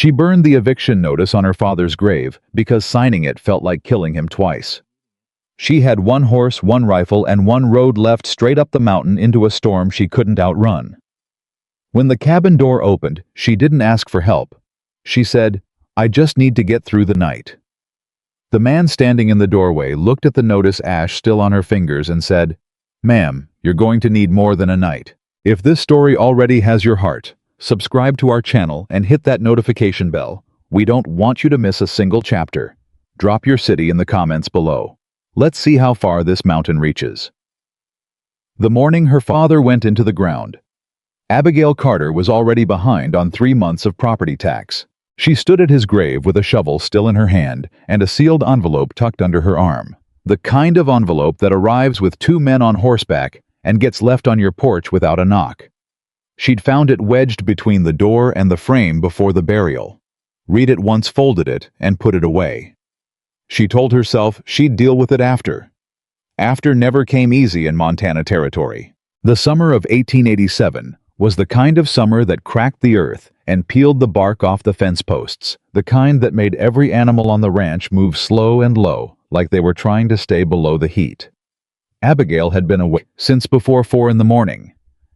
She burned the eviction notice on her father's grave because signing it felt like killing him twice. She had one horse, one rifle, and one road left straight up the mountain into a storm she couldn't outrun. When the cabin door opened, she didn't ask for help. She said, "I just need to get through the night." The man standing in the doorway looked at the notice ash still on her fingers and said, "Ma'am, you're going to need more than a night. If this story already has your heart, subscribe to our channel and hit that notification bell. We don't want you to miss a single chapter. Drop your city in the comments below. Let's see how far this mountain reaches." The morning her father went into the ground, Abigail Carter was already behind on 3 months of property tax. She stood at his grave with a shovel still in her hand and a sealed envelope tucked under her arm. The kind of envelope that arrives with 2 men on horseback and gets left on your porch without a knock. She'd found it wedged between the door and the frame before the burial. Read it once, folded it, and put it away. She told herself she'd deal with it after. After never came easy in Montana territory. The summer of 1887 was the kind of summer that cracked the earth and peeled the bark off the fence posts, the kind that made every animal on the ranch move slow and low, like they were trying to stay below the heat. Abigail had been awake since before 4 in the morning.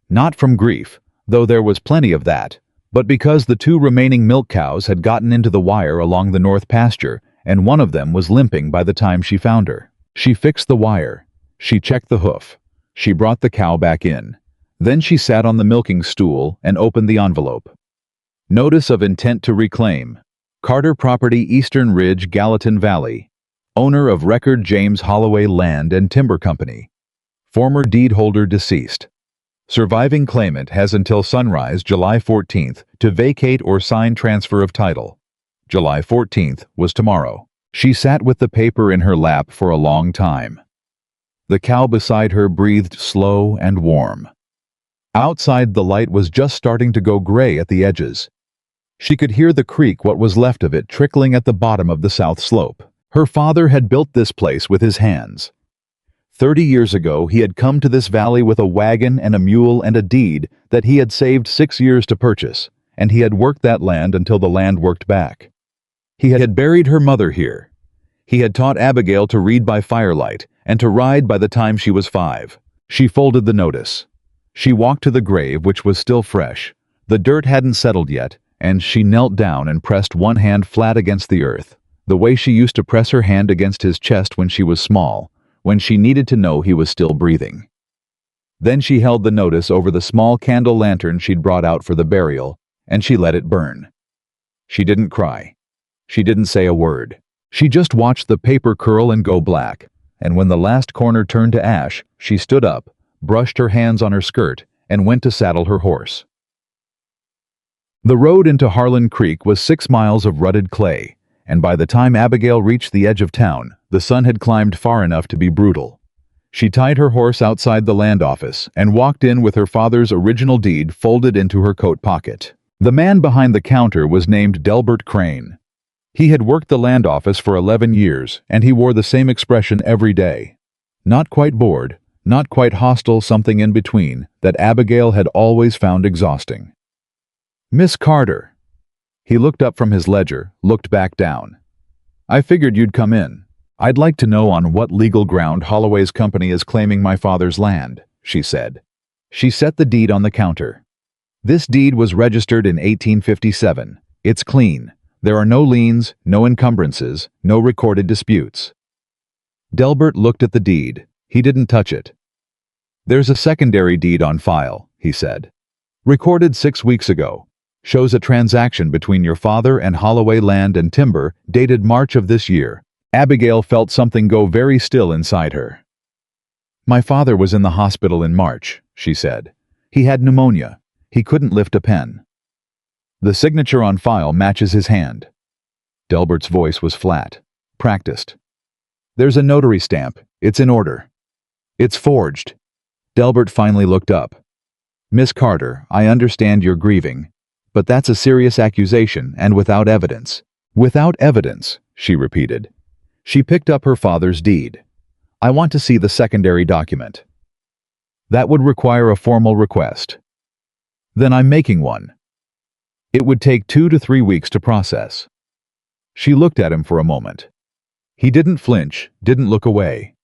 Not from grief, though there was plenty of that, but because the 2 remaining milk cows had gotten into the wire along the north pasture, and one of them was limping by the time she found her. She fixed the wire. She checked the hoof. She brought the cow back in. Then she sat on the milking stool and opened the envelope. Notice of intent to reclaim. Carter Property, Eastern Ridge, Gallatin Valley. Owner of record James Holloway Land and Timber Company. Former deed holder deceased. Surviving claimant has until sunrise July 14th to vacate or sign transfer of title. July 14th was tomorrow. She sat with the paper in her lap for a long time. The cow beside her breathed slow and warm. Outside, the light was just starting to go gray at the edges. She could hear the creek, what was left of it, trickling at the bottom of the south slope. Her father had built this place with his hands. 30 years ago, he had come to this valley with a wagon and a mule and a deed that he had saved 6 years to purchase, and he had worked that land until the land worked back. He had buried her mother here. He had taught Abigail to read by firelight and to ride by the time she was 5. She folded the notice. She walked to the grave, which was still fresh. The dirt hadn't settled yet, and she knelt down and pressed one hand flat against the earth, the way she used to press her hand against his chest when she was small, when she needed to know he was still breathing. Then she held the notice over the small candle lantern she'd brought out for the burial, and she let it burn. She didn't cry. She didn't say a word. She just watched the paper curl and go black, and when the last corner turned to ash, she stood up, brushed her hands on her skirt, and went to saddle her horse. The road into Harlan Creek was 6 miles of rutted clay, and by the time Abigail reached the edge of town, the sun had climbed far enough to be brutal. She tied her horse outside the land office and walked in with her father's original deed folded into her coat pocket. The man behind the counter was named Delbert Crane. He had worked the land office for 11 years, and he wore the same expression every day. Not quite bored, not quite hostile, something in between that Abigail had always found exhausting. "Miss Carter." He looked up from his ledger, looked back down. "I figured you'd come in. I'd like to know on what legal ground Holloway's company is claiming my father's land," she said. She set the deed on the counter. "This deed was registered in 1857. It's clean. There are no liens, no encumbrances, no recorded disputes." Delbert looked at the deed. He didn't touch it. "There's a secondary deed on file," he said. "Recorded 6 weeks ago. Shows a transaction between your father and Holloway Land and Timber, dated March of this year." Abigail felt something go very still inside her. "My father was in the hospital in March," she said. "He had pneumonia. He couldn't lift a pen." "The signature on file matches his hand." Delbert's voice was flat, practiced. "There's a notary stamp. It's in order." "It's forged." Delbert finally looked up. "Miss Carter, I understand you're grieving, but that's a serious accusation and without evidence." "Without evidence," she repeated. She picked up her father's deed. "I want to see the secondary document." "That would require a formal request." "Then I'm making one." It would take 2 to 3 weeks to process. She looked at him for a moment. He didn't flinch, didn't look away.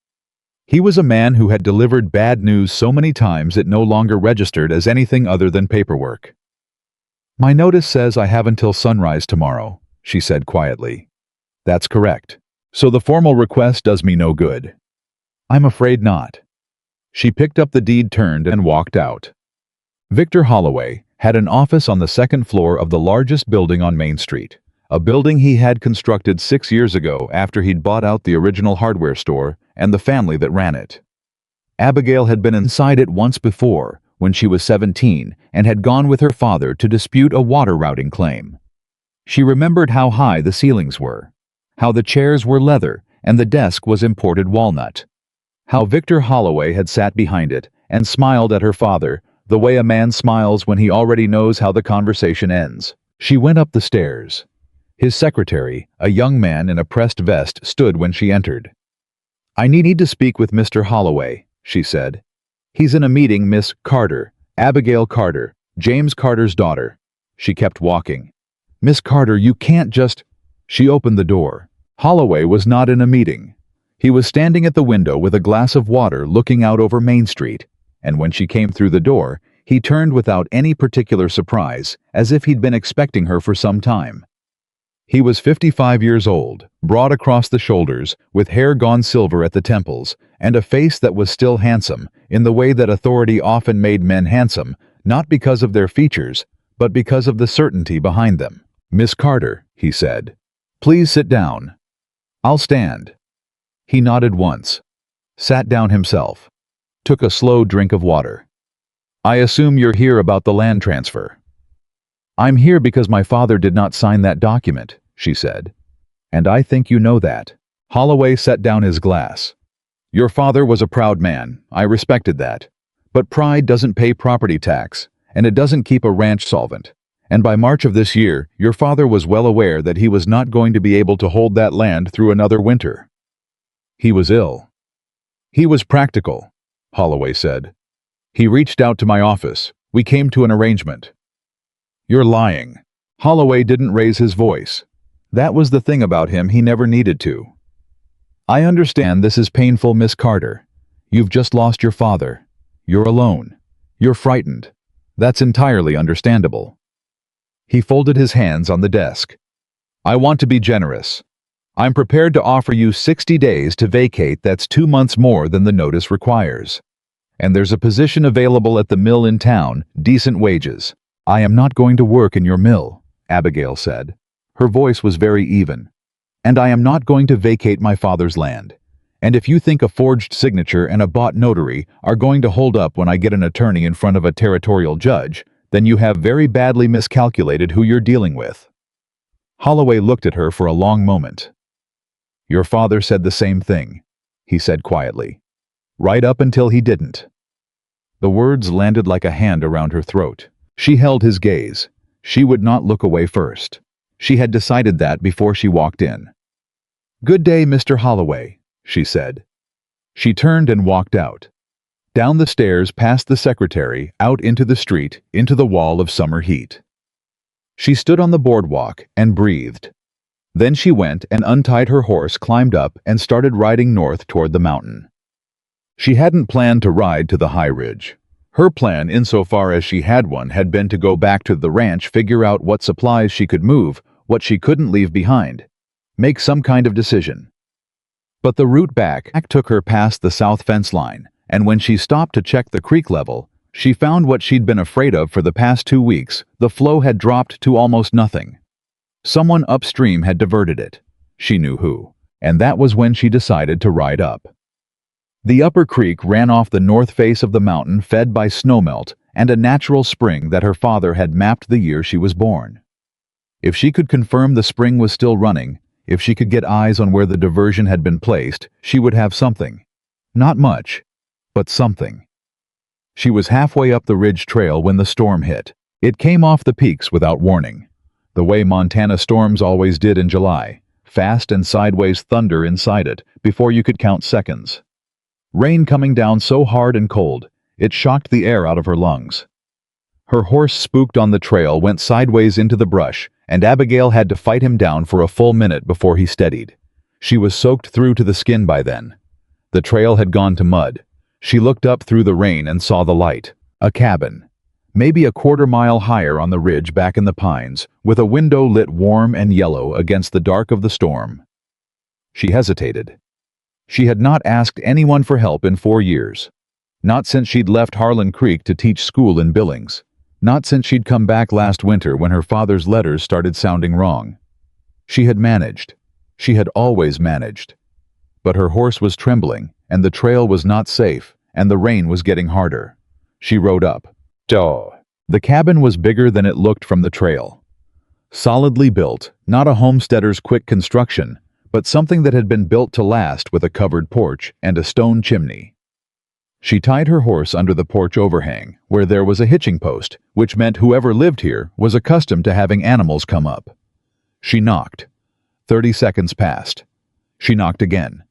He was a man who had delivered bad news so many times it no longer registered as anything other than paperwork. "My notice says I have until sunrise tomorrow," she said quietly. "That's correct. So the formal request does me no good." "I'm afraid not." She picked up the deed, turned, and walked out. Victor Holloway had an office on the second floor of the largest building on Main Street, a building he had constructed 6 years ago after he'd bought out the original hardware store and the family that ran it. Abigail had been inside it once before, when she was 17, and had gone with her father to dispute a water routing claim. She remembered how high the ceilings were, how the chairs were leather and the desk was imported walnut, how Victor Holloway had sat behind it and smiled at her father the way a man smiles when he already knows how the conversation ends. She went up the stairs. His secretary, a young man in a pressed vest, stood when she entered. "I need to speak with Mr. Holloway," she said. "He's in a meeting, Miss Carter, Abigail Carter, James Carter's daughter." She kept walking. "Miss Carter, you can't just—" She opened the door. Holloway was not in a meeting. He was standing at the window with a glass of water looking out over Main Street, and when she came through the door, he turned without any particular surprise, as if he'd been expecting her for some time. He was 55 years old, broad across the shoulders, with hair gone silver at the temples, and a face that was still handsome, in the way that authority often made men handsome, not because of their features, but because of the certainty behind them. "Miss Carter," he said, "please sit down." "I'll stand." He nodded once, sat down himself, took a slow drink of water. "I assume you're here about the land transfer." "I'm here because my father did not sign that document," she said. "And I think you know that." Holloway set down his glass. "Your father was a proud man. I respected that. But pride doesn't pay property tax, and it doesn't keep a ranch solvent. And by March of this year, your father was well aware that he was not going to be able to hold that land through another winter. He was ill." "He was practical," Holloway said. "He reached out to my office. We came to an arrangement." "You're lying." Holloway didn't raise his voice. That was the thing about him, he never needed to. "I understand this is painful, Miss Carter. You've just lost your father. You're alone. You're frightened. That's entirely understandable." He folded his hands on the desk. "I want to be generous. I'm prepared to offer you 60 days to vacate. That's 2 months more than the notice requires. And there's a position available at the mill in town, decent wages." "I am not going to work in your mill," Abigail said. Her voice was very even. "And I am not going to vacate my father's land. And if you think a forged signature and a bought notary are going to hold up when I get an attorney in front of a territorial judge, then you have very badly miscalculated who you're dealing with." Holloway looked at her for a long moment. "Your father said the same thing," he said quietly. "Right up until he didn't." The words landed like a hand around her throat. She held his gaze. She would not look away first. She had decided that before she walked in. "Good day, Mr. Holloway," she said. She turned and walked out. Down the stairs, past the secretary, out into the street, into the wall of summer heat. She stood on the boardwalk and breathed. Then she went and untied her horse, climbed up, and started riding north toward the mountain. She hadn't planned to ride to the high ridge. Her plan, insofar as she had one, had been to go back to the ranch, figure out what supplies she could move, what she couldn't leave behind, make some kind of decision. But the route back took her past the south fence line, and when she stopped to check the creek level, she found what she'd been afraid of for the past 2 weeks. The flow had dropped to almost nothing. Someone upstream had diverted it. She knew who, and that was when she decided to ride up. The upper creek ran off the north face of the mountain, fed by snowmelt and a natural spring that her father had mapped the year she was born. If she could confirm the spring was still running, if she could get eyes on where the diversion had been placed, she would have something. Not much, but something. She was halfway up the ridge trail when the storm hit. It came off the peaks without warning, the way Montana storms always did in July, fast and sideways thunder inside it before you could count seconds. Rain coming down so hard and cold, it shocked the air out of her lungs. Her horse, spooked on the trail, went sideways into the brush, and Abigail had to fight him down for a full minute before he steadied. She was soaked through to the skin by then. The trail had gone to mud. She looked up through the rain and saw the light. A cabin. Maybe a quarter-mile higher on the ridge back in the pines, with a window lit warm and yellow against the dark of the storm. She hesitated. She had not asked anyone for help in 4 years. Not since she'd left Harlan Creek to teach school in Billings. Not since she'd come back last winter when her father's letters started sounding wrong. She had managed. She had always managed. But her horse was trembling, and the trail was not safe, and the rain was getting harder. She rode up. Duh. The cabin was bigger than it looked from the trail. Solidly built, not a homesteader's quick construction, but something that had been built to last, with a covered porch and a stone chimney. She tied her horse under the porch overhang, where there was a hitching post, which meant whoever lived here was accustomed to having animals come up. She knocked. 30 seconds passed. She knocked again.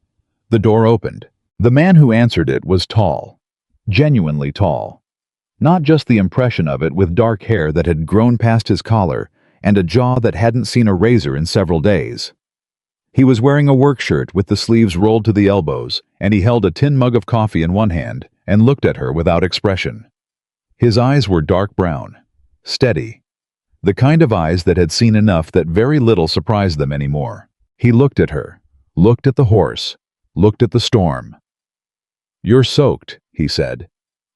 The door opened. The man who answered it was tall. Genuinely tall. Not just the impression of it, with dark hair that had grown past his collar and a jaw that hadn't seen a razor in several days. He was wearing a work shirt with the sleeves rolled to the elbows, and he held a tin mug of coffee in one hand and looked at her without expression. His eyes were dark brown, steady, the kind of eyes that had seen enough that very little surprised them anymore. He looked at her, looked at the horse, looked at the storm. "You're soaked," he said.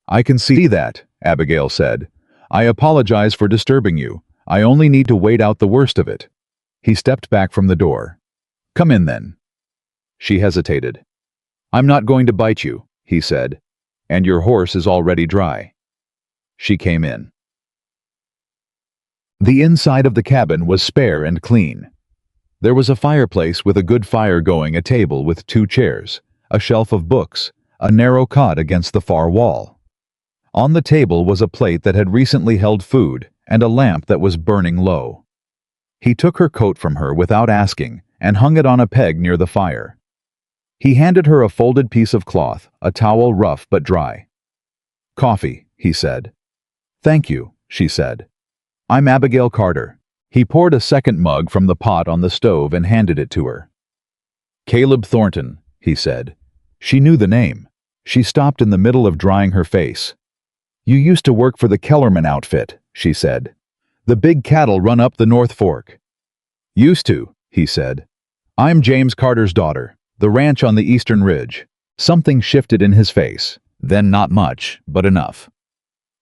"I can see that," Abigail said. "I apologize for disturbing you. I only need to wait out the worst of it." He stepped back from the door. "Come in then." She hesitated. "I'm not going to bite you," he said, "and your horse is already dry." She came in. The inside of the cabin was spare and clean. There was a fireplace with a good fire going, a table with 2 chairs, a shelf of books, a narrow cot against the far wall. On the table was a plate that had recently held food and a lamp that was burning low. He took her coat from her without asking and hung it on a peg near the fire. He handed her a folded piece of cloth, a towel, rough but dry. "Coffee," he said. "Thank you," she said. "I'm Abigail Carter." He poured a second mug from the pot on the stove and handed it to her. "Caleb Thornton," he said. She knew the name. She stopped in the middle of drying her face. "You used to work for the Kellerman outfit," she said. "The big cattle run up the North Fork." "Used to," he said. "I'm James Carter's daughter, the ranch on the Eastern Ridge." Something shifted in his face, then not much, but enough.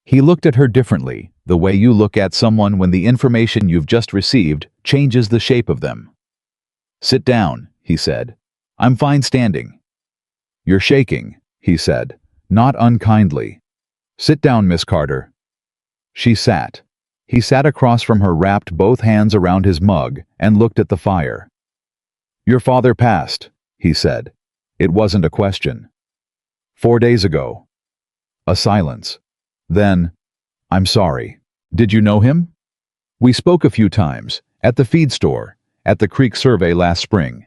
He looked at her differently, the way you look at someone when the information you've just received changes the shape of them. "Sit down," he said. "I'm fine standing." "You're shaking," he said, not unkindly. "Sit down, Miss Carter." She sat. He sat across from her, wrapped both hands around his mug, and looked at the fire. "Your father passed," he said. It wasn't a question. 4 days ago." A silence. Then, "I'm sorry. Did you know him?" "We spoke a few times, at the feed store, at the creek survey last spring."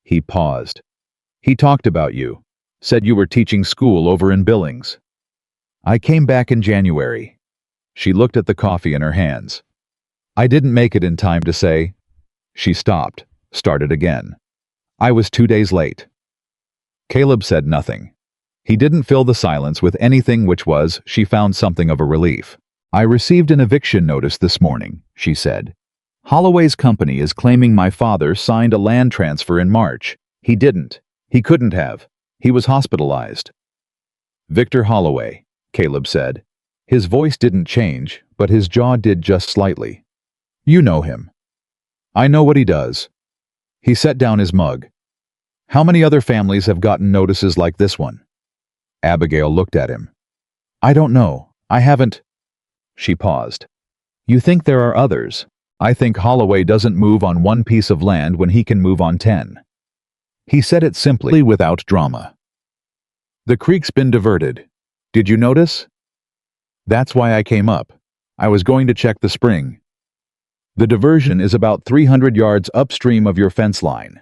He paused. "He talked about you, said you were teaching school over in Billings." "I came back in January." She looked at the coffee in her hands. "I didn't make it in time to say." She stopped, started again. "I was 2 days late." Caleb said nothing. He didn't fill the silence with anything, which was, she found, something of a relief. "I received an eviction notice this morning," she said. "Holloway's company is claiming my father signed a land transfer in March. He didn't. He couldn't have. He was hospitalized." "Victor Holloway," Caleb said. His voice didn't change, but his jaw did, just slightly. "You know him." "I know what he does." He set down his mug. "How many other families have gotten notices like this one?" Abigail looked at him. "I don't know. I haven't." She paused. "You think there are others? I think Holloway doesn't move on 1 piece of land when he can move on 10. He said it simply, without drama. "The creek's been diverted. Did you notice?" "That's why I came up. I was going to check the spring." "The diversion is about 300 yards upstream of your fence line.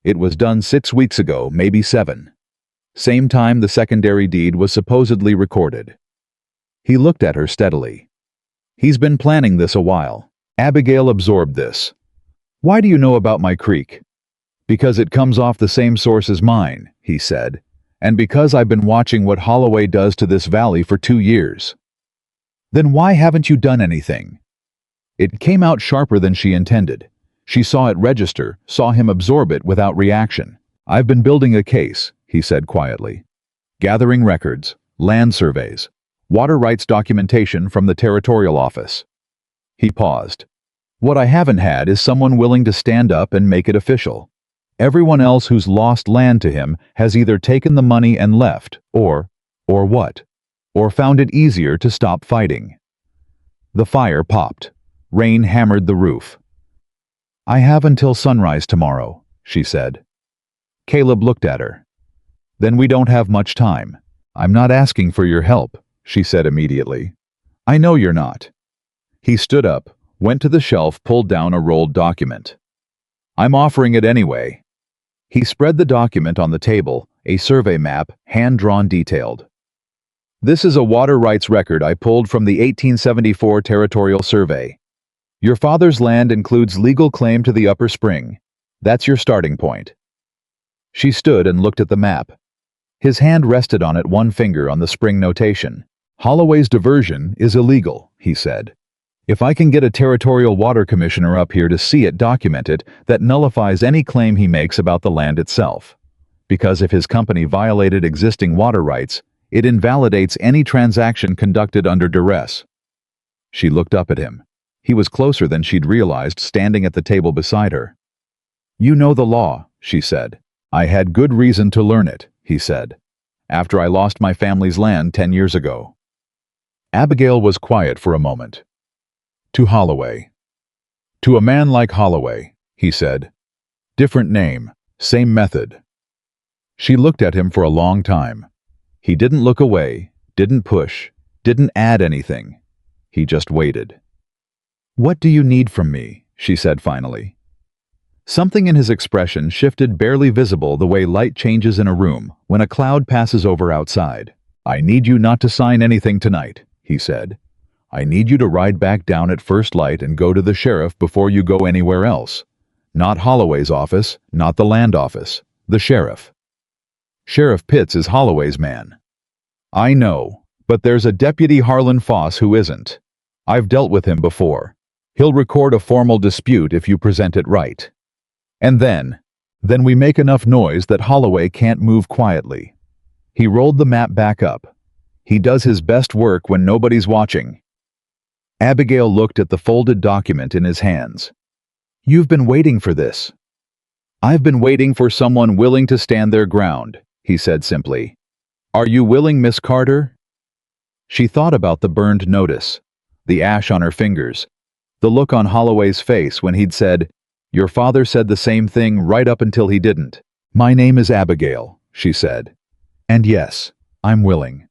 It was done 6 weeks ago, maybe 7. Same time the secondary deed was supposedly recorded." He looked at her steadily. He's been planning this a while. Abigail absorbed this. Why do you know about my creek? Because it comes off the same source as mine, he said, and because I've been watching what Holloway does to this valley for 2 years. Then why haven't you done anything? It came out sharper than she intended. She saw it register, saw him absorb it without reaction. I've been building a case, he said quietly. Gathering records, land surveys, water rights documentation from the territorial office. He paused. What I haven't had is someone willing to stand up and make it official. Everyone else who's lost land to him has either taken the money and left, or what? Or found it easier to stop fighting. The fire popped. Rain hammered the roof. I have until sunrise tomorrow, she said. Caleb looked at her. Then we don't have much time. I'm not asking for your help, she said immediately. I know you're not. He stood up, went to the shelf, pulled down a rolled document. I'm offering it anyway. He spread the document on the table, a survey map, hand-drawn detailed. This is a water rights record I pulled from the 1874 Territorial Survey. Your father's land includes legal claim to the upper spring. That's your starting point. She stood and looked at the map. His hand rested on it, one finger on the spring notation. Holloway's diversion is illegal, he said. If I can get a territorial water commissioner up here to see it, document it, that nullifies any claim he makes about the land itself. Because if his company violated existing water rights, it invalidates any transaction conducted under duress. She looked up at him. He was closer than she'd realized, standing at the table beside her. You know the law, she said. I had good reason to learn it, he said, after I lost my family's land 10 years ago. Abigail was quiet for a moment. To Holloway. To a man like Holloway, he said. Different name, same method. She looked at him for a long time. He didn't look away, didn't push, didn't add anything. He just waited. What do you need from me? She said finally. Something in his expression shifted, barely visible the way light changes in a room when a cloud passes over outside. I need you not to sign anything tonight, he said. I need you to ride back down at first light and go to the sheriff before you go anywhere else. Not Holloway's office, not the land office, the sheriff. Sheriff Pitts is Holloway's man. I know, but there's a Deputy Harlan Foss who isn't. I've dealt with him before. He'll record a formal dispute if you present it right. And then we make enough noise that Holloway can't move quietly. He rolled the map back up. He does his best work when nobody's watching. Abigail looked at the folded document in his hands. You've been waiting for this. I've been waiting for someone willing to stand their ground, he said simply. Are you willing, Miss Carter? She thought about the burned notice, the ash on her fingers, the look on Holloway's face when he'd said, Your father said the same thing right up until he didn't. My name is Abigail, she said. And yes, I'm willing.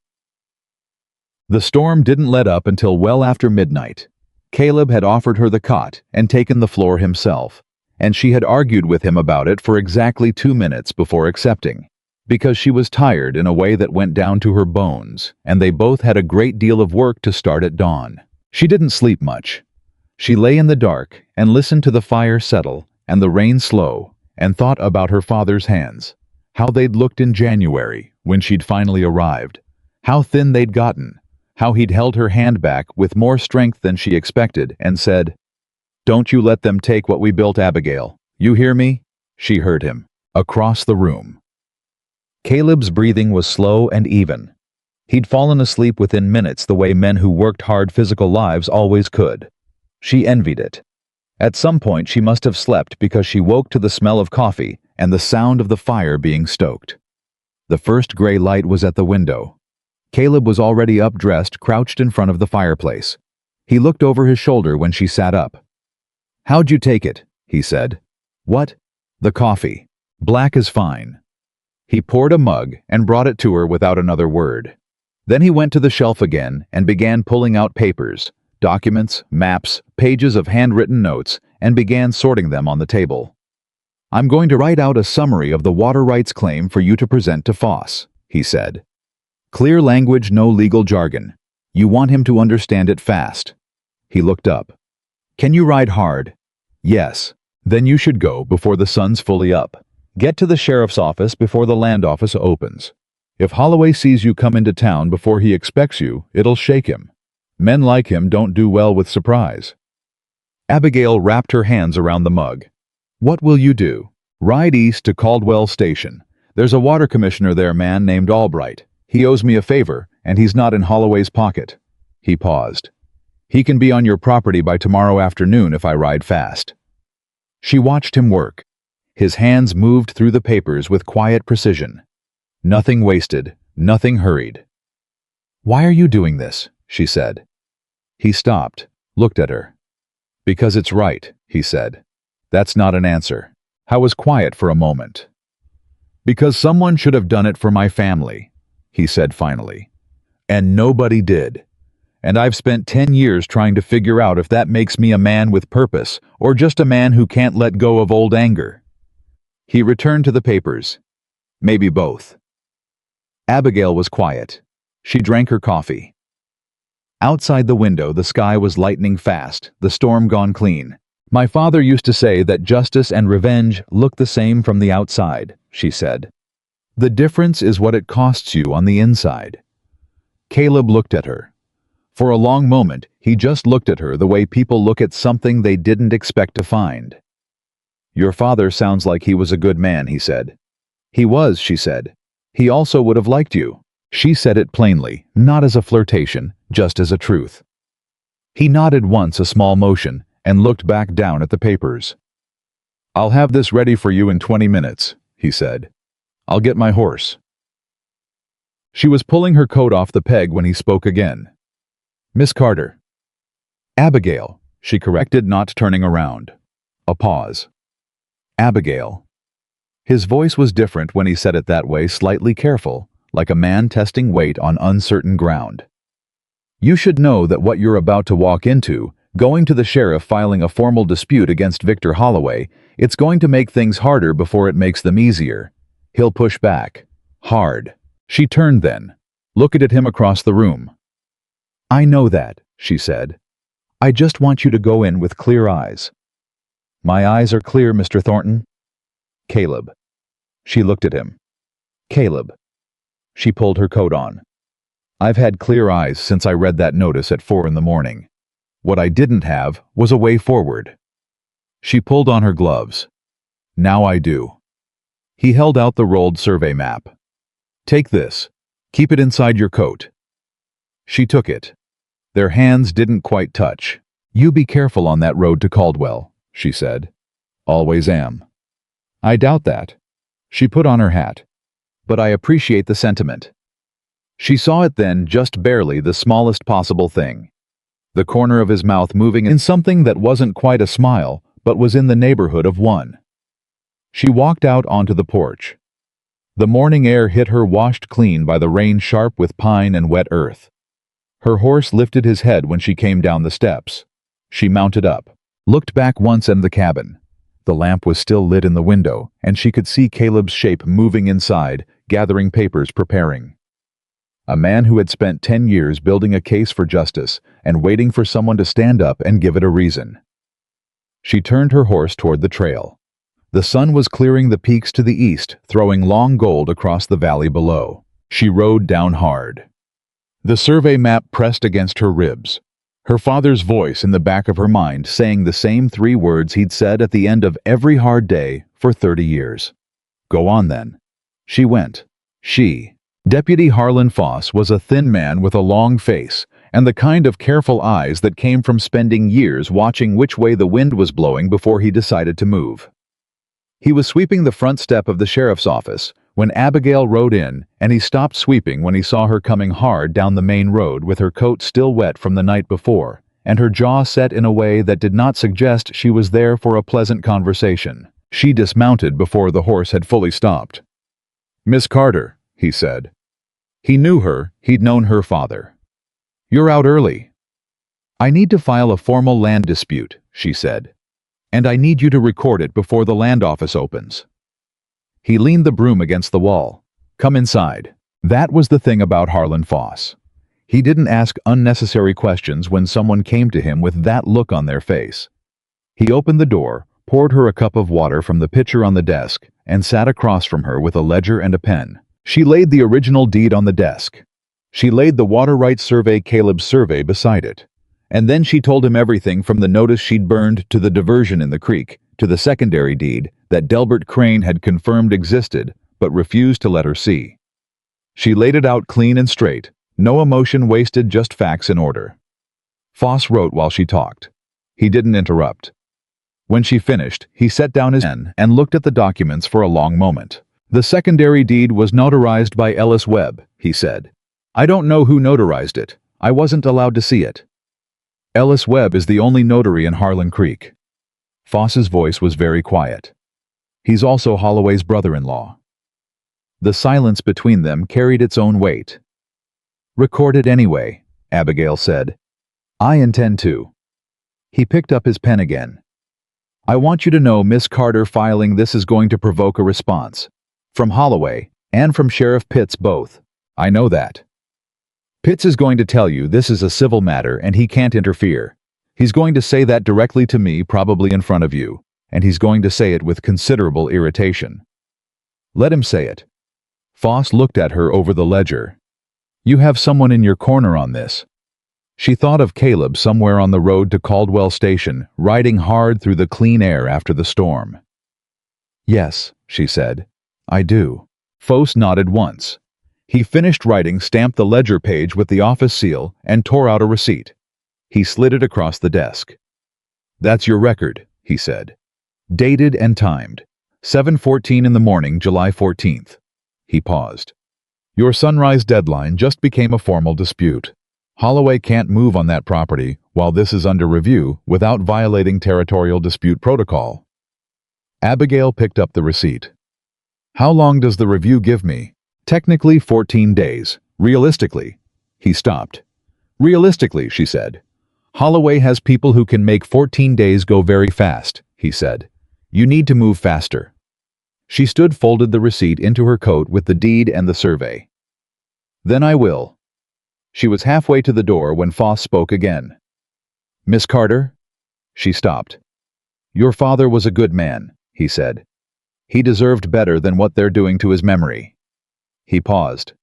The storm didn't let up until well after midnight. Caleb had offered her the cot and taken the floor himself, and she had argued with him about it for exactly 2 minutes before accepting, because she was tired in a way that went down to her bones, and they both had a great deal of work to start at dawn. She didn't sleep much. She lay in the dark and listened to the fire settle and the rain slow and thought about her father's hands, how they'd looked in January when she'd finally arrived, how thin they'd gotten, how he'd held her hand back with more strength than she expected and said, Don't you let them take what we built, Abigail. You hear me? She heard him, across the room. Caleb's breathing was slow and even. He'd fallen asleep within minutes the way men who worked hard physical lives always could. She envied it. At some point she must have slept because she woke to the smell of coffee and the sound of the fire being stoked. The first gray light was at the window. Caleb was already up, dressed, crouched in front of the fireplace. He looked over his shoulder when she sat up. How'd you take it? He said. What? The coffee. Black is fine. He poured a mug and brought it to her without another word. Then he went to the shelf again and began pulling out papers, documents, maps, pages of handwritten notes, and began sorting them on the table. I'm going to write out a summary of the water rights claim for you to present to Foss, he said. Clear language, no legal jargon. You want him to understand it fast. He looked up. "Can you ride hard?" "Yes." "Then you should go before the sun's fully up. Get to the sheriff's office before the land office opens. If Holloway sees you come into town before he expects you, it'll shake him. Men like him don't do well with surprise." Abigail wrapped her hands around the mug. "What will you do?" "Ride east to Caldwell Station. There's a water commissioner there, man named Albright. He owes me a favor, and he's not in Holloway's pocket." He paused. "He can be on your property by tomorrow afternoon if I ride fast." She watched him work. His hands moved through the papers with quiet precision. Nothing wasted, nothing hurried. "Why are you doing this?" she said. He stopped, looked at her. "Because it's right," he said. "That's not an answer." Howe was quiet for a moment. "Because someone should have done it for my family," he said finally. "And nobody did. And I've spent 10 years trying to figure out if that makes me a man with purpose or just a man who can't let go of old anger." He returned to the papers. "Maybe both." Abigail was quiet. She drank her coffee. Outside the window, the sky was lightening fast, the storm gone clean. "My father used to say that justice and revenge look the same from the outside," she said. "The difference is what it costs you on the inside." Caleb looked at her. For a long moment, he just looked at her the way people look at something they didn't expect to find. "Your father sounds like he was a good man," he said. "He was," she said. "He also would have liked you." She said it plainly, not as a flirtation, just as a truth. He nodded once, a small motion, and looked back down at the papers. "I'll have this ready for you in 20 minutes, he said. "I'll get my horse." She was pulling her coat off the peg when he spoke again. "Miss Carter." "Abigail," she corrected, not turning around. A pause. "Abigail." His voice was different when he said it that way, slightly careful, like a man testing weight on uncertain ground. "You should know that what you're about to walk into, going to the sheriff filing a formal dispute against Victor Holloway, it's going to make things harder before it makes them easier. He'll push back. Hard." She turned then, looked at him across the room. "I know that," she said. "I just want you to go in with clear eyes." "My eyes are clear, Mr. Thornton." "Caleb." She looked at him. "Caleb." She pulled her coat on. "I've had clear eyes since I read that notice at 4 in the morning. What I didn't have was a way forward." She pulled on her gloves. "Now I do." He held out the rolled survey map. "Take this. Keep it inside your coat." She took it. Their hands didn't quite touch. "You be careful on that road to Caldwell," she said. "Always am." "I doubt that." She put on her hat. "But I appreciate the sentiment." She saw it then, just barely, the smallest possible thing. The corner of his mouth moving in something that wasn't quite a smile, but was in the neighborhood of one. She walked out onto the porch. The morning air hit her, washed clean by the rain, sharp with pine and wet earth. Her horse lifted his head when she came down the steps. She mounted up, looked back once in the cabin. The lamp was still lit in the window, and she could see Caleb's shape moving inside, gathering papers, preparing. A man who had spent 10 years building a case for justice and waiting for someone to stand up and give it a reason. She turned her horse toward the trail. The sun was clearing the peaks to the east, throwing long gold across the valley below. She rode down hard. The survey map pressed against her ribs. Her father's voice in the back of her mind saying the same 3 words he'd said at the end of every hard day for 30 years. Go on then. She went. She. Deputy Harlan Foss was a thin man with a long face and the kind of careful eyes that came from spending years watching which way the wind was blowing before he decided to move. He was sweeping the front step of the sheriff's office when Abigail rode in, and he stopped sweeping when he saw her coming hard down the main road with her coat still wet from the night before, and her jaw set in a way that did not suggest she was there for a pleasant conversation. She dismounted before the horse had fully stopped. "Miss Carter," he said. He knew her, he'd known her father. "You're out early." "I need to file a formal land dispute," she said. "And I need you to record it before the land office opens." He leaned the broom against the wall. "Come inside." That was the thing about Harlan Foss. He didn't ask unnecessary questions when someone came to him with that look on their face. He opened the door, poured her a cup of water from the pitcher on the desk, and sat across from her with a ledger and a pen. She laid the original deed on the desk. She laid the water rights survey Caleb's survey beside it. And then she told him everything from the notice she'd burned to the diversion in the creek, to the secondary deed that Delbert Crane had confirmed existed but refused to let her see. She laid it out clean and straight, no emotion wasted, just facts in order. Foss wrote while she talked. He didn't interrupt. When she finished, he set down his pen and looked at the documents for a long moment. The secondary deed was notarized by Ellis Webb, he said. I don't know who notarized it. I wasn't allowed to see it. Ellis Webb is the only notary in Harlan Creek. Foss's voice was very quiet. He's also Holloway's brother-in-law. The silence between them carried its own weight. Record it anyway, Abigail said. I intend to. He picked up his pen again. I want you to know Miss Carter, filing this is going to provoke a response. From Holloway, and from Sheriff Pitts both. I know that. Pitts is going to tell you this is a civil matter and he can't interfere. He's going to say that directly to me, probably in front of you, and he's going to say it with considerable irritation. Let him say it. Foss looked at her over the ledger. You have someone in your corner on this. She thought of Caleb somewhere on the road to Caldwell Station, riding hard through the clean air after the storm. Yes, she said. I do. Foss nodded once. He finished writing, stamped the ledger page with the office seal, and tore out a receipt. He slid it across the desk. That's your record, he said. Dated and timed. 7:14 in the morning, July 14th. He paused. Your sunrise deadline just became a formal dispute. Holloway can't move on that property while this is under review without violating territorial dispute protocol. Abigail picked up the receipt. How long does the review give me? Technically 14 days. Realistically. He stopped. Realistically, she said. Holloway has people who can make 14 days go very fast, he said. You need to move faster. She folded the receipt into her coat with the deed and the survey. Then I will. She was halfway to the door when Foss spoke again. Miss Carter? She stopped. Your father was a good man, he said. He deserved better than what they're doing to his memory. He paused.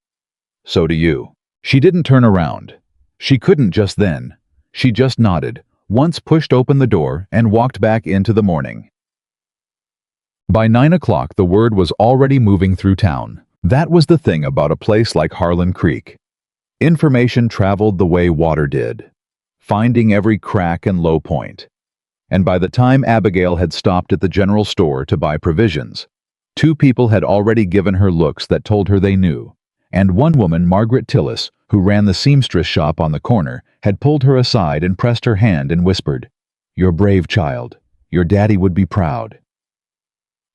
So do you. She didn't turn around. She couldn't just then. She just nodded, once pushed open the door, and walked back into the morning. By 9 o'clock, the word was already moving through town. That was the thing about a place like Harlan Creek. Information traveled the way water did, finding every crack and low point. And by the time Abigail had stopped at the general store to buy provisions, 2 people had already given her looks that told her they knew, and one woman, Margaret Tillis, who ran the seamstress shop on the corner, had pulled her aside and pressed her hand and whispered, "You're brave, child. Your daddy would be proud."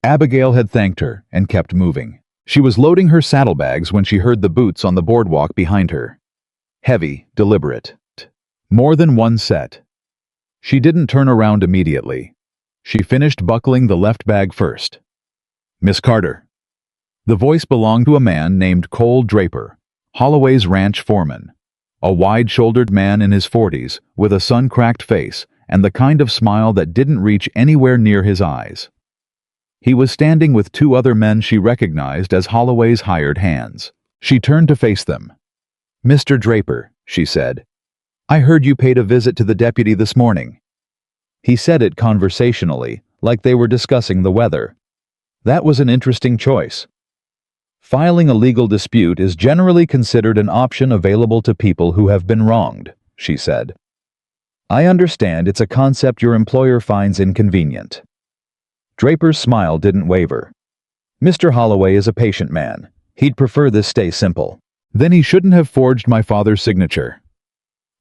Abigail had thanked her and kept moving. She was loading her saddlebags when she heard the boots on the boardwalk behind her. Heavy, deliberate. More than one set. She didn't turn around immediately. She finished buckling the left bag first. Miss Carter. The voice belonged to a man named Cole Draper, Holloway's ranch foreman. A wide-shouldered man in his 40s, with a sun-cracked face and the kind of smile that didn't reach anywhere near his eyes. He was standing with 2 other men she recognized as Holloway's hired hands. She turned to face them. Mr. Draper, she said. I heard you paid a visit to the deputy this morning. He said it conversationally, like they were discussing the weather. That was an interesting choice. Filing a legal dispute is generally considered an option available to people who have been wronged, she said. I understand it's a concept your employer finds inconvenient. Draper's smile didn't waver. Mr. Holloway is a patient man. He'd prefer this stay simple. Then he shouldn't have forged my father's signature.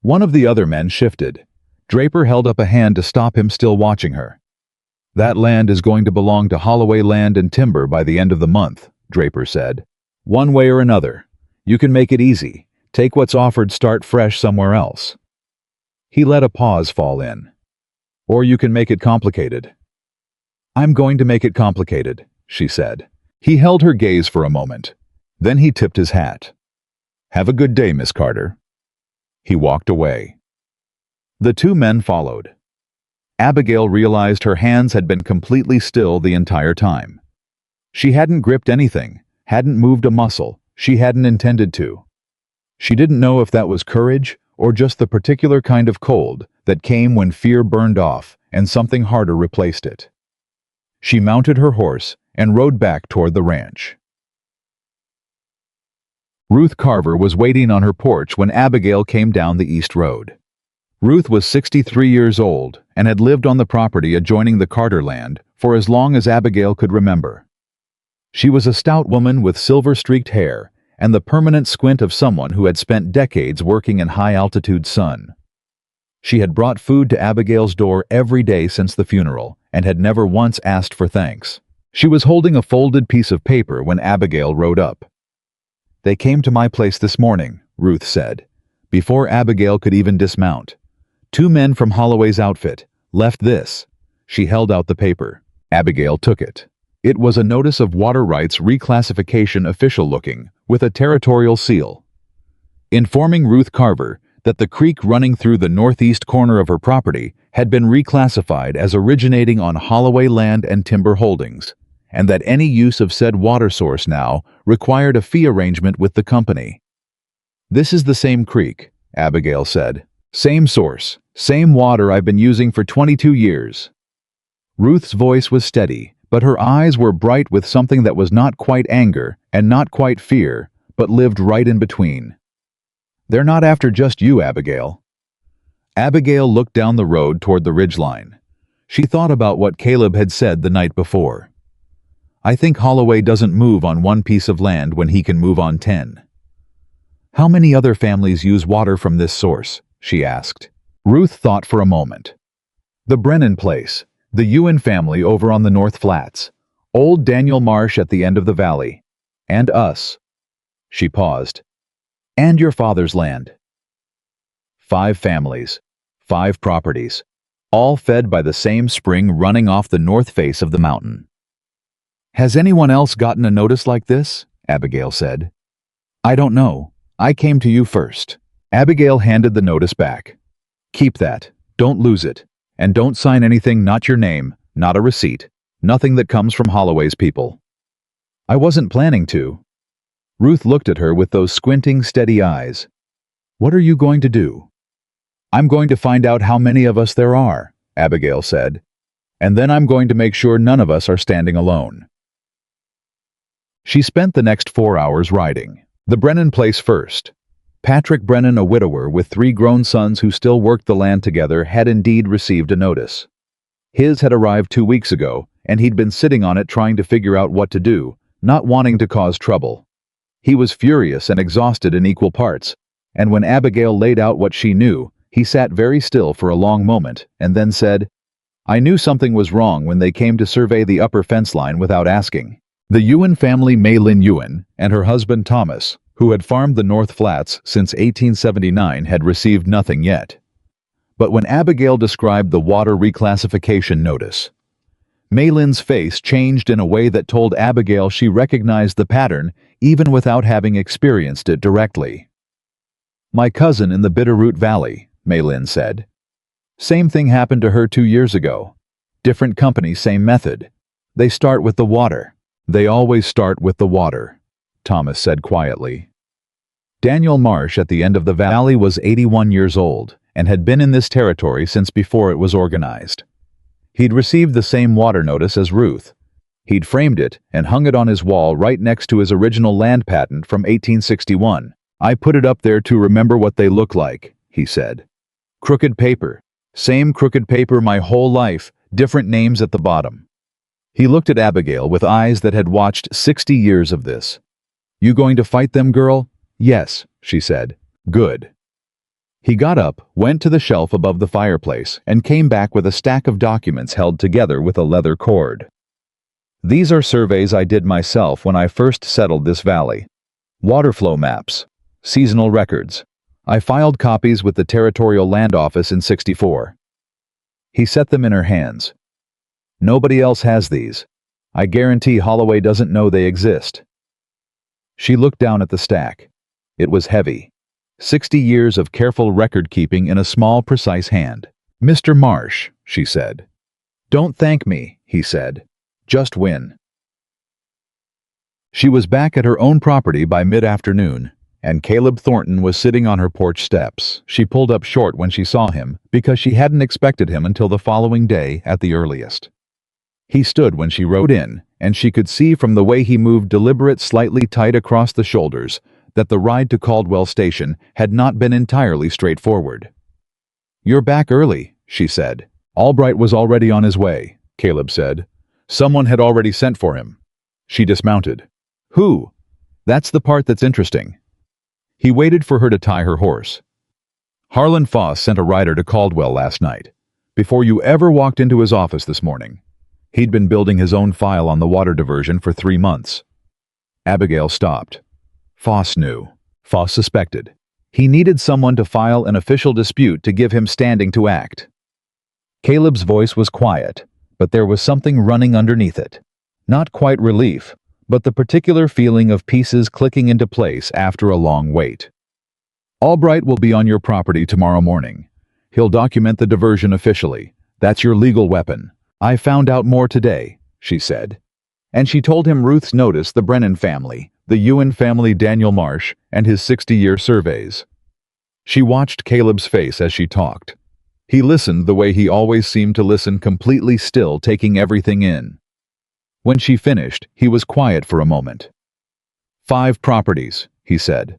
One of the other men shifted. Draper held up a hand to stop him, still watching her. That land is going to belong to Holloway Land and Timber by the end of the month, Draper said. One way or another. You can make it easy. Take what's offered, start fresh somewhere else. He let a pause fall in. Or you can make it complicated. I'm going to make it complicated, she said. He held her gaze for a moment. Then he tipped his hat. Have a good day, Miss Carter. He walked away. The two men followed. Abigail realized her hands had been completely still the entire time. She hadn't gripped anything, hadn't moved a muscle, she hadn't intended to. She didn't know if that was courage or just the particular kind of cold that came when fear burned off and something harder replaced it. She mounted her horse and rode back toward the ranch. Ruth Carver was waiting on her porch when Abigail came down the east road. Ruth was 63 years old and had lived on the property adjoining the Carter land for as long as Abigail could remember. She was a stout woman with silver-streaked hair and the permanent squint of someone who had spent decades working in high-altitude sun. She had brought food to Abigail's door every day since the funeral and had never once asked for thanks. She was holding a folded piece of paper when Abigail rode up. "They came to my place this morning," Ruth said, before Abigail could even dismount. "Two men from Holloway's outfit left this." She held out the paper. Abigail took it. It was a notice of water rights reclassification official looking, with a territorial seal, informing Ruth Carver that the creek running through the northeast corner of her property had been reclassified as originating on Holloway land and timber holdings, and that any use of said water source now required a fee arrangement with the company. "This is the same creek," Abigail said. "Same source, same water I've been using for 22 years. Ruth's voice was steady, but her eyes were bright with something that was not quite anger and not quite fear, but lived right in between. "They're not after just you, Abigail." Abigail looked down the road toward the ridgeline. She thought about what Caleb had said the night before. "I think Holloway doesn't move on one piece of land when he can move on 10. "How many other families use water from this source?" she asked. Ruth thought for a moment. "The Brennan place, the Ewan family over on the North Flats, old Daniel Marsh at the end of the valley, and us." She paused. "And your father's land." 5 families, 5 properties, all fed by the same spring running off the north face of the mountain. "Has anyone else gotten a notice like this?" Abigail said. "I don't know. I came to you first." Abigail handed the notice back. "Keep that. Don't lose it. And don't sign anything not your name, not a receipt, nothing that comes from Holloway's people." "I wasn't planning to." Ruth looked at her with those squinting, steady eyes. "What are you going to do?" "I'm going to find out how many of us there are," Abigail said. "And then I'm going to make sure none of us are standing alone." She spent the next 4 hours riding. The Brennan place first. Patrick Brennan, a widower with 3 grown sons who still worked the land together, had indeed received a notice. His had arrived 2 weeks ago, and he'd been sitting on it trying to figure out what to do, not wanting to cause trouble. He was furious and exhausted in equal parts, and when Abigail laid out what she knew, he sat very still for a long moment and then said, "I knew something was wrong when they came to survey the upper fence line without asking." The Ewan family, Maylin Ewan, and her husband Thomas, who had farmed the North Flats since 1879, had received nothing yet. But when Abigail described the water reclassification notice, Maylin's face changed in a way that told Abigail she recognized the pattern even without having experienced it directly. "My cousin in the Bitterroot Valley," Maylin said. "Same thing happened to her 2 years ago. Different company, same method. They start with the water." "They always start with the water," Thomas said quietly. Daniel Marsh at the end of the valley was 81 years old and had been in this territory since before it was organized. He'd received the same water notice as Ruth. He'd framed it and hung it on his wall right next to his original land patent from 1861. "I put it up there to remember what they look like," he said. "Crooked paper. Same crooked paper my whole life, different names at the bottom." He looked at Abigail with eyes that had watched 60 years of this. "You going to fight them, girl?" "Yes," she said. "Good." He got up, went to the shelf above the fireplace, and came back with a stack of documents held together with a leather cord. "These are surveys I did myself when I first settled this valley. Water flow maps, seasonal records. I filed copies with the Territorial Land Office in '64. He set them in her hands. "Nobody else has these. I guarantee Holloway doesn't know they exist." She looked down at the stack. It was heavy. 60 years of careful record-keeping in a small, precise hand. "Mr. Marsh," she said. "Don't thank me," he said. "Just win." She was back at her own property by mid-afternoon, and Caleb Thornton was sitting on her porch steps. She pulled up short when she saw him because she hadn't expected him until the following day at the earliest. He stood when she rode in, and she could see from the way he moved deliberate, slightly tight across the shoulders, that the ride to Caldwell Station had not been entirely straightforward. "You're back early," she said. "Albright was already on his way," Caleb said. "Someone had already sent for him." She dismounted. "Who?" "That's the part that's interesting." He waited for her to tie her horse. "Harlan Foss sent a rider to Caldwell last night, before you ever walked into his office this morning. He'd been building his own file on the water diversion for 3 months. Abigail stopped. Foss knew. Foss suspected. He needed someone to file an official dispute to give him standing to act. Caleb's voice was quiet, but there was something running underneath it. Not quite relief, but the particular feeling of pieces clicking into place after a long wait. "Albright will be on your property tomorrow morning. He'll document the diversion officially. That's your legal weapon. I found out more today," she said. And she told him Ruth's notice, the Brennan family, the Ewan family, Daniel Marsh, and his 60-year surveys. She watched Caleb's face as she talked. He listened the way he always seemed to listen, completely still, taking everything in. When she finished, he was quiet for a moment. "5 properties," he said.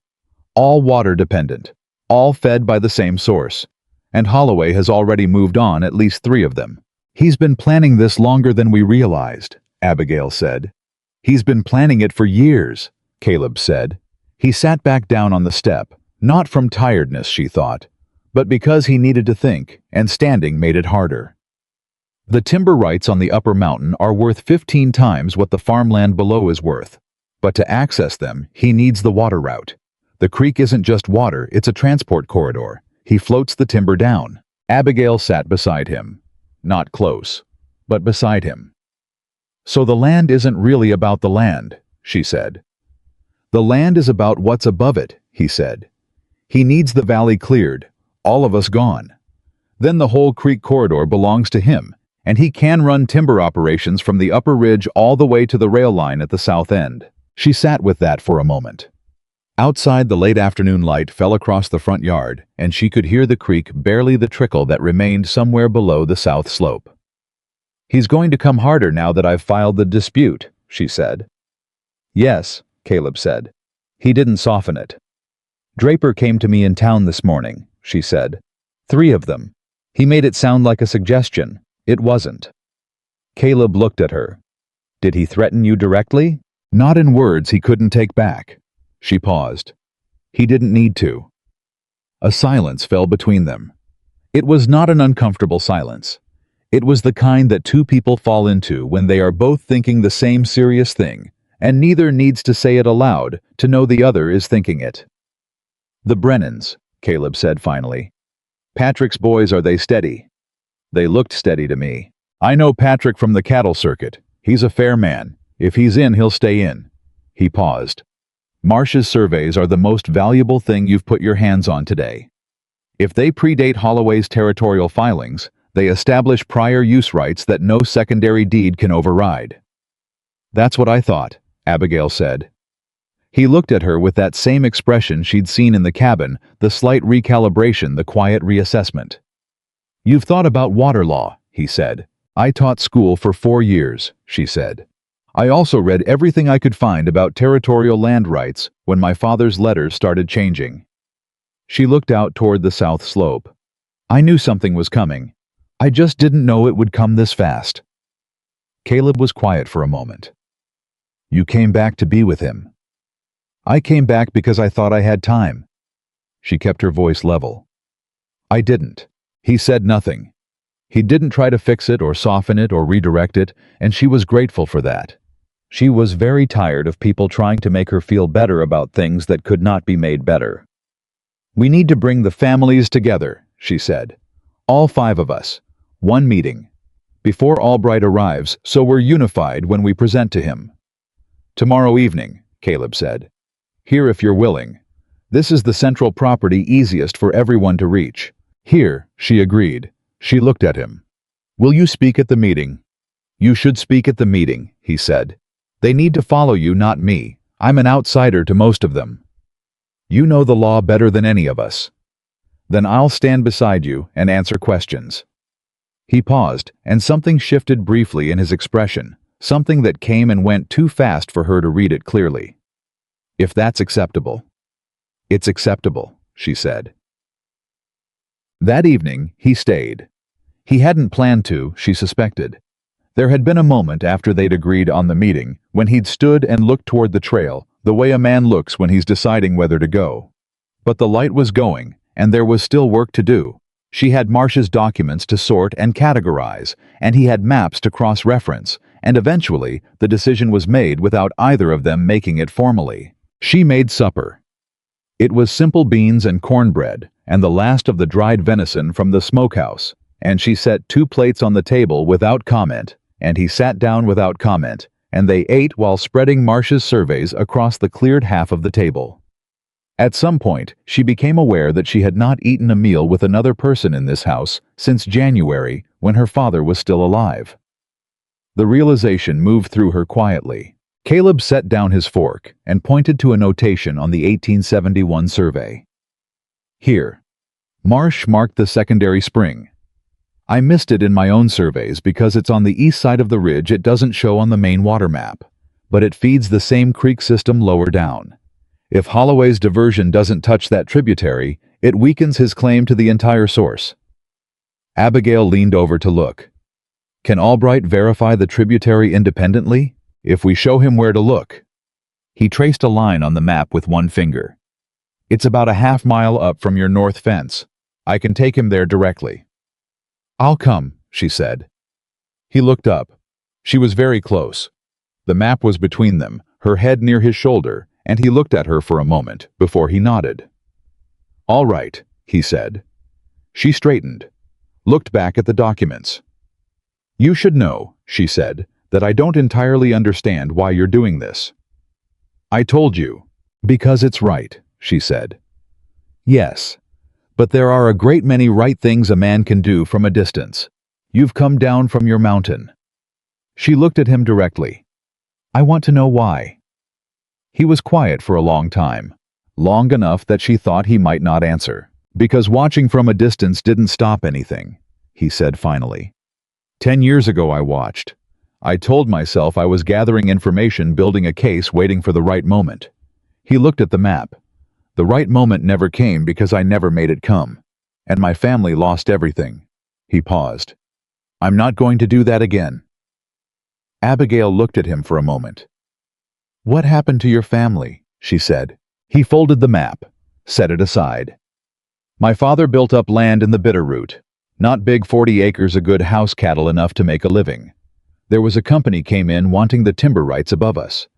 "All water-dependent, all fed by the same source. And Holloway has already moved on at least 3 of them." "He's been planning this longer than we realized," Abigail said. "He's been planning it for years," Caleb said. He sat back down on the step, not from tiredness, she thought, but because he needed to think, and standing made it harder. "The timber rights on the upper mountain are worth 15 times what the farmland below is worth. But to access them, he needs the water route. The creek isn't just water, it's a transport corridor. He floats the timber down." Abigail sat beside him. Not close, but beside him. "So the land isn't really about the land," she said. "The land is about what's above it," he said. "He needs the valley cleared, all of us gone. Then the whole creek corridor belongs to him, and he can run timber operations from the upper ridge all the way to the rail line at the south end." She sat with that for a moment. Outside, the late afternoon light fell across the front yard, and she could hear the creek, barely the trickle that remained somewhere below the south slope. "He's going to come harder now that I've filed the dispute," she said. "Yes," Caleb said. He didn't soften it. "Draper came to me in town this morning," she said. 3 of them. He made it sound like a suggestion. It wasn't. Caleb looked at her. "Did he threaten you directly?" "Not in words he couldn't take back." She paused. "He didn't need to." A silence fell between them. It was not an uncomfortable silence. It was the kind that 2 people fall into when they are both thinking the same serious thing, and neither needs to say it aloud to know the other is thinking it. "The Brennans," Caleb said finally. "Patrick's boys, are they steady?" "They looked steady to me. I know Patrick from the cattle circuit. He's a fair man. If he's in, he'll stay in." He paused. "Marsh's surveys are the most valuable thing you've put your hands on today. If they predate Holloway's territorial filings, they establish prior use rights that no secondary deed can override." "That's what I thought," Abigail said. He looked at her with that same expression she'd seen in the cabin, the slight recalibration, the quiet reassessment. "You've thought about water law," he said. "I taught school for 4 years," she said. "I also read everything I could find about territorial land rights when my father's letters started changing." She looked out toward the south slope. "I knew something was coming. I just didn't know it would come this fast." Caleb was quiet for a moment. "You came back to be with him." "I came back because I thought I had time." She kept her voice level. "I didn't." He said nothing. He didn't try to fix it or soften it or redirect it, and she was grateful for that. She was very tired of people trying to make her feel better about things that could not be made better. "We need to bring the families together," she said. "All 5 of us. One meeting. Before Albright arrives, so we're unified when we present to him." "Tomorrow evening," Caleb said. "Here if you're willing. This is the central property easiest for everyone to reach. Here, she agreed. She looked at him. Will you speak at the meeting? You should speak at the meeting, he said. They need to follow you, not me. I'm an outsider to most of them. You know the law better than any of us. Then I'll stand beside you and answer questions. He paused, and something shifted briefly in his expression, something that came and went too fast for her to read it clearly. If that's acceptable. It's acceptable, she said. That evening, he stayed. He hadn't planned to, she suspected. There had been a moment after they'd agreed on the meeting when he'd stood and looked toward the trail, the way a man looks when he's deciding whether to go. But the light was going, and there was still work to do. She had Marsh's documents to sort and categorize, and he had maps to cross-reference, and eventually the decision was made without either of them making it formally. She made supper. It was simple beans and cornbread, and the last of the dried venison from the smokehouse, and she set 2 plates on the table without comment, and he sat down without comment, and they ate while spreading Marsh's surveys across the cleared half of the table. At some point, she became aware that she had not eaten a meal with another person in this house since January, when her father was still alive. The realization moved through her quietly. Caleb set down his fork and pointed to a notation on the 1871 survey. Here. Marsh marked the secondary spring. I missed it in my own surveys because it's on the east side of the ridge. It doesn't show on the main water map, but it feeds the same creek system lower down. If Holloway's diversion doesn't touch that tributary, it weakens his claim to the entire source. Abigail leaned over to look. Can Albright verify the tributary independently? If we show him where to look. He traced a line on the map with one finger. It's about a half mile up from your north fence. I can take him there directly. I'll come, she said. He looked up. She was very close. The map was between them, her head near his shoulder, and he looked at her for a moment before he nodded. All right, he said. She straightened, looked back at the documents. You should know, she said, that I don't entirely understand why you're doing this. I told you. Because it's right, she said. Yes, but there are a great many right things a man can do from a distance. You've come down from your mountain. She looked at him directly. I want to know why. He was quiet for a long time, long enough that she thought he might not answer. Because watching from a distance didn't stop anything, he said finally. 10 years ago I watched. I told myself I was gathering information, building a case, waiting for the right moment. He looked at the map. The right moment never came because I never made it come. And my family lost everything. He paused. I'm not going to do that again. Abigail looked at him for a moment. What happened to your family? She said. He folded the map, set it aside. My father built up land in the Bitterroot. Not big, 40 acres, a good house, cattle enough to make a living. There was a company came in wanting the timber rights above us.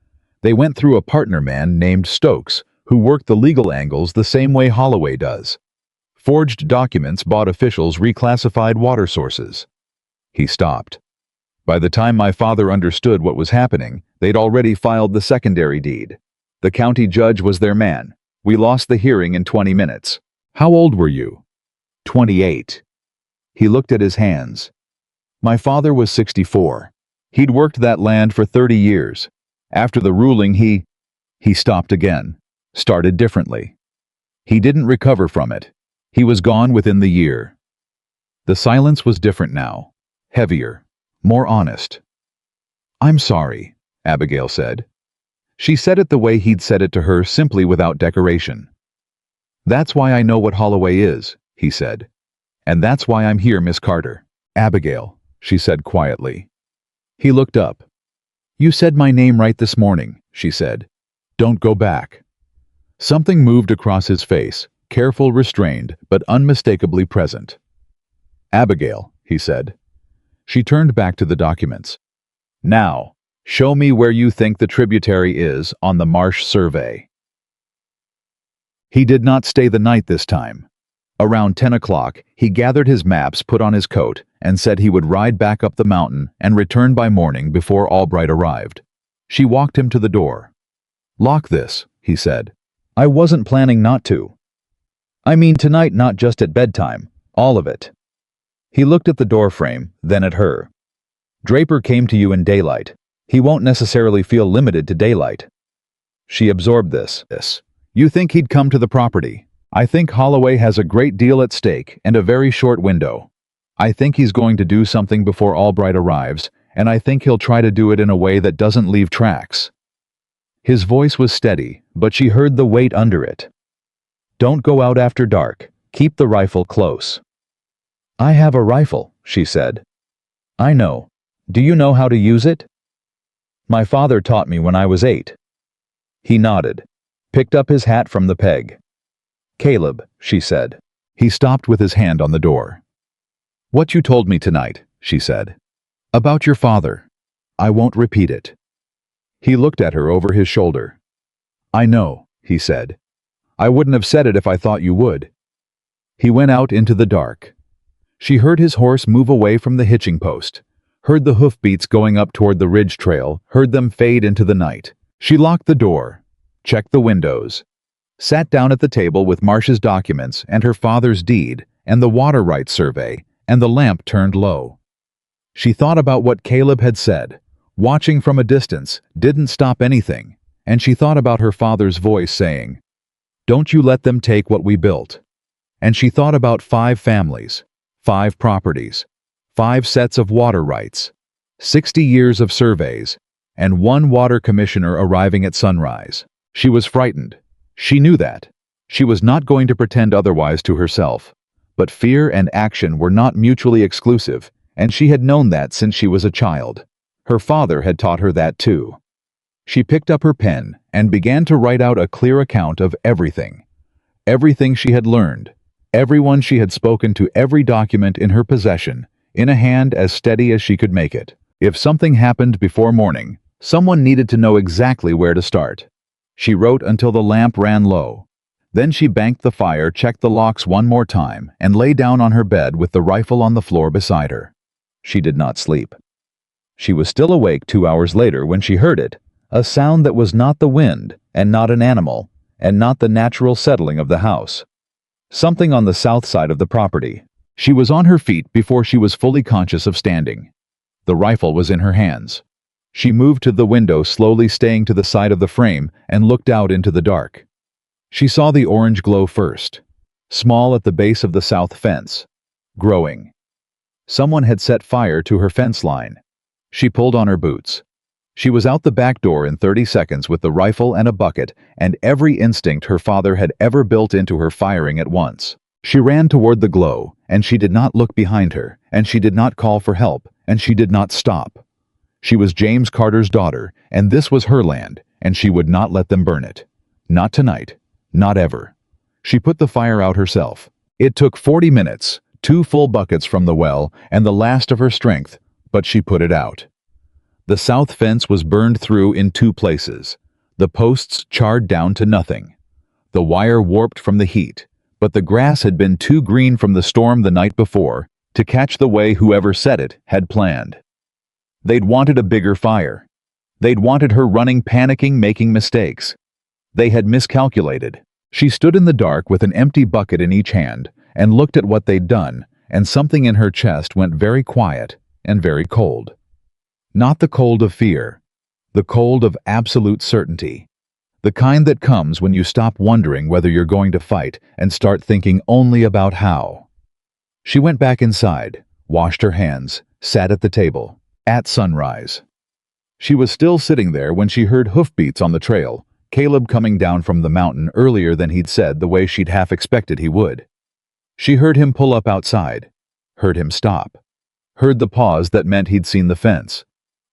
They went through a partner man named Stokes, who worked the legal angles the same way Holloway does. Forged documents bought officials reclassified water sources. He stopped. By the time my father understood what was happening, they'd already filed the secondary deed. The county judge was their man. We lost the hearing in 20 minutes. How old were you? 28. He looked at his hands. My father was 64. He'd worked that land for 30 years. After the ruling, he stopped again, started differently. He didn't recover from it. He was gone within the year. The silence was different now, heavier, more honest. I'm sorry, Abigail said. She said it the way he'd said it to her, simply without decoration. That's why I know what Holloway is, he said. And that's why I'm here, Miss Carter. Abigail, she said quietly. He looked up. You said my name right this morning, she said. Don't go back. Something moved across his face, careful, restrained, but unmistakably present. Abigail, he said. She turned back to the documents. Now, show me where you think the tributary is on the Marsh survey. He did not stay the night this time. Around 10 o'clock, he gathered his maps, put on his coat, and said he would ride back up the mountain and return by morning before Albright arrived. She walked him to the door. Lock this, he said. I wasn't planning not to. I mean tonight, not just at bedtime, all of it. He looked at the door frame, then at her. Draper came to you in daylight. He won't necessarily feel limited to daylight. She absorbed this. You think he'd come to the property. I think Holloway has a great deal at stake and a very short window. I think he's going to do something before Albright arrives, and I think he'll try to do it in a way that doesn't leave tracks. His voice was steady, but she heard the weight under it. Don't go out after dark. Keep the rifle close. I have a rifle, she said. I know. Do you know how to use it? My father taught me when I was 8. He nodded, picked up his hat from the peg. Caleb, she said. He stopped with his hand on the door. What you told me tonight, she said. About your father. I won't repeat it. He looked at her over his shoulder. I know, he said. I wouldn't have said it if I thought you would. He went out into the dark. She heard his horse move away from the hitching post, heard the hoofbeats going up toward the ridge trail, heard them fade into the night. She locked the door, checked the windows, sat down at the table with Marcia's documents and her father's deed and the water rights survey, and the lamp turned low. She thought about what Caleb had said. Watching from a distance didn't stop anything, and she thought about her father's voice saying, Don't you let them take what we built. And she thought about 5 families, 5 properties, 5 sets of water rights, 60 years of surveys, and 1 water commissioner arriving at sunrise. She was frightened. She knew that. She was not going to pretend otherwise to herself. But fear and action were not mutually exclusive, and she had known that since she was a child. Her father had taught her that too. She picked up her pen and began to write out a clear account of everything. Everything she had learned, everyone she had spoken to, every document in her possession, in a hand as steady as she could make it. If something happened before morning, someone needed to know exactly where to start. She wrote until the lamp ran low. Then she banked the fire, checked the locks one more time, and lay down on her bed with the rifle on the floor beside her. She did not sleep. She was still awake 2 hours later when she heard it, a sound that was not the wind, and not an animal, and not the natural settling of the house. Something on the south side of the property. She was on her feet before she was fully conscious of standing. The rifle was in her hands. She moved to the window, slowly staying to the side of the frame, and looked out into the dark. She saw the orange glow first, small at the base of the south fence, growing. Someone had set fire to her fence line. She pulled on her boots. She was out the back door in 30 seconds with the rifle and a bucket, and every instinct her father had ever built into her firing at once. She ran toward the glow, and she did not look behind her, and she did not call for help, and she did not stop. She was James Carter's daughter, and this was her land, and she would not let them burn it. Not tonight. Not ever. She put the fire out herself. It took 40 minutes, 2 full buckets from the well, and the last of her strength, but she put it out. The south fence was burned through in 2 places. The posts charred down to nothing. The wire warped from the heat, but the grass had been too green from the storm the night before to catch the way whoever set it had planned. They'd wanted a bigger fire. They'd wanted her running, panicking, making mistakes. They had miscalculated. She stood in the dark with an empty bucket in each hand and looked at what they'd done, and something in her chest went very quiet and very cold. Not the cold of fear, the cold of absolute certainty. The kind that comes when you stop wondering whether you're going to fight and start thinking only about how. She went back inside, washed her hands, sat at the table. At sunrise. She was still sitting there when she heard hoofbeats on the trail, Caleb coming down from the mountain earlier than he'd said, the way she'd half expected he would. She heard him pull up outside, heard him stop, heard the pause that meant he'd seen the fence.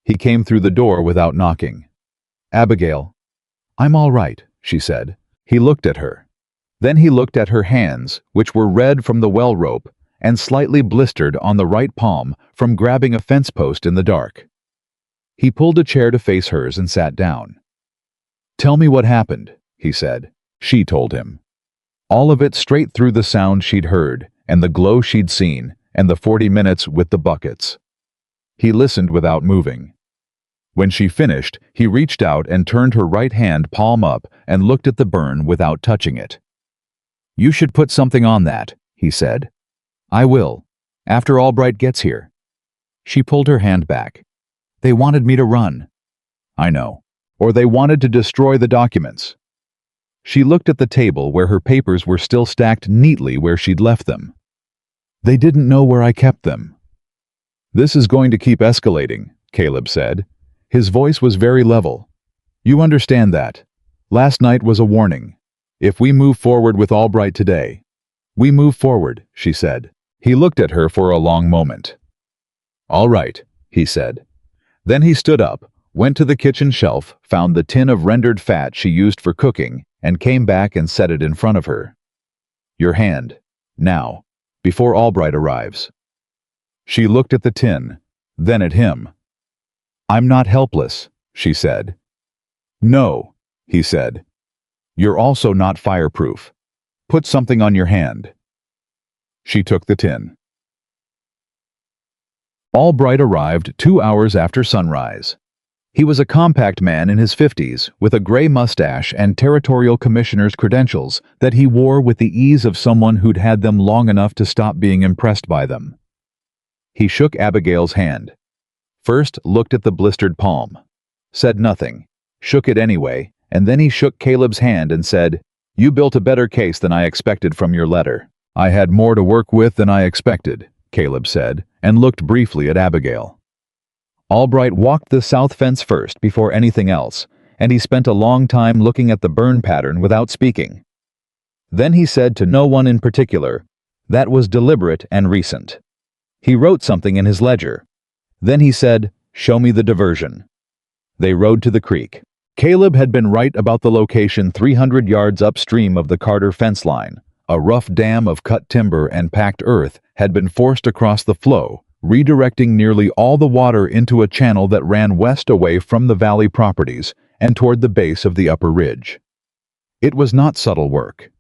He came through the door without knocking. Abigail. I'm all right, she said. He looked at her. Then he looked at her hands, which were red from the well rope and slightly blistered on the right palm from grabbing a fence post in the dark. He pulled a chair to face hers and sat down. Tell me what happened, he said. She told him. All of it, straight through the sound she'd heard, and the glow she'd seen, and the 40 minutes with the buckets. He listened without moving. When she finished, he reached out and turned her right hand palm up and looked at the burn without touching it. "You should put something on that," he said. "I will, after Albright gets here." She pulled her hand back. "They wanted me to run." "I know. Or they wanted to destroy the documents." She looked at the table where her papers were still stacked neatly where she'd left them. "They didn't know where I kept them." "This is going to keep escalating," Caleb said. His voice was very level. "You understand that. Last night was a warning. If we move forward with Albright today—" "We move forward," she said. He looked at her for a long moment. "All right," he said. Then he stood up, went to the kitchen shelf, found the tin of rendered fat she used for cooking, and came back and set it in front of her. "Your hand. Now, before Albright arrives." She looked at the tin, then at him. "I'm not helpless," she said. "No," he said. "You're also not fireproof. Put something on your hand." She took the tin. Albright arrived 2 hours after sunrise. He was a compact man in his 50s, with a gray mustache and territorial commissioner's credentials that he wore with the ease of someone who'd had them long enough to stop being impressed by them. He shook Abigail's hand. First looked at the blistered palm. Said nothing. Shook it anyway, and then he shook Caleb's hand and said, "You built a better case than I expected from your letter." "I had more to work with than I expected," Caleb said, and looked briefly at Abigail. Albright walked the south fence first before anything else, and he spent a long time looking at the burn pattern without speaking. Then he said to no one in particular, "That was deliberate and recent." He wrote something in his ledger. Then he said, "Show me the diversion." They rode to the creek. Caleb had been right about the location 300 yards upstream of the Carter fence line. A rough dam of cut timber and packed earth had been forced across the flow, redirecting nearly all the water into a channel that ran west away from the valley properties and toward the base of the upper ridge. It was not subtle work.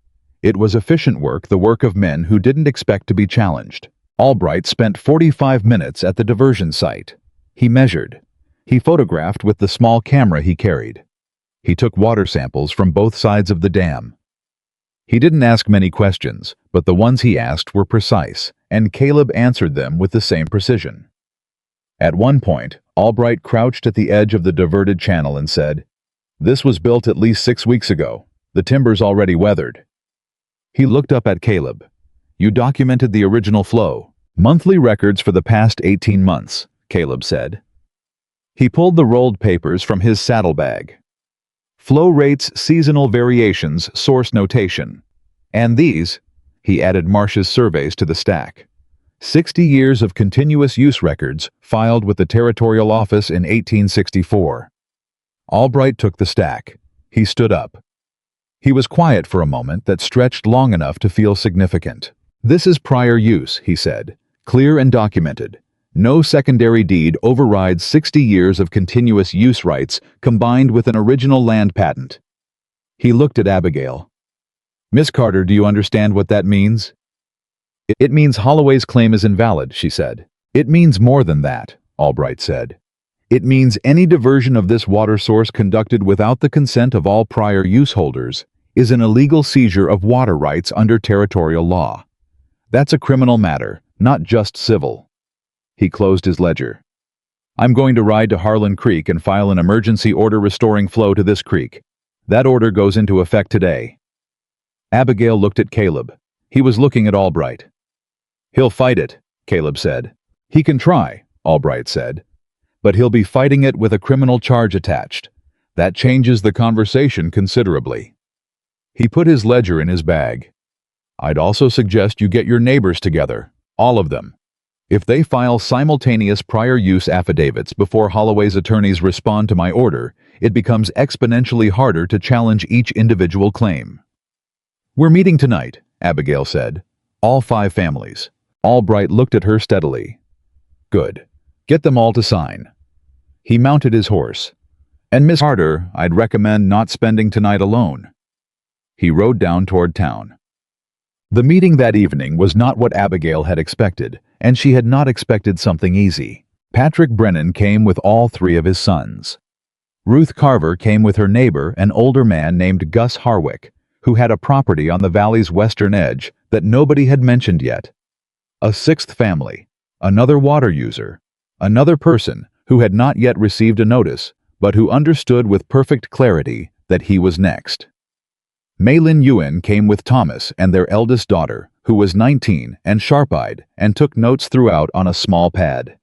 It was efficient work, the work of men who didn't expect to be challenged. Albright spent 45 minutes at the diversion site. He measured. He photographed with the small camera he carried. He took water samples from both sides of the dam. He didn't ask many questions, but the ones he asked were precise, and Caleb answered them with the same precision. At one point, Albright crouched at the edge of the diverted channel and said, "This was built at least 6 weeks ago. The timber's already weathered." He looked up at Caleb. "You documented the original flow." "Monthly records for the past 18 months, Caleb said. He pulled the rolled papers from his saddlebag. "Flow rates, seasonal variations, source notation. And these," he added Marsh's surveys to the stack. 60 years of continuous use records filed with the Territorial Office in 1864. Albright took the stack. He stood up. He was quiet for a moment that stretched long enough to feel significant. "This is prior use," he said. "Clear and documented. No secondary deed overrides 60 years of continuous use rights combined with an original land patent." He looked at Abigail. "Miss Carter, do you understand what that means?" "It means Holloway's claim is invalid," she said. "It means more than that," Albright said. "It means any diversion of this water source conducted without the consent of all prior use holders is an illegal seizure of water rights under territorial law. That's a criminal matter, not just civil." He closed his ledger. "I'm going to ride to Harlan Creek and file an emergency order restoring flow to this creek. That order goes into effect today." Abigail looked at Caleb. He was looking at Albright. "He'll fight it," Caleb said. "He can try," Albright said. "But he'll be fighting it with a criminal charge attached. That changes the conversation considerably." He put his ledger in his bag. "I'd also suggest you get your neighbors together, all of them. If they file simultaneous prior use affidavits before Holloway's attorneys respond to my order, it becomes exponentially harder to challenge each individual claim." "We're meeting tonight," Abigail said. "All 5 families." Albright looked at her steadily. "Good. Get them all to sign." He mounted his horse. "And Miss Carter, I'd recommend not spending tonight alone." He rode down toward town. The meeting that evening was not what Abigail had expected, and she had not expected something easy. Patrick Brennan came with all 3 of his sons. Ruth Carver came with her neighbor, an older man named Gus Harwick, who had a property on the valley's western edge that nobody had mentioned yet. A sixth family, another water user, another person who had not yet received a notice, but who understood with perfect clarity that he was next. Maylin Ewan came with Thomas and their eldest daughter, who was 19 and sharp-eyed, and took notes throughout on a small pad.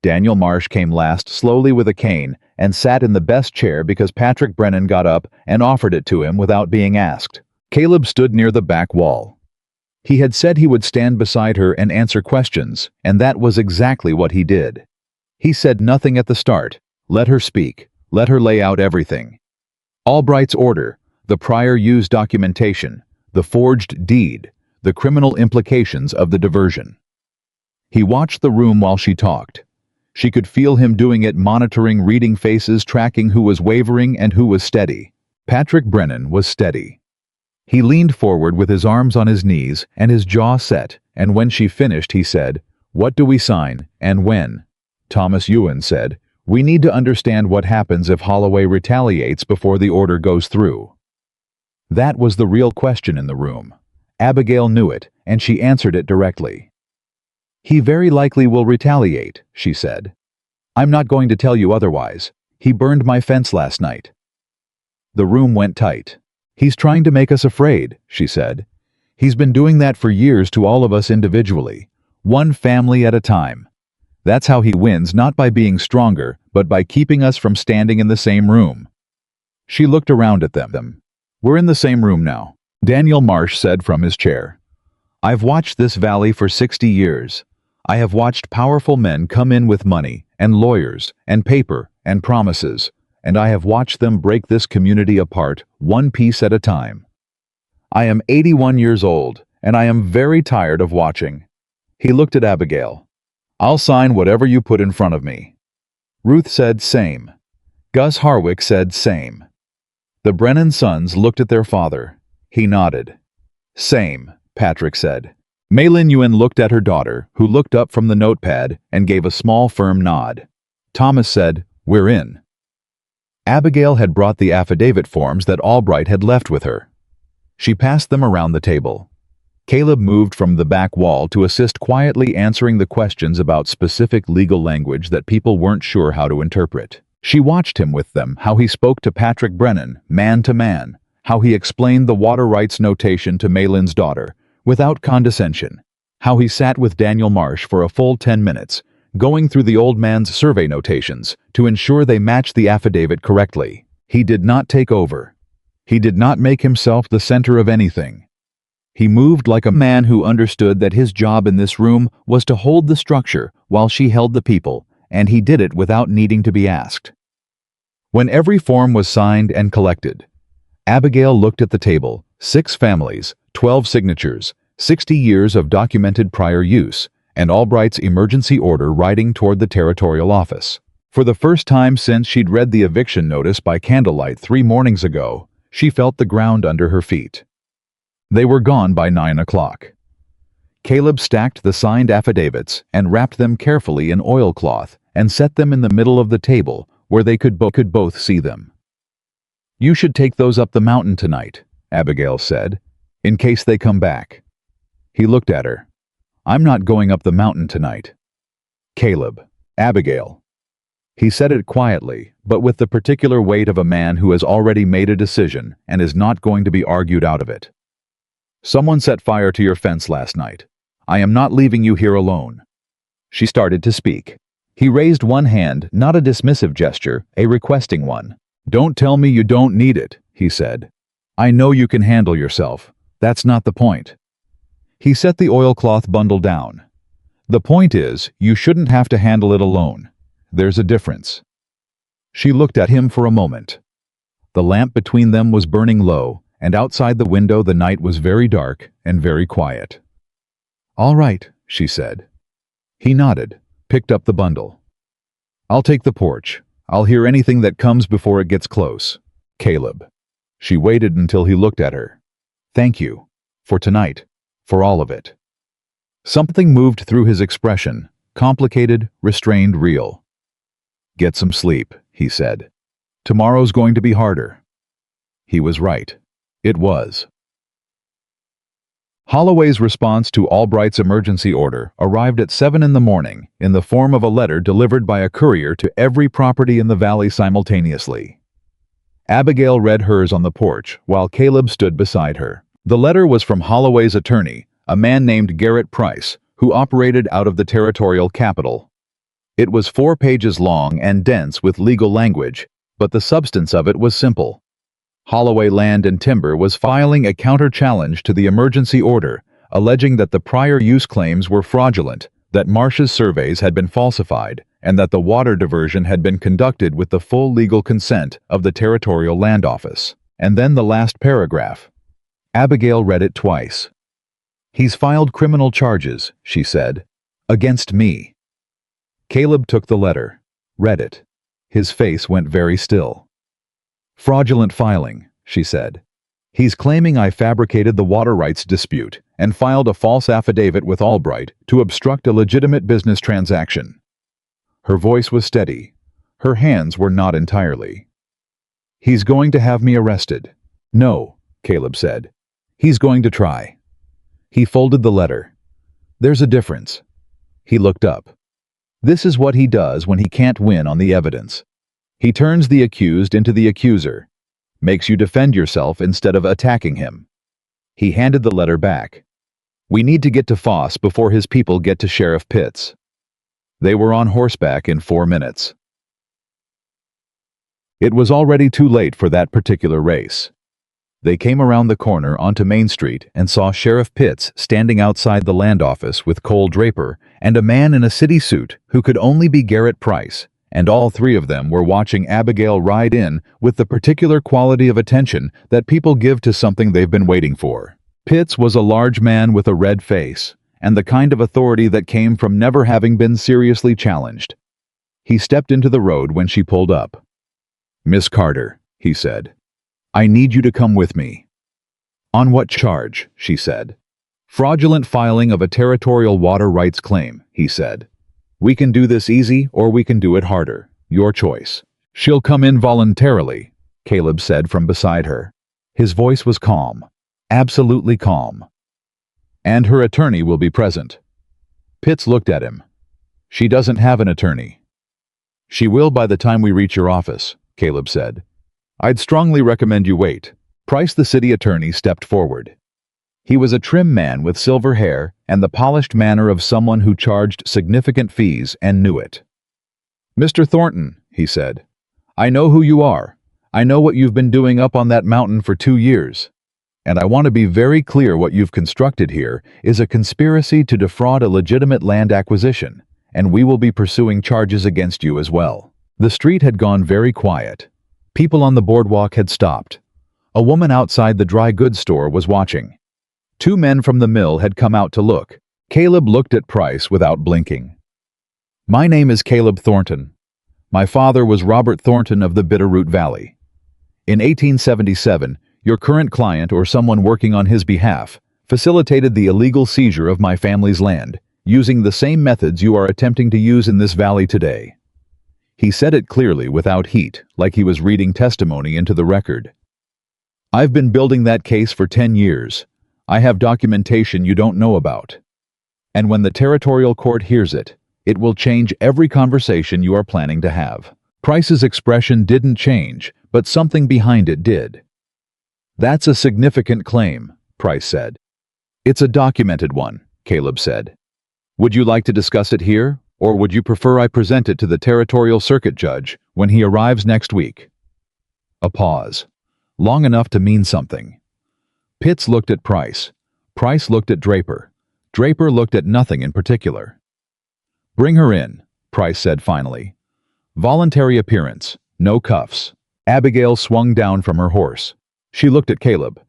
Daniel Marsh came last, slowly with a cane, and sat in the best chair because Patrick Brennan got up and offered it to him without being asked. Caleb stood near the back wall. He had said he would stand beside her and answer questions, and that was exactly what he did. He said nothing at the start. Let her speak. Let her lay out everything. Albright's order, the prior use documentation, the forged deed, the criminal implications of the diversion. He watched the room while she talked. She could feel him doing it, monitoring, reading faces, tracking who was wavering and who was steady. Patrick Brennan was steady. He leaned forward with his arms on his knees and his jaw set, and when she finished he said, "What do we sign, and when?" Thomas Ewan said, "We need to understand what happens if Holloway retaliates before the order goes through." That was the real question in the room. Abigail knew it, and she answered it directly. "He very likely will retaliate," she said. "I'm not going to tell you otherwise. He burned my fence last night." The room went tight. "He's trying to make us afraid," she said. "He's been doing that for years to all of us individually, one family at a time. That's how he wins, not by being stronger, but by keeping us from standing in the same room." She looked around at them. "We're in the same room now," Daniel Marsh said from his chair. "I've watched this valley for 60 years. I have watched powerful men come in with money, and lawyers, and paper, and promises, and I have watched them break this community apart, one piece at a time. I am 81 years old, and I am very tired of watching." He looked at Abigail. "I'll sign whatever you put in front of me." Ruth said same. Gus Harwick said same. The Brennan sons looked at their father. He nodded. "Same," Patrick said. Maylin Ewan looked at her daughter, who looked up from the notepad and gave a small, firm nod. Thomas said, "We're in." Abigail had brought the affidavit forms that Albright had left with her. She passed them around the table. Caleb moved from the back wall to assist, quietly answering the questions about specific legal language that people weren't sure how to interpret. She watched him with them, how he spoke to Patrick Brennan, man to man, how he explained the water rights notation to Maylin's daughter, without condescension, how he sat with Daniel Marsh for a full 10 minutes, going through the old man's survey notations to ensure they matched the affidavit correctly. He did not take over. He did not make himself the center of anything. He moved like a man who understood that his job in this room was to hold the structure while she held the people, and he did it without needing to be asked. When every form was signed and collected, Abigail looked at the table, 6 families, 12 signatures, 60 years of documented prior use, and Albright's emergency order riding toward the territorial office. For the first time since she'd read the eviction notice by candlelight 3 mornings ago, she felt the ground under her feet. They were gone by 9 o'clock. Caleb stacked the signed affidavits and wrapped them carefully in oilcloth and set them in the middle of the table where they could both see them. "You should take those up the mountain tonight," Abigail said, "in case they come back." He looked at her. "I'm not going up the mountain tonight." "Caleb, Abigail." He said it quietly, but with the particular weight of a man who has already made a decision and is not going to be argued out of it. "Someone set fire to your fence last night. I am not leaving you here alone." She started to speak. He raised one hand, not a dismissive gesture, a requesting one. "Don't tell me you don't need it," he said. "I know you can handle yourself. That's not the point." He set the oilcloth bundle down. "The point is, you shouldn't have to handle it alone. There's a difference." She looked at him for a moment. The lamp between them was burning low, and outside the window the night was very dark and very quiet. "All right," she said. He nodded, picked up the bundle. "I'll take the porch. I'll hear anything that comes before it gets close." "Caleb." She waited until he looked at her. "Thank you. For tonight. For all of it." Something moved through his expression, complicated, restrained, real. "Get some sleep," he said. Tomorrow's going to be harder. He was right. It was. Holloway's response to Albright's emergency order arrived at 7 in the morning in the form of a letter delivered by a courier to every property in the valley simultaneously. Abigail read hers on the porch while Caleb stood beside her. The letter was from Holloway's attorney, a man named Garrett Price, who operated out of the territorial capital. It was 4 pages long and dense with legal language, but the substance of it was simple. Holloway Land and Timber was filing a counter-challenge to the emergency order, alleging that the prior use claims were fraudulent, that Marsh's surveys had been falsified, and that the water diversion had been conducted with the full legal consent of the Territorial Land Office. And then the last paragraph. Abigail read it twice. "He's filed criminal charges," she said, "against me." Caleb took the letter, read it. His face went very still. "Fraudulent filing," she said. "He's claiming I fabricated the water rights dispute and filed a false affidavit with Albright to obstruct a legitimate business transaction." Her voice was steady. Her hands were not entirely. "He's going to have me arrested." "No," Caleb said. "He's going to try." He folded the letter. "There's a difference." He looked up. "This is what he does when he can't win on the evidence. He turns the accused into the accuser, makes you defend yourself instead of attacking him." He handed the letter back. "We need to get to Foss before his people get to Sheriff Pitts." They were on horseback in 4 minutes. It was already too late for that particular race. They came around the corner onto Main Street and saw Sheriff Pitts standing outside the land office with Cole Draper and a man in a city suit who could only be Garrett Price, and all 3 of them were watching Abigail ride in with the particular quality of attention that people give to something they've been waiting for. Pitts was a large man with a red face, and the kind of authority that came from never having been seriously challenged. He stepped into the road when she pulled up. "Miss Carter," he said, "I need you to come with me." "On what charge?" she said. "Fraudulent filing of a territorial water rights claim," he said. "We can do this easy or we can do it harder. Your choice." "She'll come in voluntarily," Caleb said from beside her. His voice was calm, absolutely calm. "And her attorney will be present." Pitts looked at him. "She doesn't have an attorney." "She will by the time we reach your office," Caleb said. "I'd strongly recommend you wait." Price, the city attorney, stepped forward. He was a trim man with silver hair and the polished manner of someone who charged significant fees and knew it. "Mr. Thornton," he said, "I know who you are. I know what you've been doing up on that mountain for 2 years. And I want to be very clear, what you've constructed here is a conspiracy to defraud a legitimate land acquisition, and we will be pursuing charges against you as well." The street had gone very quiet. People on the boardwalk had stopped. A woman outside the dry goods store was watching. 2 men from the mill had come out to look. Caleb looked at Price without blinking. "My name is Caleb Thornton. My father was Robert Thornton of the Bitterroot Valley. In 1877, your current client or someone working on his behalf facilitated the illegal seizure of my family's land, using the same methods you are attempting to use in this valley today." He said it clearly, without heat, like he was reading testimony into the record. "I've been building that case for 10 years. I have documentation you don't know about. And when the territorial court hears it, it will change every conversation you are planning to have." Price's expression didn't change, but something behind it did. "That's a significant claim," Price said. "It's a documented one," Caleb said. "Would you like to discuss it here, or would you prefer I present it to the territorial circuit judge when he arrives next week?" A pause, long enough to mean something. Pitts looked at Price. Price looked at Draper. Draper looked at nothing in particular. "Bring her in," Price said finally. "Voluntary appearance, no cuffs." Abigail swung down from her horse. She looked at Caleb.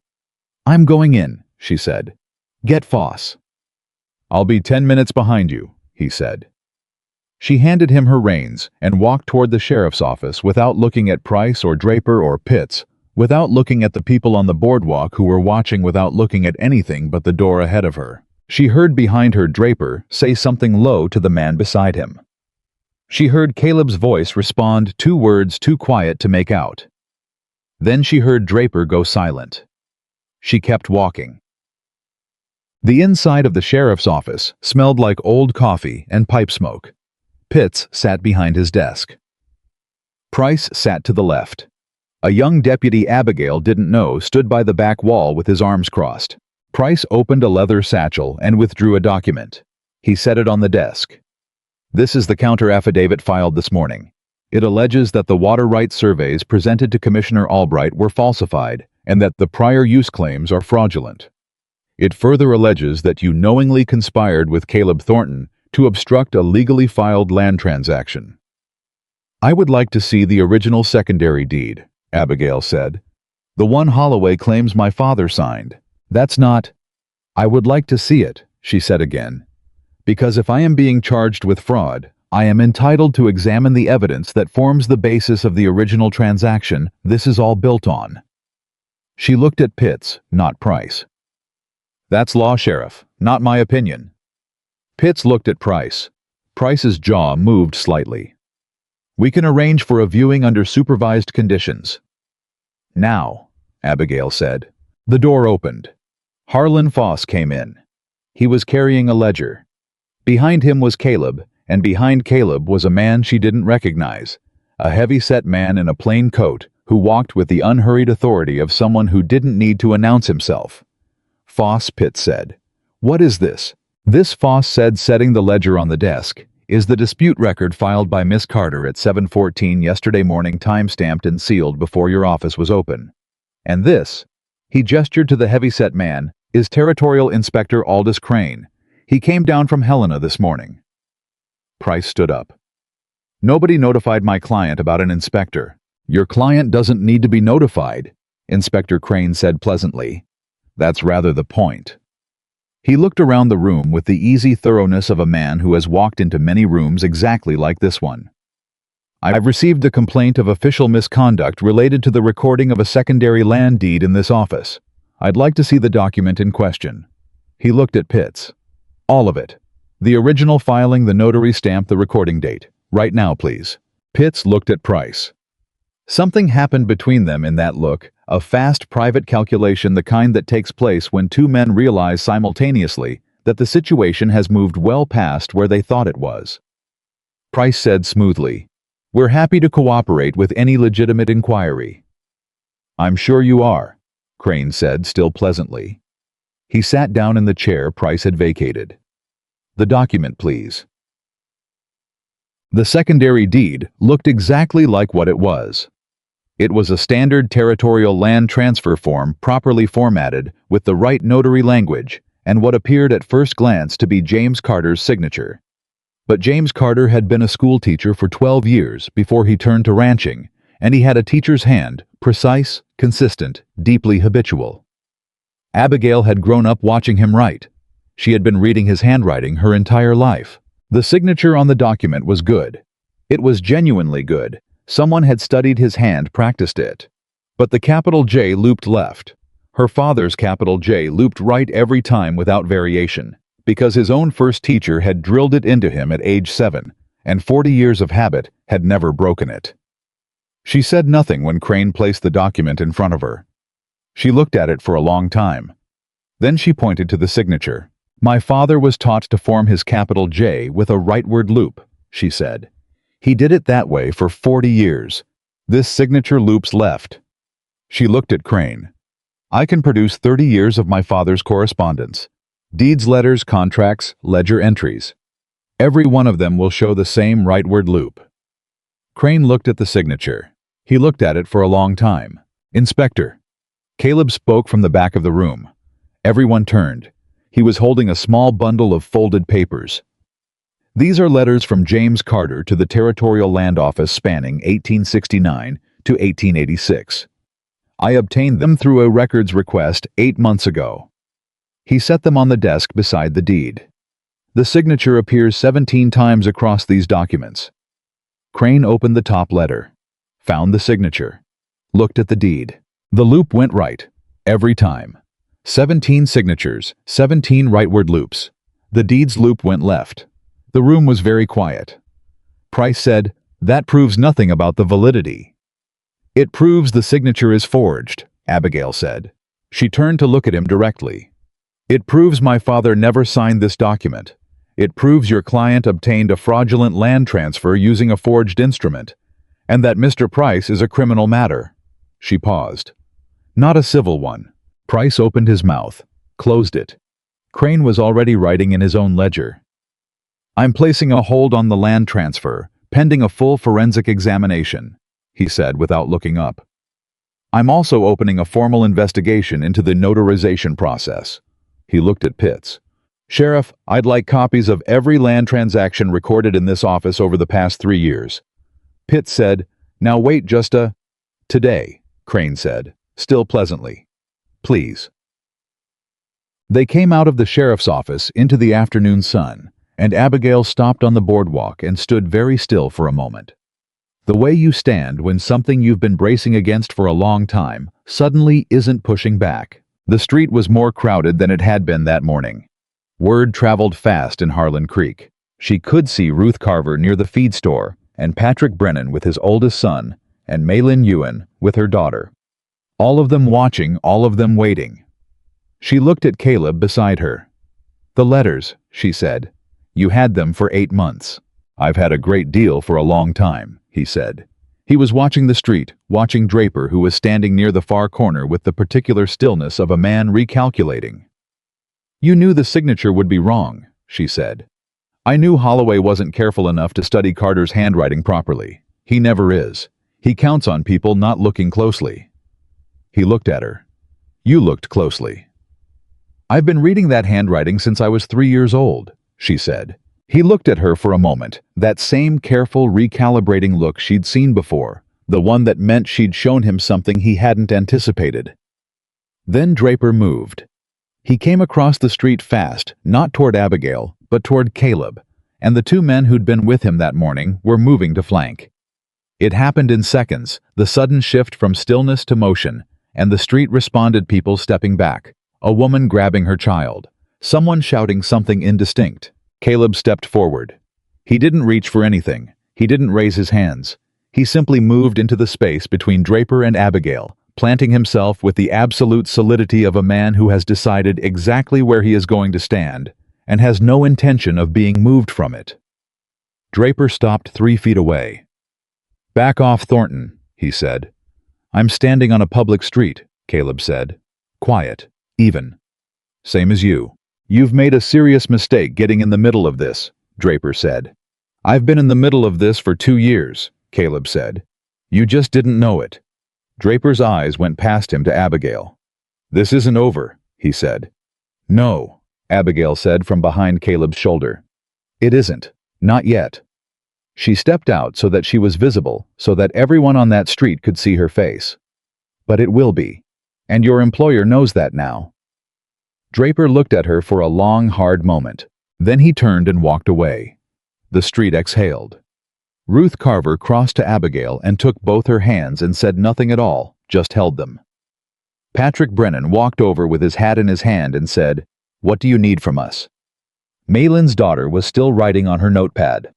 "I'm going in," she said. "Get Foss." "I'll be 10 minutes behind you," he said. She handed him her reins and walked toward the sheriff's office without looking at Price or Draper or Pitts, without looking at the people on the boardwalk who were watching, without looking at anything but the door ahead of her. She heard behind her Draper say something low to the man beside him. She heard Caleb's voice respond 2 words too quiet to make out. Then she heard Draper go silent. She kept walking. The inside of the sheriff's office smelled like old coffee and pipe smoke. Pitts sat behind his desk. Price sat to the left. A young deputy Abigail didn't know stood by the back wall with his arms crossed. Price opened a leather satchel and withdrew a document. He set it on the desk. This is the counter-affidavit filed this morning. It alleges that the water rights surveys presented to Commissioner Albright were falsified and that the prior use claims are fraudulent. It further alleges that you knowingly conspired with Caleb Thornton to obstruct a legally filed land transaction. I would like to see the original secondary deed, Abigail said. The one Holloway claims my father signed. That's not... I would like to see it, she said again. Because if I am being charged with fraud, I am entitled to examine the evidence that forms the basis of the original transaction this is all built on. She looked at Pitts, not Price. That's law, Sheriff, not my opinion. Pitts looked at Price. Price's jaw moved slightly. We can arrange for a viewing under supervised conditions. Now, Abigail said. The door opened. Harlan Foss came in. He was carrying a ledger. Behind him was Caleb, and behind Caleb was a man she didn't recognize, a heavy-set man in a plain coat who walked with the unhurried authority of someone who didn't need to announce himself. Foss, Pitts said. What is this? This, Foss said, setting the ledger on the desk, is the dispute record filed by Miss Carter at 7:14 yesterday morning, time-stamped and sealed before your office was open. And this, he gestured to the heavy-set man, is Territorial Inspector Aldous Crane. He came down from Helena this morning. Price stood up. Nobody notified my client about an inspector. Your client doesn't need to be notified, Inspector Crane said pleasantly. That's rather the point. He looked around the room with the easy thoroughness of a man who has walked into many rooms exactly like this one. I've received a complaint of official misconduct related to the recording of a secondary land deed in this office. I'd like to see the document in question. He looked at Pitts. All of it. The original filing, the notary stamp, the recording date. Right now, please. Pitts looked at Price. Something happened between them in that look, a fast private calculation, the kind that takes place when 2 men realize simultaneously that the situation has moved well past where they thought it was. Price said smoothly, We're happy to cooperate with any legitimate inquiry. I'm sure you are, Crane said, still pleasantly. He sat down in the chair Price had vacated. The document, please. The secondary deed looked exactly like what it was. It was a standard territorial land transfer form properly formatted with the right notary language and what appeared at first glance to be James Carter's signature. But James Carter had been a school teacher for 12 years before he turned to ranching, and he had a teacher's hand, precise, consistent, deeply habitual. Abigail had grown up watching him write. She had been reading his handwriting her entire life. The signature on the document was good. It was genuinely good. Someone had studied his hand, practiced it. But the capital J looped left. Her father's capital J looped right every time without variation, because his own first teacher had drilled it into him at age 7, and 40 years of habit had never broken it. She said nothing when Crane placed the document in front of her. She looked at it for a long time. Then she pointed to the signature. My father was taught to form his capital J with a rightward loop, she said. He did it that way for 40 years. This signature loops left. She looked at Crane. I can produce 30 years of my father's correspondence. Deeds, letters, contracts, ledger entries. Every one of them will show the same rightward loop. Crane looked at the signature. He looked at it for a long time. Inspector. Caleb spoke from the back of the room. Everyone turned. He was holding a small bundle of folded papers. These are letters from James Carter to the Territorial Land Office spanning 1869 to 1886. I obtained them through a records request 8 months ago. He set them on the desk beside the deed. The signature appears 17 times across these documents. Crane opened the top letter, found the signature, looked at the deed. The loop went right, every time. 17 signatures, 17 rightward loops. The deed's loop went left. The room was very quiet. Price said, "That proves nothing about the validity." "It proves the signature is forged," Abigail said. She turned to look at him directly. "It proves my father never signed this document. It proves your client obtained a fraudulent land transfer using a forged instrument, and that Mr. Price is a criminal matter." She paused. "Not a civil one." Price opened his mouth, closed it. Crane was already writing in his own ledger. "I'm placing a hold on the land transfer, pending a full forensic examination," he said without looking up. "I'm also opening a formal investigation into the notarization process." He looked at Pitts. "Sheriff, I'd like copies of every land transaction recorded in this office over the past 3 years." Pitts said, "Now wait just a—" "Today," Crane said, still pleasantly. "Please." They came out of the sheriff's office into the afternoon sun, and Abigail stopped on the boardwalk and stood very still for a moment. The way you stand when something you've been bracing against for a long time suddenly isn't pushing back. The street was more crowded than it had been that morning. Word traveled fast in Harlan Creek. She could see Ruth Carver near the feed store, and Patrick Brennan with his oldest son, and Maylin Ewan with her daughter. All of them watching, all of them waiting. She looked at Caleb beside her. "The letters," she said. "You had them for 8 months." "I've had a great deal for a long time," he said. He was watching the street, watching Draper, who was standing near the far corner with the particular stillness of a man recalculating. "You knew the signature would be wrong," she said. "I knew Holloway wasn't careful enough to study Carter's handwriting properly. He never is. He counts on people not looking closely." He looked at her. "You looked closely." "I've been reading that handwriting since I was 3 years old," she said. He looked at her for a moment, that same careful, recalibrating look she'd seen before, the one that meant she'd shown him something he hadn't anticipated. Then Draper moved. He came across the street fast, not toward Abigail, but toward Caleb, and the 2 men who'd been with him that morning were moving to flank. It happened in seconds, the sudden shift from stillness to motion, and the street responded, people stepping back, a woman grabbing her child, someone shouting something indistinct. Caleb stepped forward. He didn't reach for anything. He didn't raise his hands. He simply moved into the space between Draper and Abigail, planting himself with the absolute solidity of a man who has decided exactly where he is going to stand, and has no intention of being moved from it. Draper stopped 3 feet away. "Back off, Thornton," he said. "I'm standing on a public street," Caleb said. "Quiet. Even. Same as you." "You've made a serious mistake getting in the middle of this," Draper said. "I've been in the middle of this for 2 years," Caleb said. "You just didn't know it." Draper's eyes went past him to Abigail. "This isn't over," he said. "No," Abigail said from behind Caleb's shoulder. "It isn't. Not yet." She stepped out so that she was visible, so that everyone on that street could see her face. "But it will be. And your employer knows that now." Draper looked at her for a long, hard moment. Then he turned and walked away. The street exhaled. Ruth Carver crossed to Abigail and took both her hands and said nothing at all, just held them. Patrick Brennan walked over with his hat in his hand and said, "What do you need from us?" Maylin's daughter was still writing on her notepad.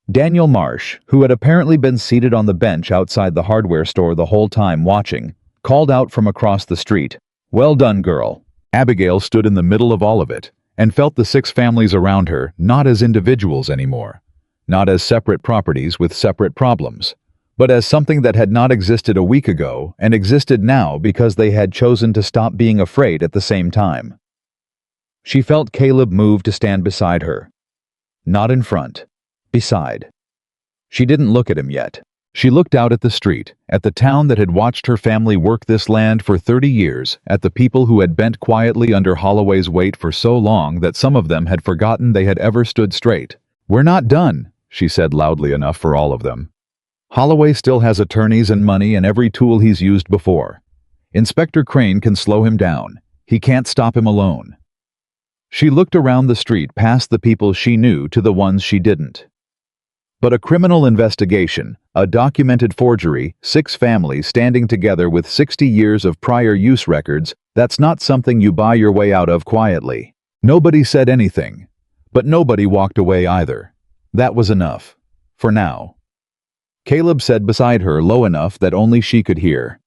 Daniel Marsh, who had apparently been seated on the bench outside the hardware store the whole time watching, called out from across the street, "Well done, girl." Abigail stood in the middle of all of it, and felt the 6 families around her not as individuals anymore, not as separate properties with separate problems, but as something that had not existed a week ago and existed now because they had chosen to stop being afraid at the same time. She felt Caleb move to stand beside her. Not in front, beside. She didn't look at him yet. She looked out at the street, at the town that had watched her family work this land for 30 years, at the people who had bent quietly under Holloway's weight for so long that some of them had forgotten they had ever stood straight. "We're not done," she said loudly enough for all of them. "Holloway still has attorneys and money and every tool he's used before. Inspector Crane can slow him down. He can't stop him alone." She looked around the street past the people she knew to the ones she didn't. But a criminal investigation, a documented forgery, 6 families standing together with 60 years of prior use records, that's not something you buy your way out of quietly. Nobody said anything, but nobody walked away either. That was enough. For now. Caleb said beside her low enough that only she could hear.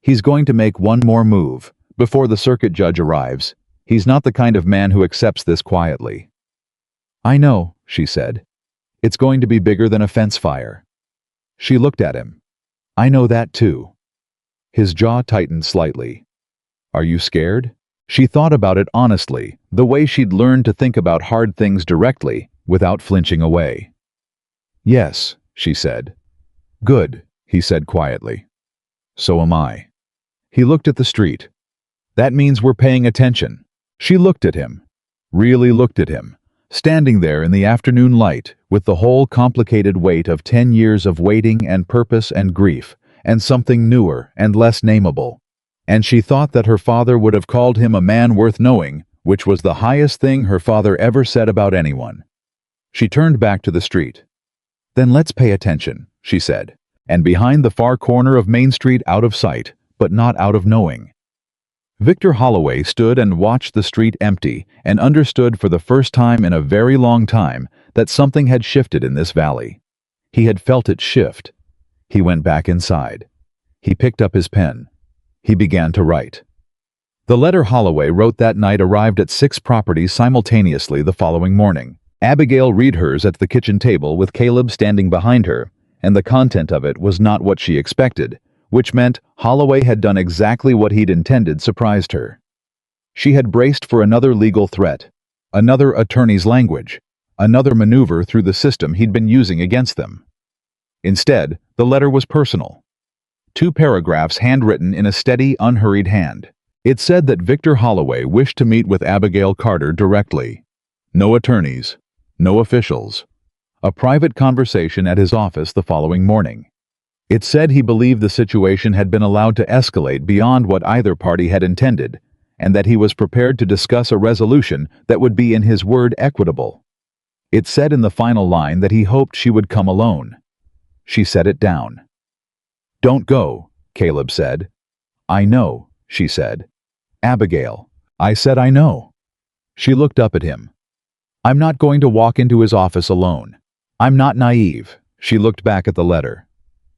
He's going to make one more move before the circuit judge arrives. He's not the kind of man who accepts this quietly. I know, she said. It's going to be bigger than a fence fire. She looked at him. I know that too. His jaw tightened slightly. Are you scared? She thought about it honestly, the way she'd learned to think about hard things directly, without flinching away. Yes, she said. Good, he said quietly. So am I. He looked at the street. That means we're paying attention. She looked at him. Really looked at him, standing there in the afternoon light, with the whole complicated weight of 10 years of waiting and purpose and grief, and something newer and less nameable. And she thought that her father would have called him a man worth knowing, which was the highest thing her father ever said about anyone. She turned back to the street. Then let's pay attention, she said, and behind the far corner of Main Street out of sight, but not out of knowing. Victor Holloway stood and watched the street empty and understood for the first time in a very long time that something had shifted in this valley. He had felt it shift. He went back inside. He picked up his pen. He began to write. The letter Holloway wrote that night arrived at 6 properties simultaneously the following morning. Abigail read hers at the kitchen table with Caleb standing behind her, and the content of it was not what she expected, which meant Holloway had done exactly what he'd intended surprised her. She had braced for another legal threat, another attorney's language, another maneuver through the system he'd been using against them. Instead, the letter was personal. 2 paragraphs handwritten in a steady, unhurried hand. It said that Victor Holloway wished to meet with Abigail Carter directly. No attorneys, no officials. A private conversation at his office the following morning. It said he believed the situation had been allowed to escalate beyond what either party had intended, and that he was prepared to discuss a resolution that would be, in his word, equitable. It said in the final line that he hoped she would come alone. She set it down. Don't go, Caleb said. I know, she said. Abigail, I said I know. She looked up at him. I'm not going to walk into his office alone. I'm not naive. She looked back at the letter.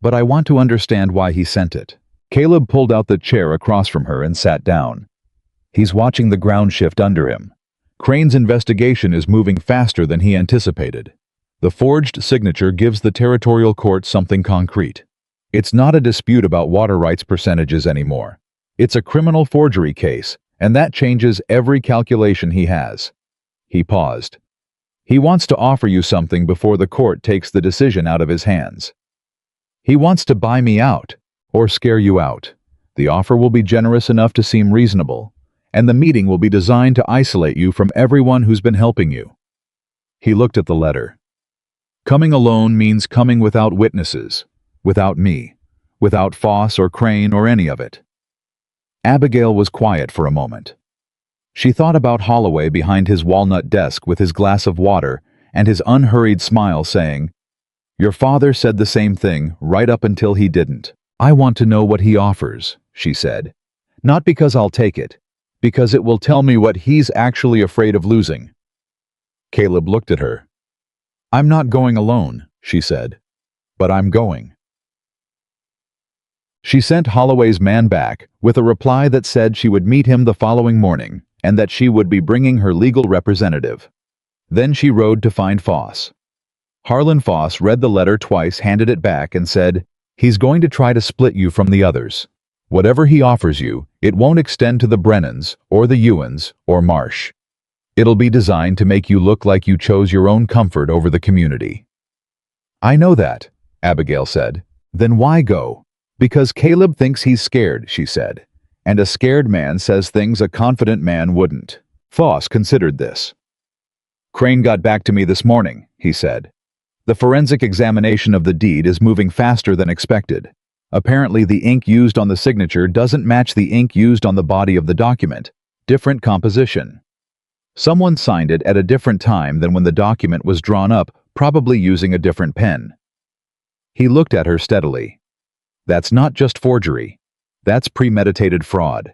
But I want to understand why he sent it. Caleb pulled out the chair across from her and sat down. He's watching the ground shift under him. Crane's investigation is moving faster than he anticipated. The forged signature gives the territorial court something concrete. It's not a dispute about water rights percentages anymore. It's a criminal forgery case, and that changes every calculation he has. He paused. He wants to offer you something before the court takes the decision out of his hands. He wants to buy me out, or scare you out. The offer will be generous enough to seem reasonable, and the meeting will be designed to isolate you from everyone who's been helping you. He looked at the letter. Coming alone means coming without witnesses, without me, without Foss or Crane or any of it. Abigail was quiet for a moment. She thought about Holloway behind his walnut desk with his glass of water and his unhurried smile saying, Your father said the same thing right up until he didn't. I want to know what he offers, she said. Not because I'll take it, because it will tell me what he's actually afraid of losing. Caleb looked at her. I'm not going alone, she said, but I'm going. She sent Holloway's man back with a reply that said she would meet him the following morning and that she would be bringing her legal representative. Then she rode to find Foss. Harlan Foss read the letter twice, handed it back, and said, He's going to try to split you from the others. Whatever he offers you, it won't extend to the Brennans, or the Ewans, or Marsh. It'll be designed to make you look like you chose your own comfort over the community. I know that, Abigail said. Then why go? Because Caleb thinks he's scared, she said. And a scared man says things a confident man wouldn't. Foss considered this. Crane got back to me this morning, he said. The forensic examination of the deed is moving faster than expected. Apparently the ink used on the signature doesn't match the ink used on the body of the document. Different composition. Someone signed it at a different time than when the document was drawn up, probably using a different pen. He looked at her steadily. That's not just forgery. That's premeditated fraud.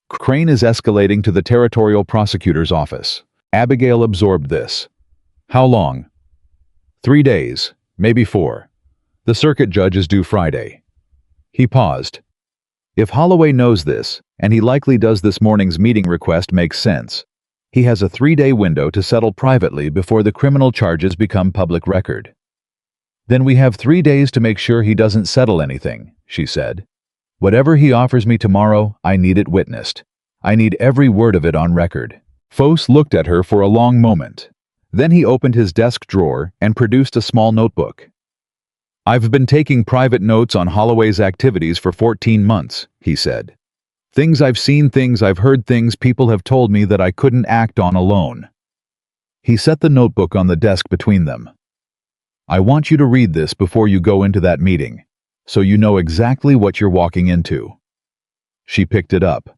Crane is escalating to the territorial prosecutor's office. Abigail absorbed this. How long? 3 days, Maybe 4. The circuit judge is due Friday. He paused. If Holloway knows this, and he likely does, this morning's meeting request makes sense. He has a 3-day window to settle privately before the criminal charges become public record. Then we have 3 days to make sure he doesn't settle anything, she said. Whatever he offers me tomorrow, I need it witnessed. I need every word of it on record. Foss looked at her for a long moment. Then he opened his desk drawer and produced a small notebook. I've been taking private notes on Holloway's activities for 14 months, he said. Things I've seen, things I've heard, things people have told me that I couldn't act on alone. He set the notebook on the desk between them. I want you to read this before you go into that meeting, so you know exactly what you're walking into. She picked it up.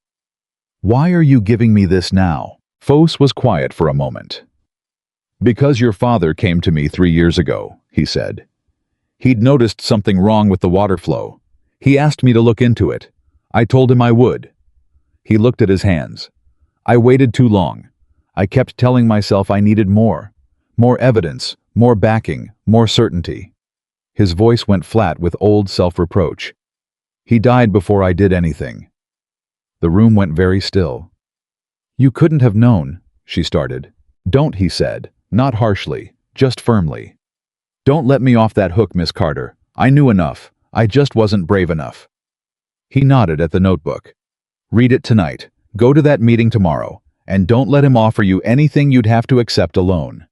Why are you giving me this now? Foss was quiet for a moment. Because your father came to me 3 years ago, he said. He'd noticed something wrong with the water flow. He asked me to look into it. I told him I would. He looked at his hands. I waited too long. I kept telling myself I needed more. More evidence, more backing, more certainty. His voice went flat with old self-reproach. He died before I did anything. The room went very still. You couldn't have known, she started. Don't, he said, not harshly, just firmly. Don't let me off that hook, Miss Carter. I knew enough. I just wasn't brave enough. He nodded at the notebook. Read it tonight. Go to that meeting tomorrow, and don't let him offer you anything you'd have to accept alone.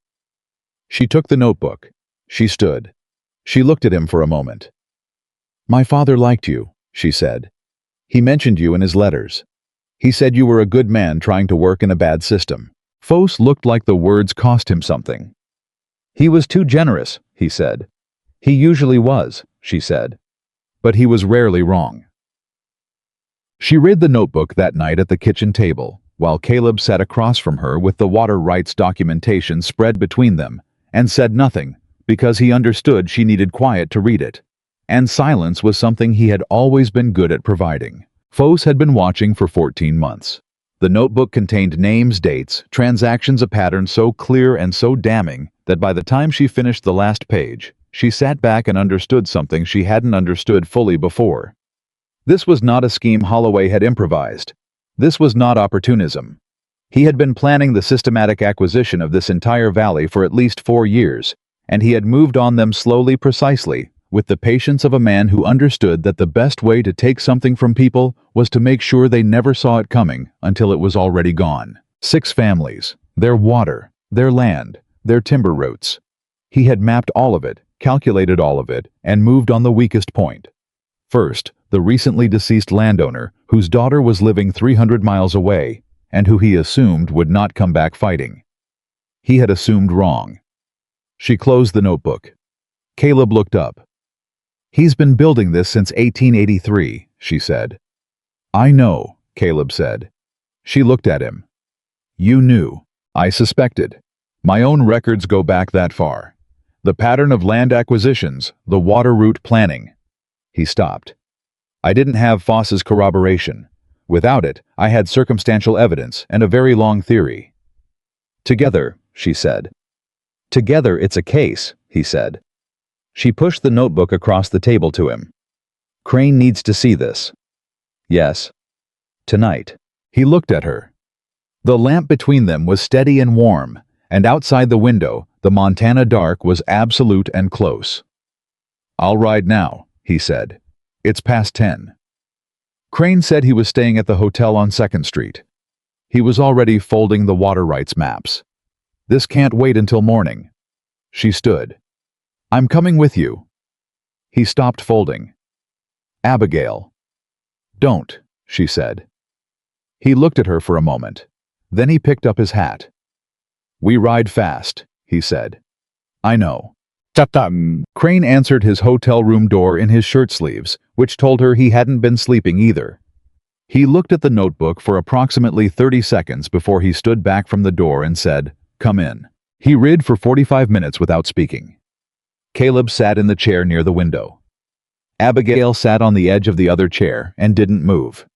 She took the notebook. She stood. She looked at him for a moment. My father liked you, she said. He mentioned you in his letters. He said you were a good man trying to work in a bad system. Foss looked like the words cost him something. He was too generous, he said. He usually was, she said. But he was rarely wrong. She read the notebook that night at the kitchen table, while Caleb sat across from her with the water rights documentation spread between them, and said nothing, because he understood she needed quiet to read it. And silence was something he had always been good at providing. Foss had been watching for 14 months. The notebook contained names, dates, transactions, a pattern so clear and so damning that by the time she finished the last page, she sat back and understood something she hadn't understood fully before. This was not a scheme Holloway had improvised. This was not opportunism. He had been planning the systematic acquisition of this entire valley for at least 4 years, and he had moved on them slowly, precisely, with the patience of a man who understood that the best way to take something from people was to make sure they never saw it coming until it was already gone. 6 families, their water, their land, their timber routes. He had mapped all of it, calculated all of it, and moved on the weakest point. First, the recently deceased landowner, whose daughter was living 300 miles away, and who he assumed would not come back fighting. He had assumed wrong. She closed the notebook. Caleb looked up. He's been building this since 1883, she said. I know, Caleb said. She looked at him. You knew. I suspected. My own records go back that far. The pattern of land acquisitions, the water route planning. He stopped. I didn't have Foss's corroboration. Without it, I had circumstantial evidence and a very long theory. Together, she said. Together it's a case, he said. She pushed the notebook across the table to him. Crane needs to see this. Yes. Tonight. He looked at her. The lamp between them was steady and warm, and outside the window, the Montana dark was absolute and close. I'll ride now, he said. It's past 10. Crane said he was staying at the hotel on 2nd Street. He was already folding the water rights maps. This can't wait until morning. She stood. I'm coming with you. He stopped folding. Abigail. Don't, she said. He looked at her for a moment. Then he picked up his hat. We ride fast, he said. I know. Crane answered his hotel room door in his shirt sleeves, which told her he hadn't been sleeping either. He looked at the notebook for approximately 30 seconds before he stood back from the door and said, Come in. He read for 45 minutes without speaking. Caleb sat in the chair near the window. Abigail sat on the edge of the other chair and didn't move.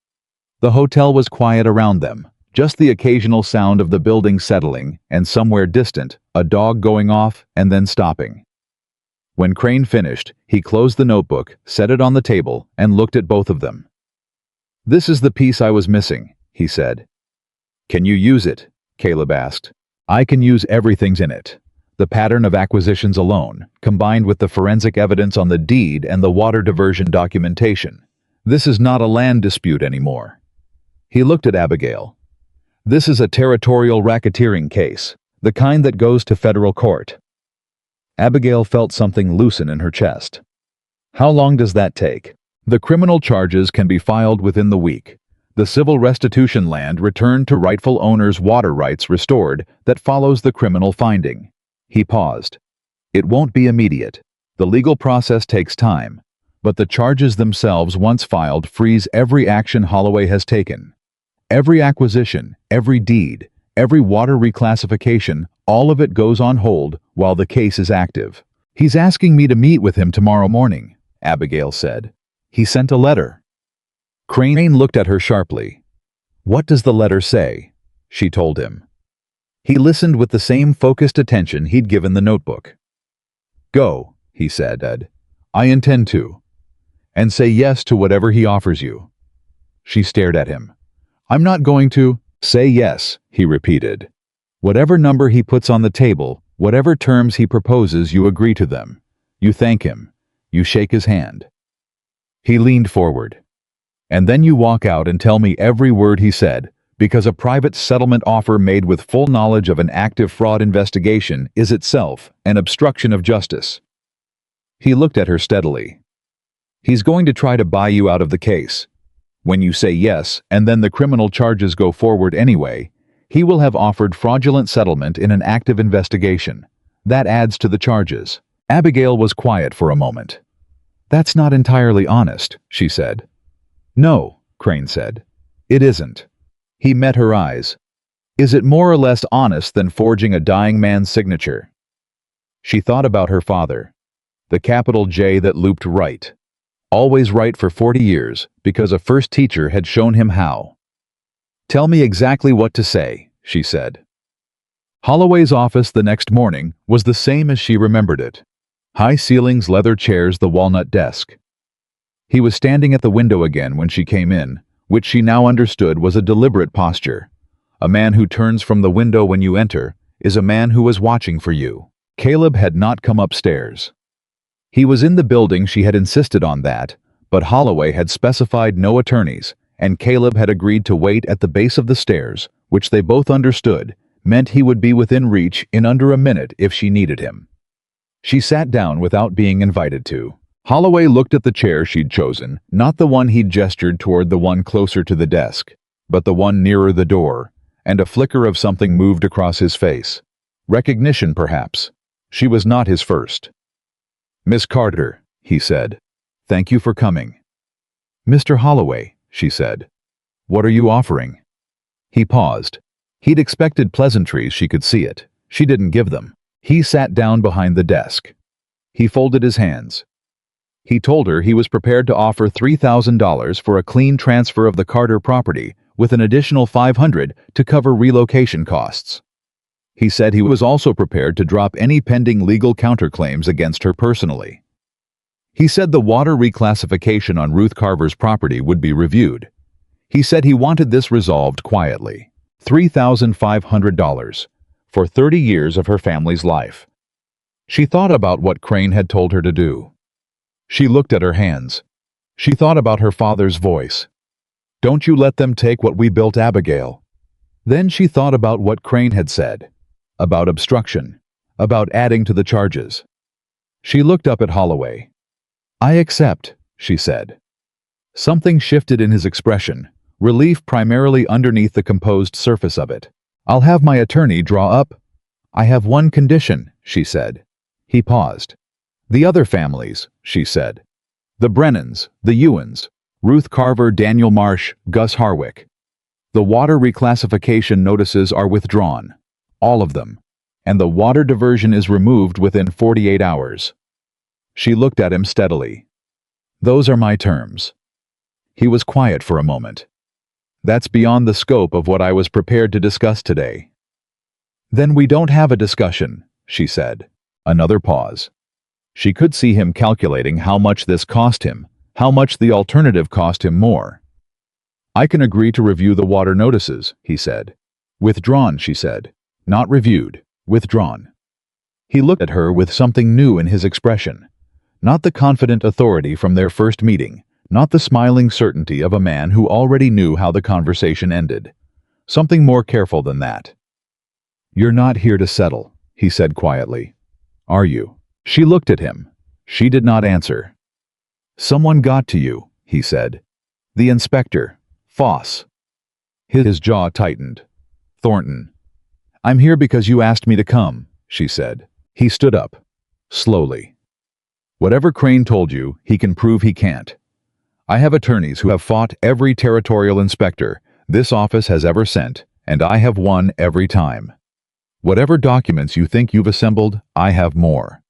The hotel was quiet around them, just the occasional sound of the building settling and somewhere distant, a dog going off and then stopping. When Crane finished, he closed the notebook, set it on the table, and looked at both of them. "This is the piece I was missing," he said. "Can you use it?" Caleb asked. "I can use everything's in it. The pattern of acquisitions alone, combined with the forensic evidence on the deed and the water diversion documentation. This is not a land dispute anymore." He looked at Abigail. "This is a territorial racketeering case, the kind that goes to federal court." Abigail felt something loosen in her chest. "How long does that take?" "The criminal charges can be filed within the week. The civil restitution land returned to rightful owners' water rights restored that follows the criminal finding." He paused. "It won't be immediate. The legal process takes time, but the charges themselves once filed freeze every action Holloway has taken. Every acquisition, every deed, every water reclassification, all of it goes on hold while the case is active." "He's asking me to meet with him tomorrow morning," Abigail said. "He sent a letter." Crane looked at her sharply. "What does the letter say?" she told him. He listened with the same focused attention he'd given the notebook. "Go," he said. "I intend to. And say yes to whatever he offers you." She stared at him. "I'm not going to." "Say yes," he repeated. "Whatever number he puts on the table, whatever terms he proposes, you agree to them. You thank him. You shake his hand." He leaned forward. "And then you walk out and tell me every word he said, because a private settlement offer made with full knowledge of an active fraud investigation is itself an obstruction of justice." He looked at her steadily. "He's going to try to buy you out of the case. When you say yes, and then the criminal charges go forward anyway, he will have offered fraudulent settlement in an active investigation. That adds to the charges." Abigail was quiet for a moment. "That's not entirely honest," she said. "No," Crane said. "It isn't." He met her eyes. "Is it more or less honest than forging a dying man's signature?" She thought about her father. The capital J that looped right. Always right for 40 years, because a first teacher had shown him how. "Tell me exactly what to say," she said. Holloway's office the next morning was the same as she remembered it. High ceilings, leather chairs, the walnut desk. He was standing at the window again when she came in, which she now understood was a deliberate posture. A man who turns from the window when you enter is a man who was watching for you. Caleb had not come upstairs. He was in the building, she had insisted on that, but Holloway had specified no attorneys, and Caleb had agreed to wait at the base of the stairs, which they both understood meant he would be within reach in under a minute if she needed him. She sat down without being invited to. Holloway looked at the chair she'd chosen, not the one he'd gestured toward, the one closer to the desk, but the one nearer the door, and a flicker of something moved across his face. Recognition, perhaps. She was not his first. "Miss Carter," he said. "Thank you for coming." "Mr. Holloway," she said. "What are you offering?" He paused. He'd expected pleasantries, she could see it. She didn't give them. He sat down behind the desk. He folded his hands. He told her he was prepared to offer $3,000 for a clean transfer of the Carter property, with an additional $500 to cover relocation costs. He said he was also prepared to drop any pending legal counterclaims against her personally. He said the water reclassification on Ruth Carver's property would be reviewed. He said he wanted this resolved quietly. $3,500 for 30 years of her family's life. She thought about what Crane had told her to do. She looked at her hands. She thought about her father's voice. "Don't you let them take what we built, Abigail." Then she thought about what Crane had said, about obstruction, about adding to the charges. She looked up at Holloway. "I accept," she said. Something shifted in his expression, relief primarily underneath the composed surface of it. "I'll have my attorney draw up." "I have one condition," she said. He paused. "The other families," she said. "The Brennans, the Ewans, Ruth Carver, Daniel Marsh, Gus Harwick. The water reclassification notices are withdrawn. All of them. And the water diversion is removed within 48 hours. She looked at him steadily. "Those are my terms." He was quiet for a moment. "That's beyond the scope of what I was prepared to discuss today." "Then we don't have a discussion," she said. Another pause. She could see him calculating how much this cost him, how much the alternative cost him more. "I can agree to review the water notices," he said. "Withdrawn," she said. "Not reviewed. Withdrawn." He looked at her with something new in his expression. Not the confident authority from their first meeting, not the smiling certainty of a man who already knew how the conversation ended. Something more careful than that. "You're not here to settle," he said quietly. "Are you?" She looked at him. She did not answer. "Someone got to you," he said. "The inspector. Foss." His jaw tightened. "Thornton." "I'm here because you asked me to come," she said. He stood up. Slowly. "Whatever Crane told you, he can prove he can't. I have attorneys who have fought every territorial inspector this office has ever sent, and I have won every time. Whatever documents you think you've assembled, I have more.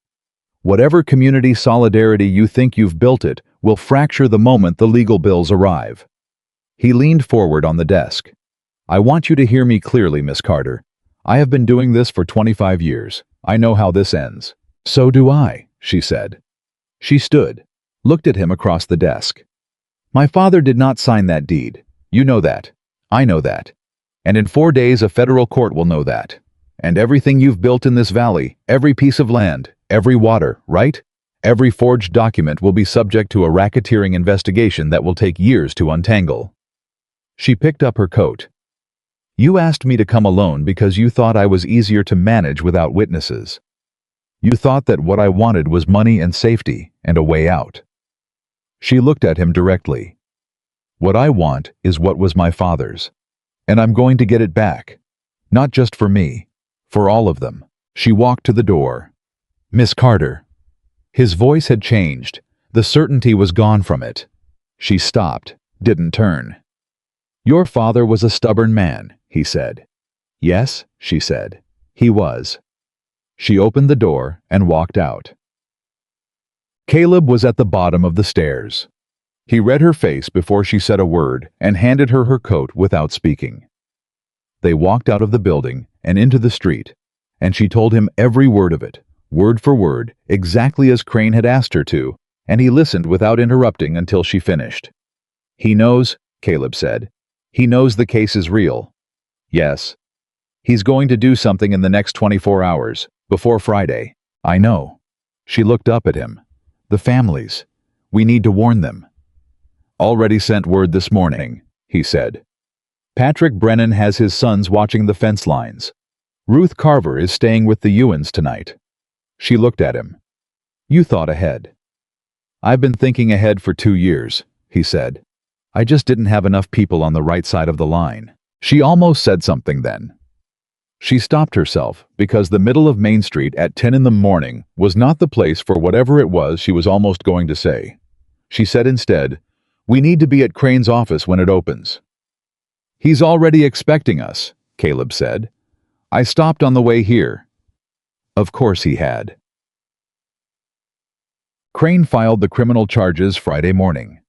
Whatever community solidarity you think you've built it will fracture the moment the legal bills arrive." He leaned forward on the desk. "I want you to hear me clearly, Miss Carter. I have been doing this for 25 years. I know how this ends." "So do I," she said. She stood, looked at him across the desk. "My father did not sign that deed. You know that. I know that. And in 4 days a federal court will know that. And everything you've built in this valley, every piece of land, every water, right? Every forged document will be subject to a racketeering investigation that will take years to untangle." She picked up her coat. "You asked me to come alone because you thought I was easier to manage without witnesses. You thought that what I wanted was money and safety and a way out." She looked at him directly. "What I want is what was my father's. And I'm going to get it back. Not just for me, for all of them." She walked to the door. "Miss Carter." His voice had changed. The certainty was gone from it. She stopped, didn't turn. "Your father was a stubborn man," he said. "Yes," she said. "He was." She opened the door and walked out. Caleb was at the bottom of the stairs. He read her face before she said a word and handed her her coat without speaking. They walked out of the building and into the street, and she told him every word of it, word for word, exactly as Crane had asked her to, and he listened without interrupting until she finished. "He knows," Caleb said. "He knows the case is real." "Yes. He's going to do something in the next 24 hours, before Friday." "I know." She looked up at him. "The families. We need to warn them." "Already sent word this morning," he said. "Patrick Brennan has his sons watching the fence lines. Ruth Carver is staying with the Ewens tonight." She looked at him. "You thought ahead." "I've been thinking ahead for 2 years," he said. "I just didn't have enough people on the right side of the line." She almost said something then. She stopped herself because the middle of Main Street at 10 in the morning was not the place for whatever it was she was almost going to say. She said instead, "We need to be at Crane's office when it opens." "He's already expecting us," Caleb said. "I stopped on the way here." Of course he had. Crane filed the criminal charges Friday morning.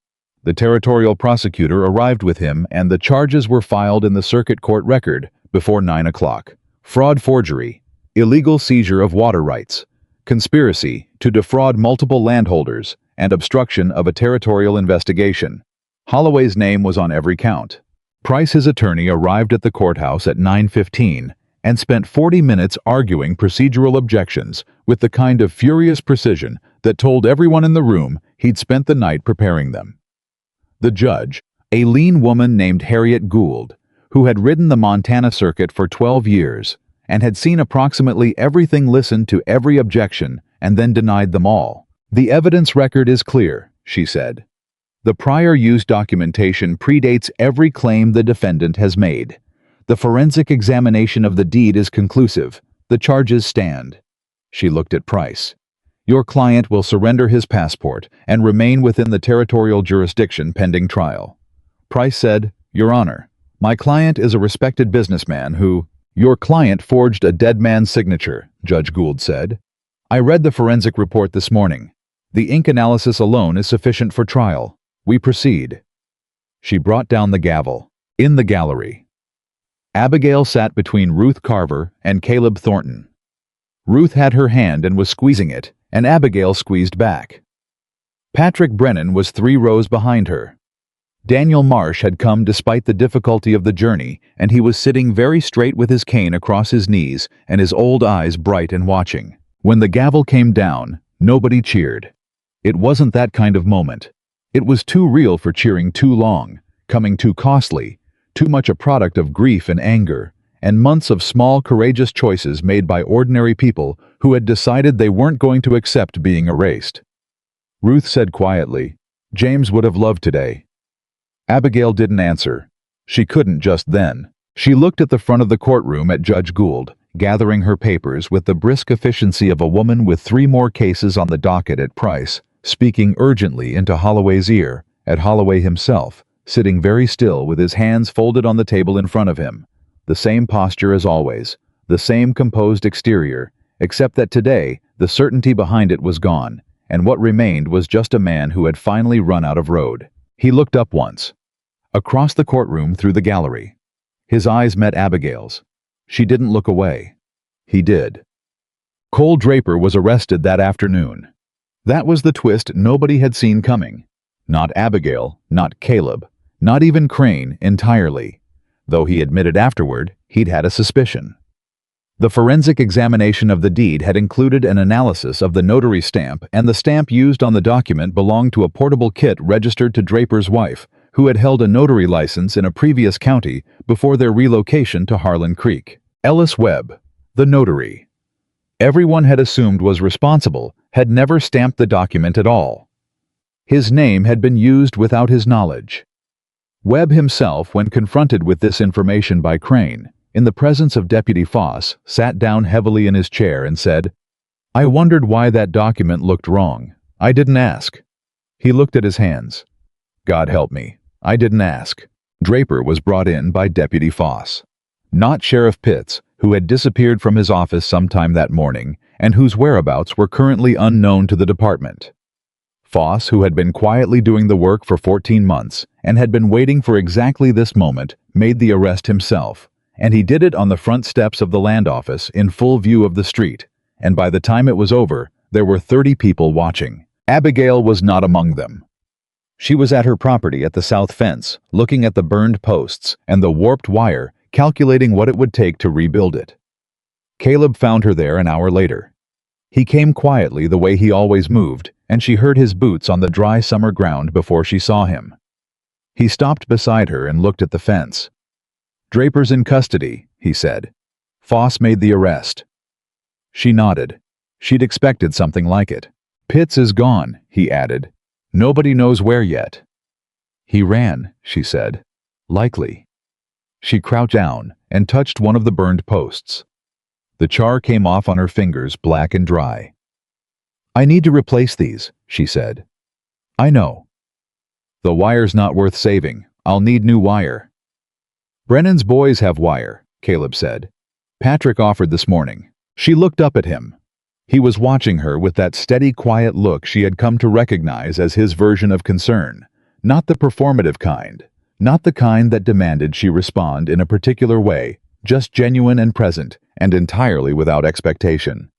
The territorial prosecutor arrived with him and the charges were filed in the circuit court record before 9 o'clock. Fraud, forgery, illegal seizure of water rights, conspiracy to defraud multiple landholders, and obstruction of a territorial investigation. Holloway's name was on every count. Price, his attorney, arrived at the courthouse at 9:15 and spent 40 minutes arguing procedural objections with the kind of furious precision that told everyone in the room he'd spent the night preparing them. The judge, a lean woman named Harriet Gould, who had ridden the Montana circuit for 12 years and had seen approximately everything, listened to every objection and then denied them all. "The evidence record is clear," she said. "The prior use documentation predates every claim the defendant has made. The forensic examination of the deed is conclusive. The charges stand." She looked at Price. "Your client will surrender his passport and remain within the territorial jurisdiction pending trial." Price said, "Your Honor, my client is a respected businessman who—" "Your client forged a dead man's signature," Judge Gould said. "I read the forensic report this morning. The ink analysis alone is sufficient for trial. We proceed." She brought down the gavel. In the gallery, Abigail sat between Ruth Carver and Caleb Thornton. Ruth had her hand and was squeezing it, and Abigail squeezed back. Patrick Brennan was 3 rows behind her. Daniel Marsh had come despite the difficulty of the journey, and he was sitting very straight with his cane across his knees and his old eyes bright and watching. When the gavel came down, nobody cheered. It wasn't that kind of moment. It was too real for cheering too long, coming too costly, too much a product of grief and anger, and months of small, courageous choices made by ordinary people who had decided they weren't going to accept being erased. Ruth said quietly, "James would have loved today." Abigail didn't answer. She couldn't just then. She looked at the front of the courtroom at Judge Gould, gathering her papers with the brisk efficiency of a woman with 3 more cases on the docket at Price, speaking urgently into Holloway's ear, at Holloway himself, sitting very still with his hands folded on the table in front of him. The same posture as always, the same composed exterior, except that today the certainty behind it was gone, and what remained was just a man who had finally run out of road. He looked up once. Across the courtroom through the gallery. His eyes met Abigail's. She didn't look away. He did. Cole Draper was arrested that afternoon. That was the twist nobody had seen coming. Not Abigail, not Caleb, not even Crane entirely, though he admitted afterward he'd had a suspicion. The forensic examination of the deed had included an analysis of the notary stamp, and the stamp used on the document belonged to a portable kit registered to Draper's wife, who had held a notary license in a previous county before their relocation to Harlan Creek. Ellis Webb, the notary, everyone had assumed was responsible, had never stamped the document at all. His name had been used without his knowledge. Webb himself, when confronted with this information by Crane, in the presence of Deputy Foss, sat down heavily in his chair and said, "I wondered why that document looked wrong. I didn't ask." He looked at his hands. "God help me. I didn't ask." Draper was brought in by Deputy Foss. Not Sheriff Pitts, who had disappeared from his office sometime that morning, and whose whereabouts were currently unknown to the department. Foss, who had been quietly doing the work for 14 months, and had been waiting for exactly this moment, made the arrest himself. And he did it on the front steps of the land office in full view of the street, and by the time it was over, there were 30 people watching. Abigail was not among them. She was at her property at the south fence, looking at the burned posts and the warped wire, calculating what it would take to rebuild it. Caleb found her there an hour later. He came quietly the way he always moved, and she heard his boots on the dry summer ground before she saw him. He stopped beside her and looked at the fence. "Draper's in custody," he said. "Foss made the arrest." She nodded. She'd expected something like it. "Pitts is gone," he added. "Nobody knows where yet." "He ran," she said. "Likely." She crouched down and touched one of the burned posts. The char came off on her fingers, black and dry. "I need to replace these," she said. "I know." "The wire's not worth saving. I'll need new wire." "Brennan's boys have wire," Caleb said. "Patrick offered this morning." She looked up at him. He was watching her with that steady, quiet look she had come to recognize as his version of concern, not the performative kind, not the kind that demanded she respond in a particular way, just genuine and present, and entirely without expectation.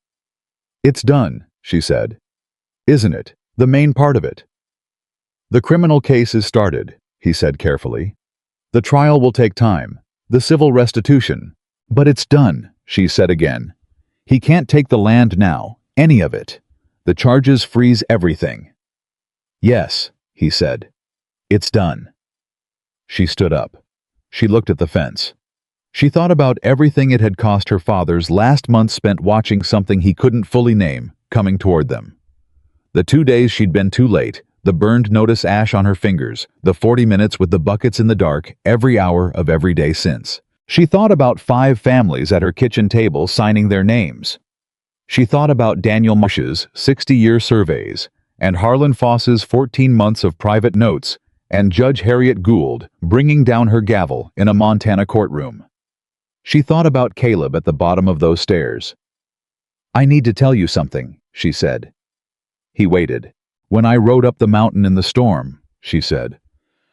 "It's done," she said. "Isn't it? The main part of it." "The criminal case is started," he said carefully. "The trial will take time, the civil restitution. But it's done," she said again. "He can't take the land now, any of it. The charges freeze everything." "Yes," he said. "It's done." She stood up. She looked at the fence. She thought about everything it had cost her father's last month spent watching something he couldn't fully name coming toward them. The 2 days she'd been too late, the burned notice ash on her fingers, the 40 minutes with the buckets in the dark, every hour of every day since. She thought about 5 families at her kitchen table signing their names. She thought about Daniel Marsh's 60-year surveys, and Harlan Foss's 14 months of private notes, and Judge Harriet Gould bringing down her gavel in a Montana courtroom. She thought about Caleb at the bottom of those stairs. "I need to tell you something," she said. He waited. "When I rode up the mountain in the storm," she said,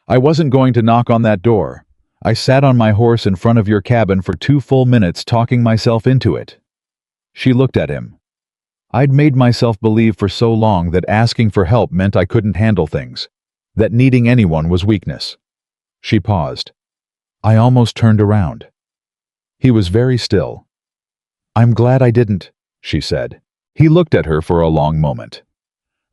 "I wasn't going to knock on that door. I sat on my horse in front of your cabin for 2 full minutes talking myself into it." She looked at him. I'd made myself believe for so long that asking for help meant I couldn't handle things, that needing anyone was weakness. She paused. I almost turned around. He was very still. I'm glad I didn't, she said. He looked at her for a long moment.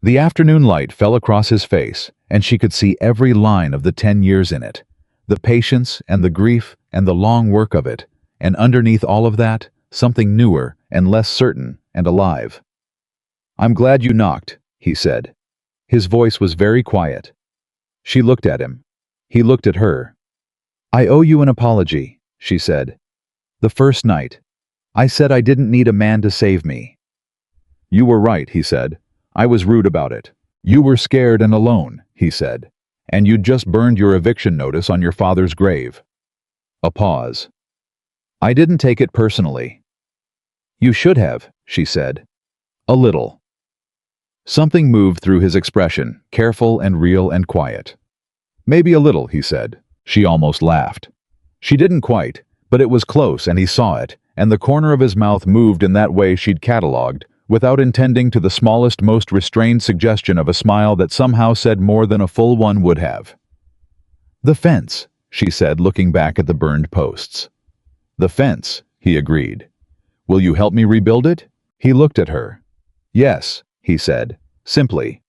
The afternoon light fell across his face, and she could see every line of the 10 years in it, the patience and the grief and the long work of it, and underneath all of that, something newer and less certain and alive. I'm glad you knocked, he said. His voice was very quiet. She looked at him. He looked at her. I owe you an apology, she said. The first night. I said I didn't need a man to save me. You were right, he said. I was rude about it. You were scared and alone, he said. And you'd just burned your eviction notice on your father's grave. A pause. I didn't take it personally. You should have, she said. A little. Something moved through his expression, careful and real and quiet. Maybe a little, he said. She almost laughed. She didn't quite, but it was close and he saw it, and the corner of his mouth moved in that way she'd catalogued, without intending to the smallest, most restrained suggestion of a smile that somehow said more than a full one would have. The fence, she said, looking back at the burned posts. The fence, he agreed. Will you help me rebuild it? He looked at her. Yes, he said, simply,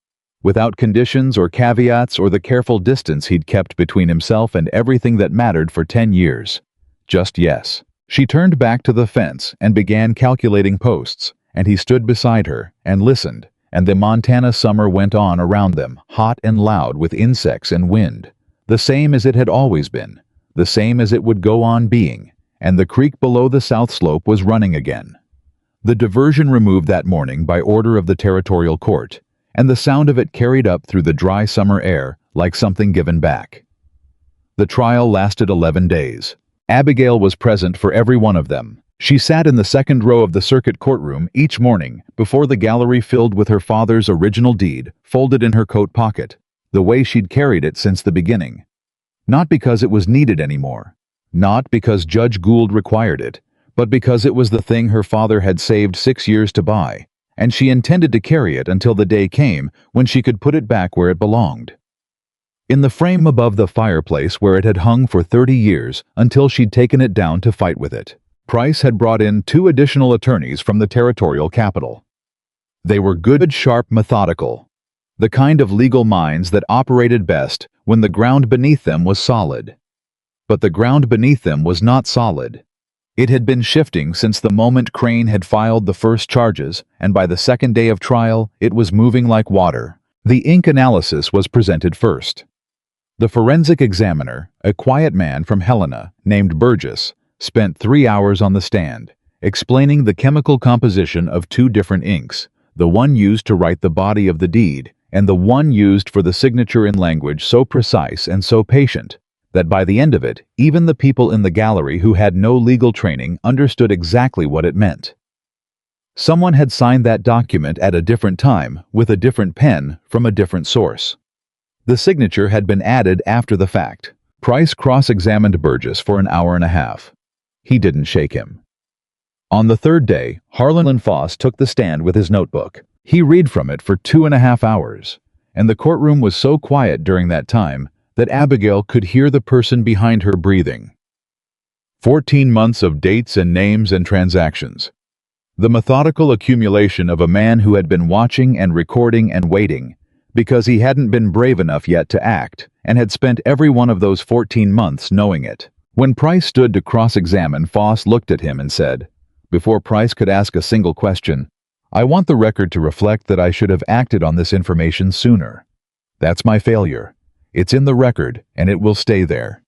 without conditions or caveats or the careful distance he'd kept between himself and everything that mattered for 10 years. Just yes. She turned back to the fence and began calculating posts, and he stood beside her and listened, and the Montana summer went on around them, hot and loud with insects and wind, the same as it had always been, the same as it would go on being, and the creek below the south slope was running again. The diversion removed that morning by order of the territorial court, and the sound of it carried up through the dry summer air like something given back. The trial lasted 11 days. Abigail was present for every one of them. She sat in the second row of the circuit courtroom each morning before the gallery filled with her father's original deed, folded in her coat pocket, the way she'd carried it since the beginning. Not because it was needed anymore, not because Judge Gould required it, but because it was the thing her father had saved 6 years to buy, and she intended to carry it until the day came when she could put it back where it belonged. In the frame above the fireplace where it had hung for 30 years until she'd taken it down to fight with it. Price had brought in 2 additional attorneys from the territorial capital. They were good, sharp, methodical, the kind of legal minds that operated best when the ground beneath them was solid. But the ground beneath them was not solid. It had been shifting since the moment Crane had filed the first charges, and by the second day of trial, it was moving like water. The ink analysis was presented first. The forensic examiner, a quiet man from Helena named Burgess, spent 3 hours on the stand, explaining the chemical composition of 2 different inks, the one used to write the body of the deed, and the one used for the signature in language so precise and so patient, that by the end of it, even the people in the gallery who had no legal training understood exactly what it meant. Someone had signed that document at a different time, with a different pen, from a different source. The signature had been added after the fact. Price cross-examined Burgess for an hour and a half. He didn't shake him. On the third day, Harlan Foss took the stand with his notebook. He read from it for 2.5 hours, and the courtroom was so quiet during that time that Abigail could hear the person behind her breathing. 14 months of dates and names and transactions. The methodical accumulation of a man who had been watching and recording and waiting, because he hadn't been brave enough yet to act, and had spent every one of those 14 months knowing it. When Price stood to cross-examine, Foss looked at him and said, before Price could ask a single question, I want the record to reflect that I should have acted on this information sooner. That's my failure. It's in the record, and it will stay there.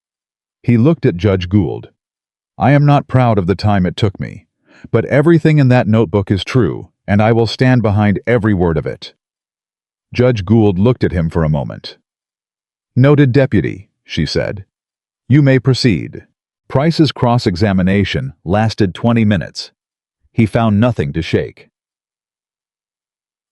He looked at Judge Gould. I am not proud of the time it took me, but everything in that notebook is true, and I will stand behind every word of it. Judge Gould looked at him for a moment. Noted deputy, she said. You may proceed. Price's cross-examination lasted 20 minutes. He found nothing to shake.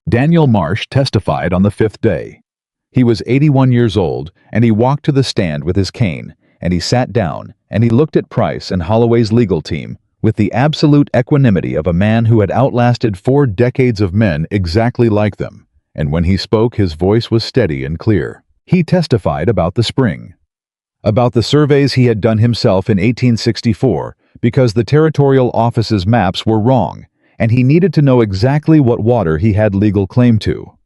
Daniel Marsh testified on the 5th day. He was 81 years old, and he walked to the stand with his cane, and he sat down, and he looked at Price and Holloway's legal team, with the absolute equanimity of a man who had outlasted 4 decades of men exactly like them, and when he spoke his voice was steady and clear. He testified about the spring, about the surveys he had done himself in 1864 because the territorial office's maps were wrong, and he needed to know exactly what water he had legal claim to.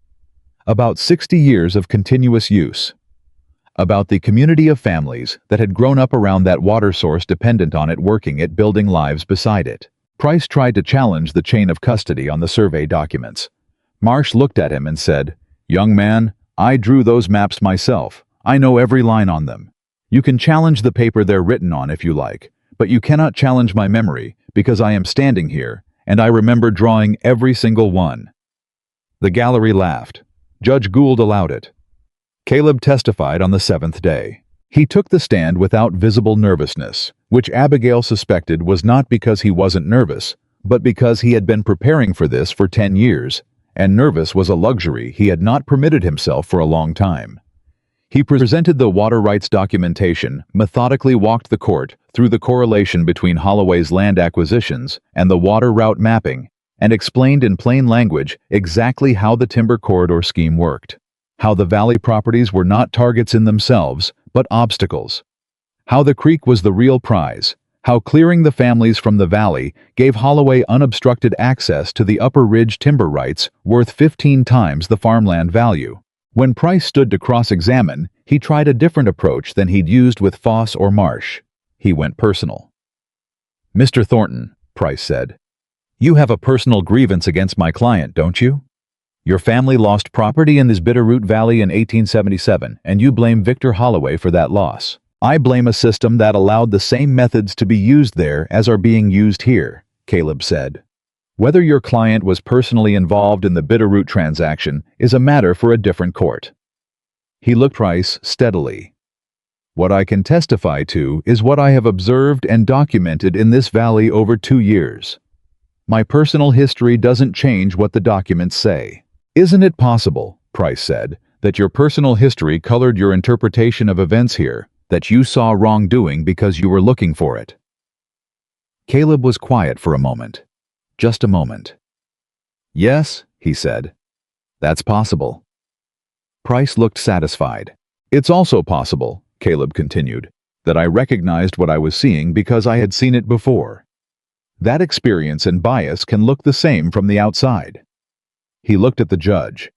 About 60 years of continuous use. About the community of families that had grown up around that water source dependent on it, working it, building lives beside it. Price tried to challenge the chain of custody on the survey documents. Marsh looked at him and said, "Young man, I drew those maps myself. I know every line on them. You can challenge the paper they're written on if you like, but you cannot challenge my memory because I am standing here, and I remember drawing every single one." The gallery laughed. Judge Gould allowed it. Caleb testified on the 7th day. He took the stand without visible nervousness, which Abigail suspected was not because he wasn't nervous, but because he had been preparing for this for 10 years, and nervous was a luxury he had not permitted himself for a long time. He presented the water rights documentation, methodically walked the court through the correlation between Holloway's land acquisitions and the water route mapping, and explained in plain language exactly how the timber corridor scheme worked. How the valley properties were not targets in themselves, but obstacles. How the creek was the real prize. How clearing the families from the valley gave Holloway unobstructed access to the upper ridge timber rights worth 15 times the farmland value. When Price stood to cross-examine, he tried a different approach than he'd used with Foss or Marsh. He went personal. "Mr. Thornton," Price said, "you have a personal grievance against my client, don't you? Your family lost property in this Bitterroot Valley in 1877, and you blame Victor Holloway for that loss. I blame a system that allowed the same methods to be used there as are being used here," Caleb said. "Whether your client was personally involved in the Bitterroot transaction is a matter for a different court." He looked Price steadily. "What I can testify to is what I have observed and documented in this valley over 2 years. My personal history doesn't change what the documents say." "Isn't it possible," Price said, "that your personal history colored your interpretation of events here, that you saw wrongdoing because you were looking for it?" Caleb was quiet for a moment. Just a moment. "Yes," he said. "That's possible." Price looked satisfied. "It's also possible," Caleb continued, "that I recognized what I was seeing because I had seen it before. That experience and bias can look the same from the outside." He looked at the judge.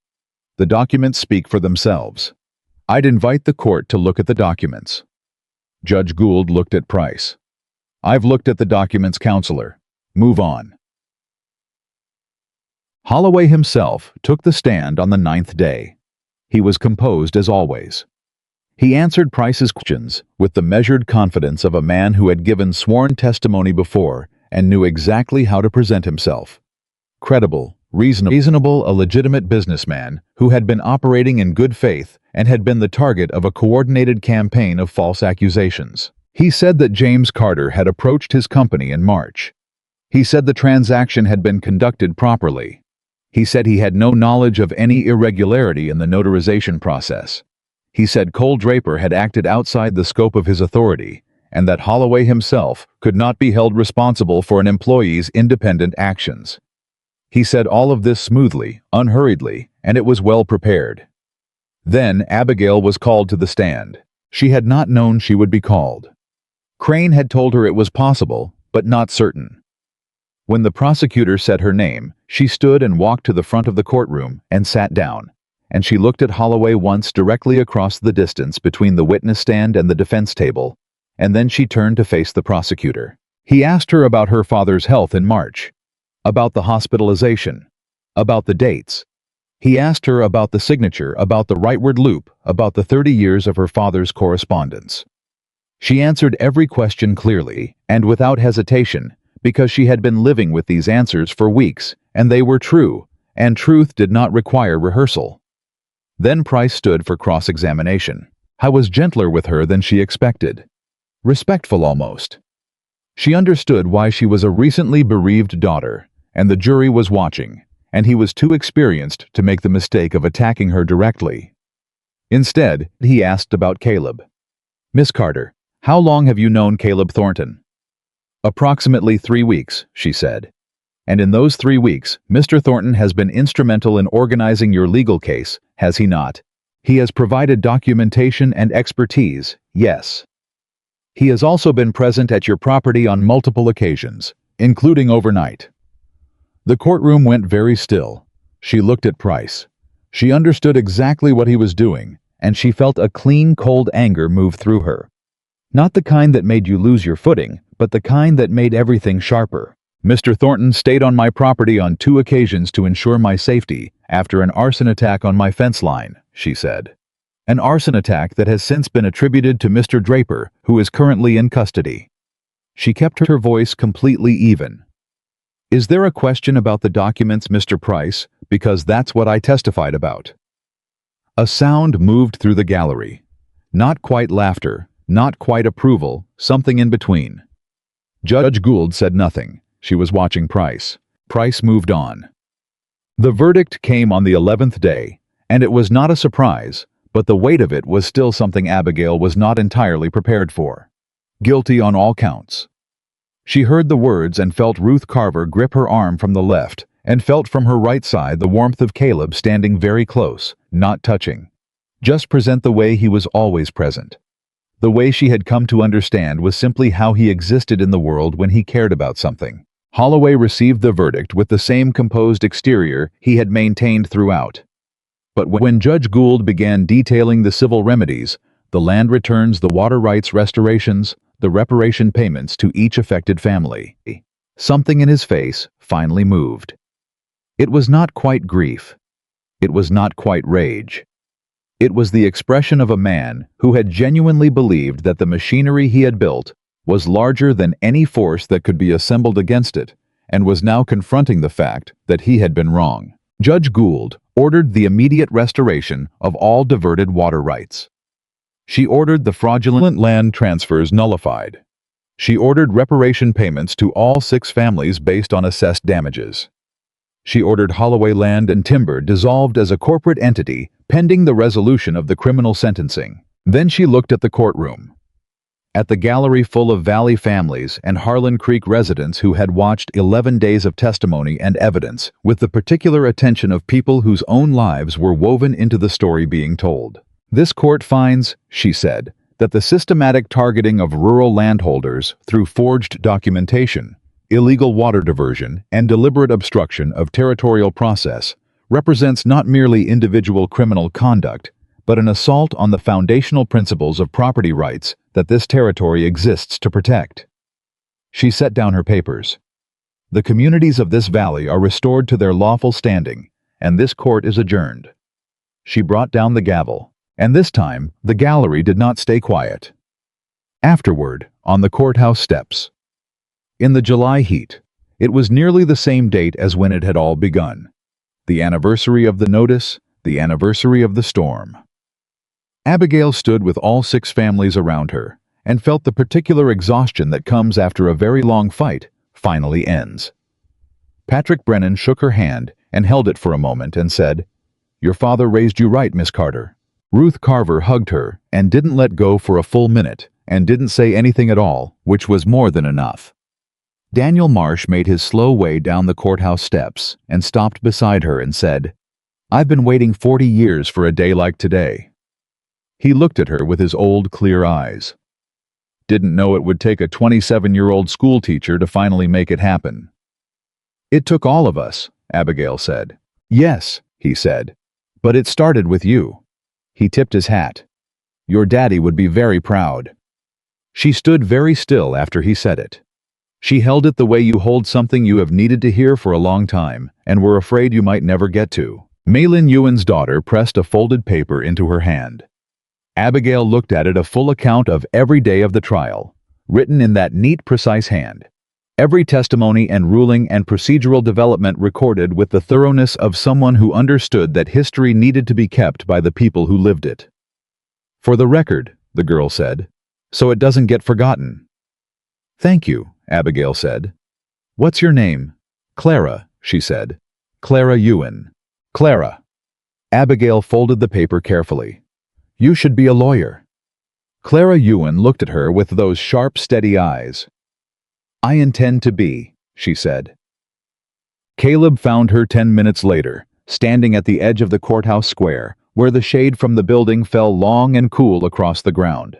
"The documents speak for themselves. I'd invite the court to look at the documents." Judge Gould looked at Price. "I've looked at the documents, counselor. Move on." Holloway himself took the stand on the 9th day. He was composed as always. He answered Price's questions with the measured confidence of a man who had given sworn testimony before and knew exactly how to present himself. Credible, reasonable, a legitimate businessman who had been operating in good faith and had been the target of a coordinated campaign of false accusations. He said that James Carter had approached his company in March. He said the transaction had been conducted properly. He said he had no knowledge of any irregularity in the notarization process. He said Cole Draper had acted outside the scope of his authority, and that Holloway himself could not be held responsible for an employee's independent actions. He said all of this smoothly, unhurriedly, and it was well prepared. Then Abigail was called to the stand. She had not known she would be called. Crane had told her it was possible, but not certain. When the prosecutor said her name, she stood and walked to the front of the courtroom and sat down, and she looked at Holloway once directly across the distance between the witness stand and the defense table, and then she turned to face the prosecutor. He asked her about her father's health in March, about the hospitalization, about the dates. He asked her about the signature, about the rightward loop, about the 30 years of her father's correspondence. She answered every question clearly and without hesitation because she had been living with these answers for weeks, and they were true, and truth did not require rehearsal. Then Price stood for cross-examination. I was gentler with her than she expected. Respectful almost. She understood why she was a recently bereaved daughter, and the jury was watching, and he was too experienced to make the mistake of attacking her directly. Instead, he asked about Caleb. "Miss Carter, how long have you known Caleb Thornton?" Approximately 3 weeks, she said. And in those 3 weeks, Mr. Thornton has been instrumental in organizing your legal case, has he not? He has provided documentation and expertise, yes. He has also been present at your property on multiple occasions, including overnight. The courtroom went very still. She looked at Price. She understood exactly what he was doing, and she felt a clean, cold anger move through her. Not the kind that made you lose your footing, but the kind that made everything sharper. Mr. Thornton stayed on my property on 2 occasions to ensure my safety after an arson attack on my fence line, she said. An arson attack that has since been attributed to Mr. Draper, who is currently in custody. She kept her voice completely even. Is there a question about the documents, Mr. Price? Because that's what I testified about. A sound moved through the gallery. Not quite laughter, not quite approval, something in between. Judge Gould said nothing. She was watching Price. Price moved on. The verdict came on the 11th day, and it was not a surprise, but the weight of it was still something Abigail was not entirely prepared for. Guilty on all counts. She heard the words and felt Ruth Carver grip her arm from the left, and felt from her right side the warmth of Caleb standing very close, not touching. Just present the way he was always present. The way she had come to understand was simply how he existed in the world when he cared about something. Holloway received the verdict with the same composed exterior he had maintained throughout. But when Judge Gould began detailing the civil remedies, the land returns, the water rights restorations, the reparation payments to each affected family, something in his face finally moved. It was not quite grief. It was not quite rage. It was the expression of a man who had genuinely believed that the machinery he had built was larger than any force that could be assembled against it, and was now confronting the fact that he had been wrong. Judge Gould ordered the immediate restoration of all diverted water rights. She ordered the fraudulent land transfers nullified. She ordered reparation payments to all 6 families based on assessed damages. She ordered Holloway Land and Timber dissolved as a corporate entity pending the resolution of the criminal sentencing. Then she looked at the courtroom. At the gallery full of Valley families and Harlan Creek residents who had watched 11 days of testimony and evidence with the particular attention of people whose own lives were woven into the story being told. This court finds, she said, that the systematic targeting of rural landholders through forged documentation, illegal water diversion, and deliberate obstruction of territorial process represents not merely individual criminal conduct, but an assault on the foundational principles of property rights that this territory exists to protect. She set down her papers. The communities of this valley are restored to their lawful standing, and this court is adjourned. She brought down the gavel, and this time the gallery did not stay quiet. Afterward, on the courthouse steps. In the July heat, it was nearly the same date as when it had all begun. The anniversary of the notice, the anniversary of the storm. Abigail stood with all 6 families around her, and felt the particular exhaustion that comes after a very long fight finally ends. Patrick Brennan shook her hand and held it for a moment and said, "Your father raised you right, Miss Carter." Ruth Carver hugged her and didn't let go for a full minute and didn't say anything at all, which was more than enough. Daniel Marsh made his slow way down the courthouse steps and stopped beside her and said, "I've been waiting 40 years for a day like today." He looked at her with his old, clear eyes. "Didn't know it would take a 27-year-old schoolteacher to finally make it happen." "It took all of us," Abigail said. "Yes," he said, "but it started with you." He tipped his hat. "Your daddy would be very proud." She stood very still after he said it. She held it the way you hold something you have needed to hear for a long time and were afraid you might never get to. Malin Ewan's daughter pressed a folded paper into her hand. Abigail looked at it, a full account of every day of the trial, written in that neat, precise hand. Every testimony and ruling and procedural development recorded with the thoroughness of someone who understood that history needed to be kept by the people who lived it. "For the record," the girl said, "so it doesn't get forgotten." "Thank you," Abigail said. "What's your name?" "Clara," she said. "Clara Ewan." "Clara." Abigail folded the paper carefully. "You should be a lawyer." Clara Ewan looked at her with those sharp, steady eyes. I intend to be, she said. Caleb found her 10 minutes later, standing at the edge of the courthouse square, where the shade from the building fell long and cool across the ground.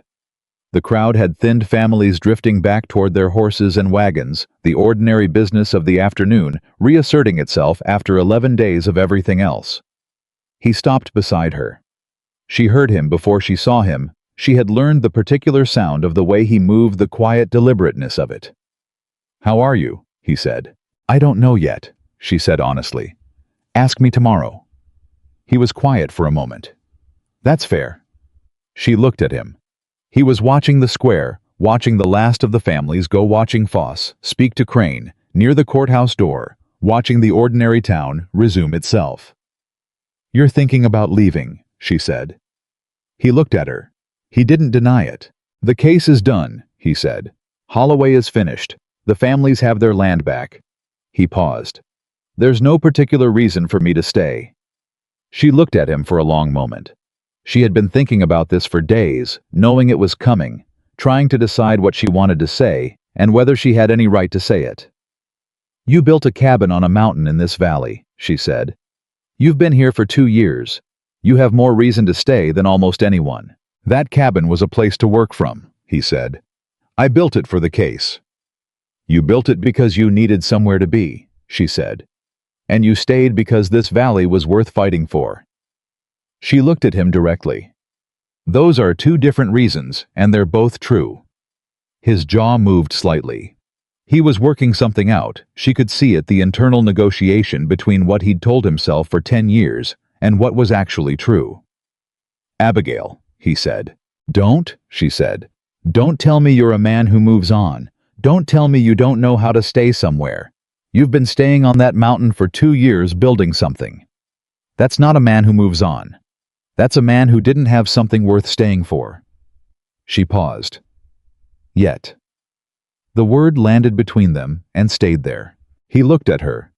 The crowd had thinned, families drifting back toward their horses and wagons, the ordinary business of the afternoon reasserting itself after 11 days of everything else. He stopped beside her. She heard him before she saw him. She had learned the particular sound of the way he moved, the quiet deliberateness of it. "How are you?" he said. "I don't know yet," she said honestly. "Ask me tomorrow." He was quiet for a moment. "That's fair." She looked at him. He was watching the square, watching the last of the families go, watching Foss speak to Crane near the courthouse door, watching the ordinary town resume itself. "You're thinking about leaving," she said. He looked at her. He didn't deny it. "The case is done," he said. "Holloway is finished. The families have their land back." He paused. "There's no particular reason for me to stay." She looked at him for a long moment. She had been thinking about this for days, knowing it was coming, trying to decide what she wanted to say and whether she had any right to say it. "You built a cabin on a mountain in this valley," she said. "You've been here for 2 years. You have more reason to stay than almost anyone." "That cabin was a place to work from," he said. "I built it for the case." "You built it because you needed somewhere to be," she said. "And you stayed because this valley was worth fighting for." She looked at him directly. "Those are 2 different reasons, and they're both true." His jaw moved slightly. He was working something out. She could see it, the internal negotiation between what he'd told himself for 10 years and what was actually true. "Abigail," he said. "Don't," she said. "Don't tell me you're a man who moves on. Don't tell me you don't know how to stay somewhere. You've been staying on that mountain for 2 years building something. That's not a man who moves on. That's a man who didn't have something worth staying for." She paused. "Yet." The word landed between them and stayed there. He looked at her.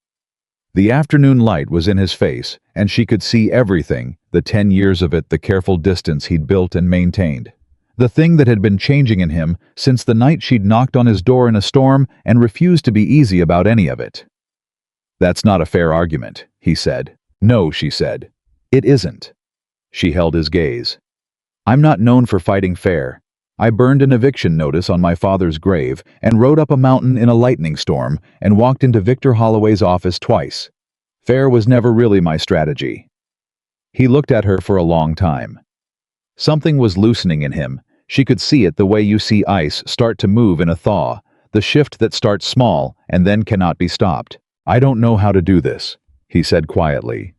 The afternoon light was in his face, and she could see everything, the 10 years of it, the careful distance he'd built and maintained. The thing that had been changing in him since the night she'd knocked on his door in a storm and refused to be easy about any of it. "That's not a fair argument," he said. "No," she said. "It isn't." She held his gaze. "I'm not known for fighting fair. I burned an eviction notice on my father's grave and rode up a mountain in a lightning storm and walked into Victor Holloway's office twice. Fair was never really my strategy." He looked at her for a long time. Something was loosening in him. She could see it, the way you see ice start to move in a thaw, the shift that starts small and then cannot be stopped. "I don't know how to do this," he said quietly.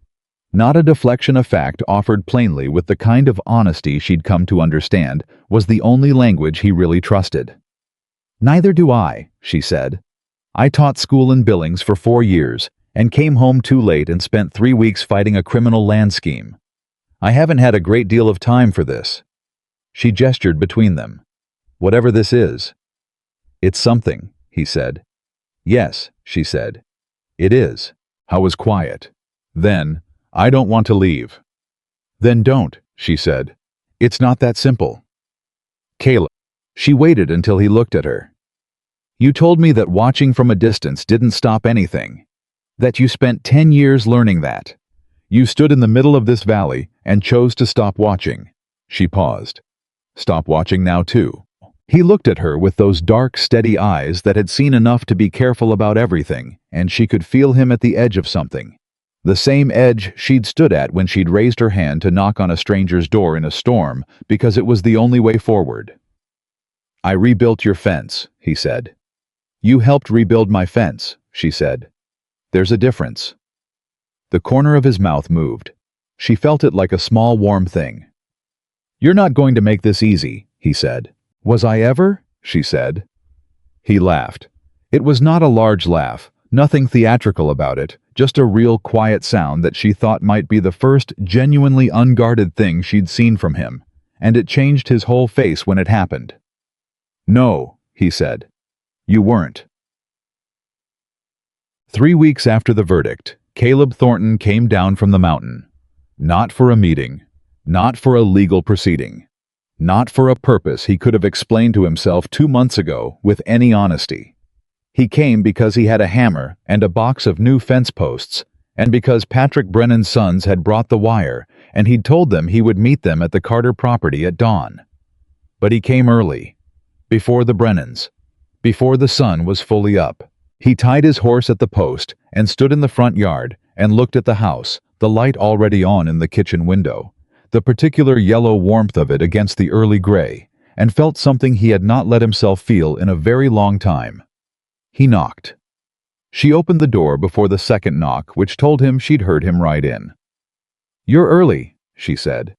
Not a deflection of fact, offered plainly with the kind of honesty she'd come to understand was the only language he really trusted. "Neither do I," she said. "I taught school in Billings for 4 years and came home too late and spent 3 weeks fighting a criminal land scheme. I haven't had a great deal of time for this." She gestured between them. "Whatever this is." "It's something," he said. "Yes," she said. "It is." Howe was quiet. Then, "I don't want to leave." "Then don't," she said. "It's not that simple." "Caleb." She waited until he looked at her. "You told me that watching from a distance didn't stop anything. That you spent 10 years learning that. You stood in the middle of this valley and chose to stop watching." She paused. "Stop watching now too?" He looked at her with those dark, steady eyes that had seen enough to be careful about everything, and she could feel him at the edge of something. The same edge she'd stood at when she'd raised her hand to knock on a stranger's door in a storm because it was the only way forward. "I rebuilt your fence," he said. "You helped rebuild my fence," she said. "There's a difference." The corner of his mouth moved. She felt it like a small warm thing. "You're not going to make this easy," he said. "Was I ever?" she said. He laughed. It was not a large laugh, nothing theatrical about it, just a real quiet sound that she thought might be the first genuinely unguarded thing she'd seen from him, and it changed his whole face when it happened. "No," he said. "You weren't." 3 weeks after the verdict, Caleb Thornton came down from the mountain. Not for a meeting, not for a legal proceeding, not for a purpose he could have explained to himself 2 months ago with any honesty. He came because he had a hammer and a box of new fence posts, and because Patrick Brennan's sons had brought the wire, and he'd told them he would meet them at the Carter property at dawn. But he came early, before the Brennans, before the sun was fully up. He tied his horse at the post and stood in the front yard and looked at the house, the light already on in the kitchen window, the particular yellow warmth of it against the early gray, and felt something he had not let himself feel in a very long time. He knocked. She opened the door before the second knock, which told him she'd heard him ride in. "You're early," she said.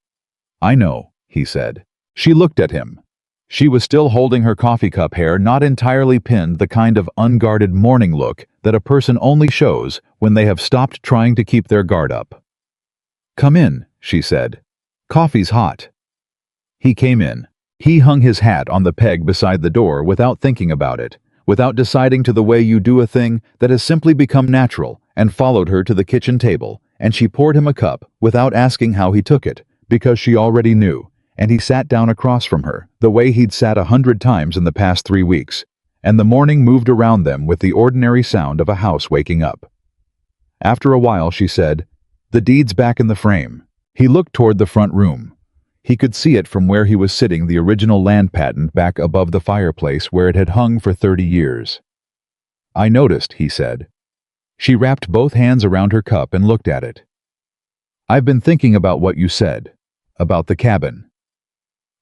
"I know," he said. She looked at him. She was still holding her coffee cup, hair not entirely pinned, the kind of unguarded morning look that a person only shows when they have stopped trying to keep their guard up. "Come in," she said. "Coffee's hot." He came in. He hung his hat on the peg beside the door without thinking about it, without deciding to the way you do a thing that has simply become natural, and followed her to the kitchen table, and she poured him a cup without asking how he took it, because she already knew, and he sat down across from her, the way he'd sat 100 times in the past 3 weeks, and the morning moved around them with the ordinary sound of a house waking up. After a while she said, "The deed's back in the frame." He looked toward the front room. He could see it from where he was sitting, the original land patent back above the fireplace where it had hung for 30 years. "I noticed," he said. She wrapped both hands around her cup and looked at it. "I've been thinking about what you said, about the cabin."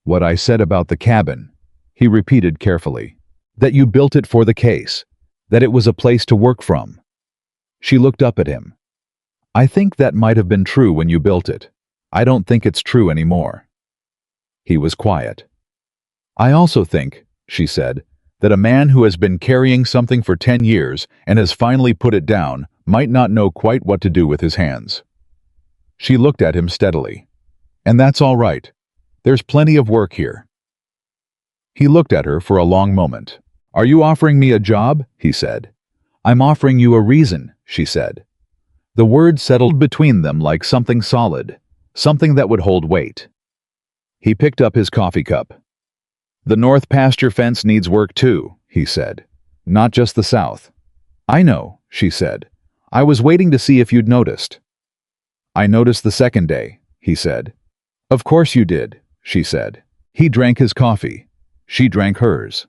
"What I said about the cabin," he repeated carefully. "That you built it for the case, that it was a place to work from." She looked up at him. "I think that might have been true when you built it. I don't think it's true anymore." He was quiet. "I also think," she said, "that a man who has been carrying something for 10 years and has finally put it down might not know quite what to do with his hands." She looked at him steadily. "And that's all right. There's plenty of work here." He looked at her for a long moment. "Are you offering me a job?" he said. "I'm offering you a reason," she said. The word settled between them like something solid, something that would hold weight. He picked up his coffee cup. "The north pasture fence needs work too," he said. "Not just the south." "I know," she said. "I was waiting to see if you'd noticed." "I noticed the second day," he said. "Of course you did," she said. He drank his coffee. She drank hers.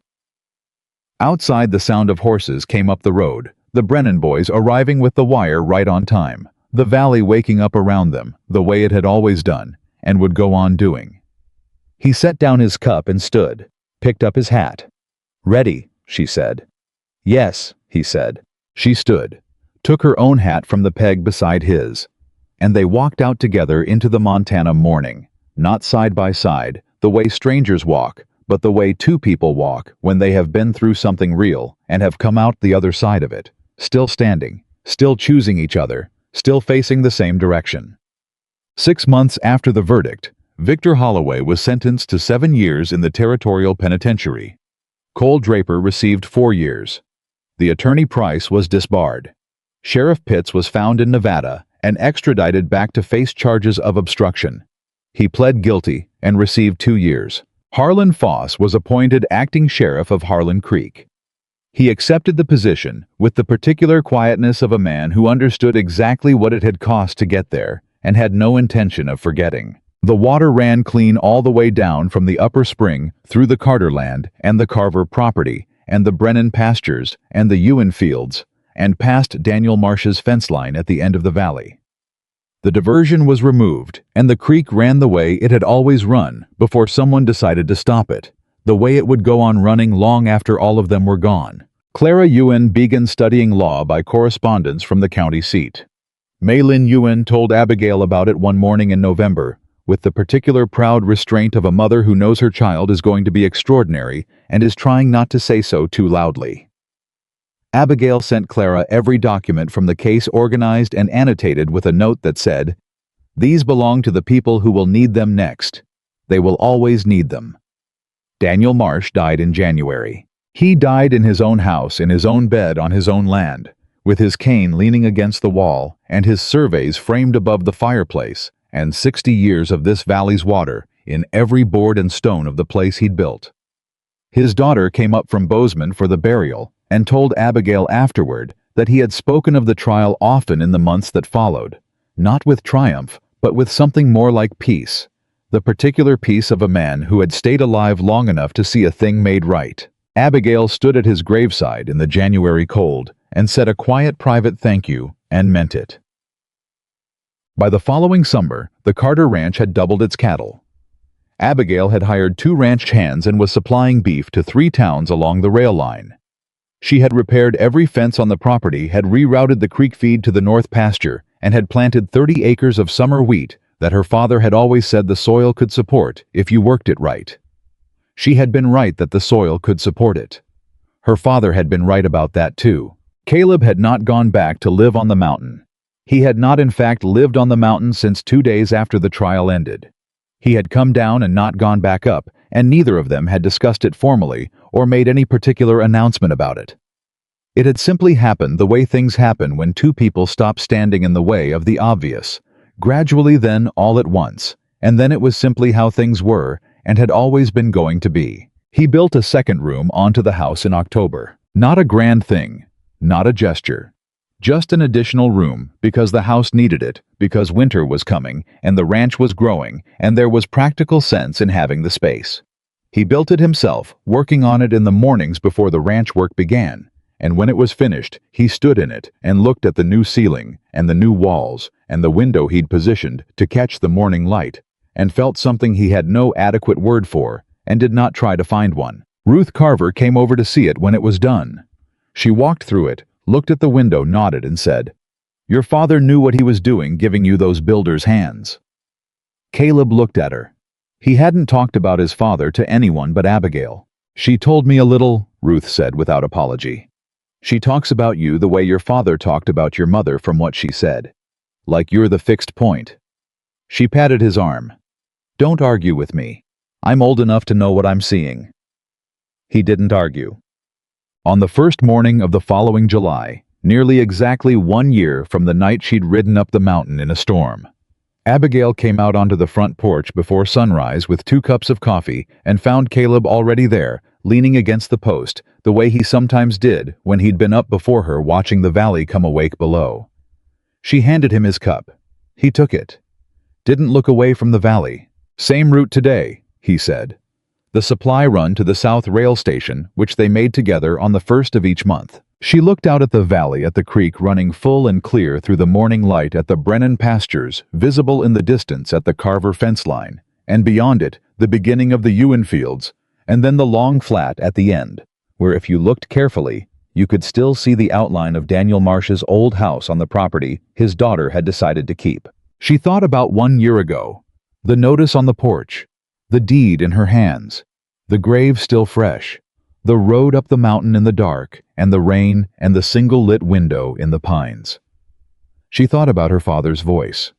Outside, the sound of horses came up the road, the Brennan boys arriving with the wire right on time, the valley waking up around them, the way it had always done, and would go on doing. He set down his cup and stood, picked up his hat. "Ready," she said. "Yes," he said. She stood, took her own hat from the peg beside his, and they walked out together into the Montana morning, not side by side, the way strangers walk, but the way two people walk when they have been through something real and have come out the other side of it, still standing, still choosing each other, still facing the same direction. 6 months after the verdict, Victor Holloway was sentenced to 7 years in the Territorial Penitentiary. Cole Draper received 4 years. The attorney Price was disbarred. Sheriff Pitts was found in Nevada and extradited back to face charges of obstruction. He pled guilty and received 2 years. Harlan Foss was appointed acting sheriff of Harlan Creek. He accepted the position with the particular quietness of a man who understood exactly what it had cost to get there and had no intention of forgetting. The water ran clean all the way down from the upper spring through the Carter land and the Carver property and the Brennan pastures and the Ewan fields and past Daniel Marsh's fence line at the end of the valley. The diversion was removed, and the creek ran the way it had always run before someone decided to stop it, the way it would go on running long after all of them were gone. Clara Ewan began studying law by correspondence from the county seat. Maylin Ewan told Abigail about it one morning in November, with the particular proud restraint of a mother who knows her child is going to be extraordinary and is trying not to say so too loudly. Abigail sent Clara every document from the case, organized and annotated with a note that said, "These belong to the people who will need them next. They will always need them." Daniel Marsh died in January. He died in his own house, in his own bed, on his own land, with his cane leaning against the wall and his surveys framed above the fireplace, and 60 years of this valley's water in every board and stone of the place he'd built. His daughter came up from Bozeman for the burial, and told Abigail afterward that he had spoken of the trial often in the months that followed, not with triumph, but with something more like peace, the particular peace of a man who had stayed alive long enough to see a thing made right. Abigail stood at his graveside in the January cold and said a quiet private thank you, and meant it. By the following summer, the Carter Ranch had doubled its cattle. Abigail had hired 2 ranch hands and was supplying beef to 3 towns along the rail line. She had repaired every fence on the property, had rerouted the creek feed to the north pasture, and had planted 30 acres of summer wheat that her father had always said the soil could support if you worked it right. She had been right that the soil could support it. Her father had been right about that too. Caleb had not gone back to live on the mountain. He had not in fact lived on the mountain since 2 days after the trial ended. He had come down and not gone back up, and neither of them had discussed it formally or made any particular announcement about it. It had simply happened the way things happen when 2 people stop standing in the way of the obvious, gradually, then all at once, and then it was simply how things were and had always been going to be. He built a second room onto the house in October. Not a grand thing, not a gesture. Just an additional room because the house needed it, because winter was coming and the ranch was growing and there was practical sense in having the space. He built it himself, working on it in the mornings before the ranch work began, and when it was finished, he stood in it and looked at the new ceiling and the new walls and the window he'd positioned to catch the morning light, and felt something he had no adequate word for and did not try to find one. Ruth Carver came over to see it when it was done. She walked through it, looked at the window, nodded, and said, "Your father knew what he was doing giving you those builder's hands." Caleb looked at her. He hadn't talked about his father to anyone but Abigail. "She told me a little," Ruth said without apology. "She talks about you the way your father talked about your mother from what she said. Like you're the fixed point." She patted his arm. "Don't argue with me. I'm old enough to know what I'm seeing." He didn't argue. On the first morning of the following July, nearly exactly 1 year from the night she'd ridden up the mountain in a storm, Abigail came out onto the front porch before sunrise with 2 cups of coffee and found Caleb already there, leaning against the post, the way he sometimes did when he'd been up before her watching the valley come awake below. She handed him his cup. He took it. Didn't look away from the valley. "Same route today," he said. "The supply run to the South Rail Station, which they made together on the 1st of each month." She looked out at the valley, at the creek running full and clear through the morning light, at the Brennan pastures, visible in the distance at the Carver fence line, and beyond it, the beginning of the Ewan fields, and then the long flat at the end, where if you looked carefully, you could still see the outline of Daniel Marsh's old house on the property his daughter had decided to keep. She thought about 1 year ago, the notice on the porch, the deed in her hands, the grave still fresh, the road up the mountain in the dark, and the rain, and the single lit window in the pines. She thought about her father's voice.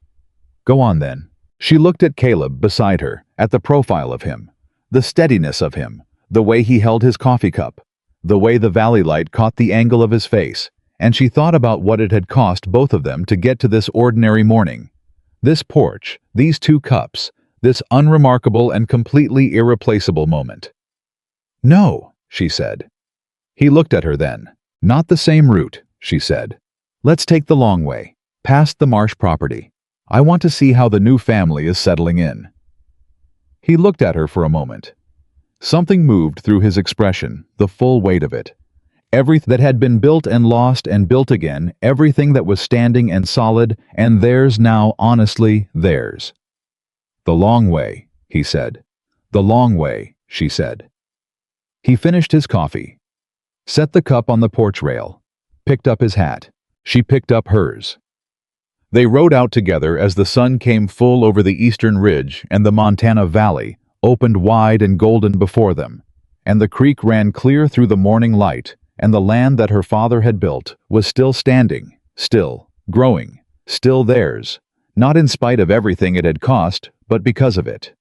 "Go on then." She looked at Caleb beside her, at the profile of him, the steadiness of him, the way he held his coffee cup, the way the valley light caught the angle of his face, and she thought about what it had cost both of them to get to this ordinary morning. This porch, these 2 cups, this unremarkable and completely irreplaceable moment. "No," she said. He looked at her then. "Not the same route," she said. "Let's take the long way, past the Marsh property. I want to see how the new family is settling in." He looked at her for a moment. Something moved through his expression, the full weight of it. Everything that had been built and lost and built again, everything that was standing and solid, and theirs now, honestly, theirs. "The long way," he said. "The long way," she said. He finished his coffee, set the cup on the porch rail, picked up his hat. She picked up hers. They rode out together as the sun came full over the eastern ridge and the Montana Valley opened wide and golden before them, and the creek ran clear through the morning light, and the land that her father had built was still standing, still growing, still theirs, not in spite of everything it had cost, but because of it.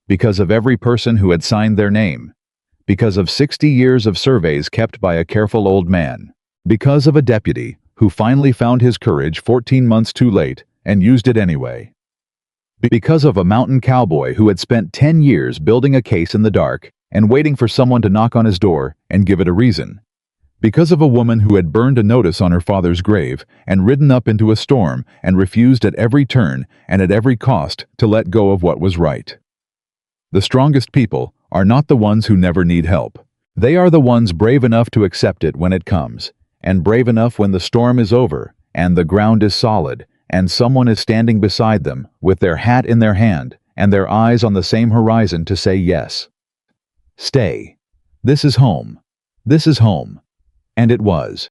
Because of every person who had signed their name. Because of 60 years of surveys kept by a careful old man. Because of a deputy who finally found his courage 14 months too late and used it anyway. Because of a mountain cowboy who had spent 10 years building a case in the dark and waiting for someone to knock on his door and give it a reason. Because of a woman who had burned a notice on her father's grave and ridden up into a storm and refused at every turn and at every cost to let go of what was right. The strongest people are not the ones who never need help. They are the ones brave enough to accept it when it comes, and brave enough when the storm is over and the ground is solid and someone is standing beside them with their hat in their hand and their eyes on the same horizon to say yes. Stay. This is home. This is home. And it was.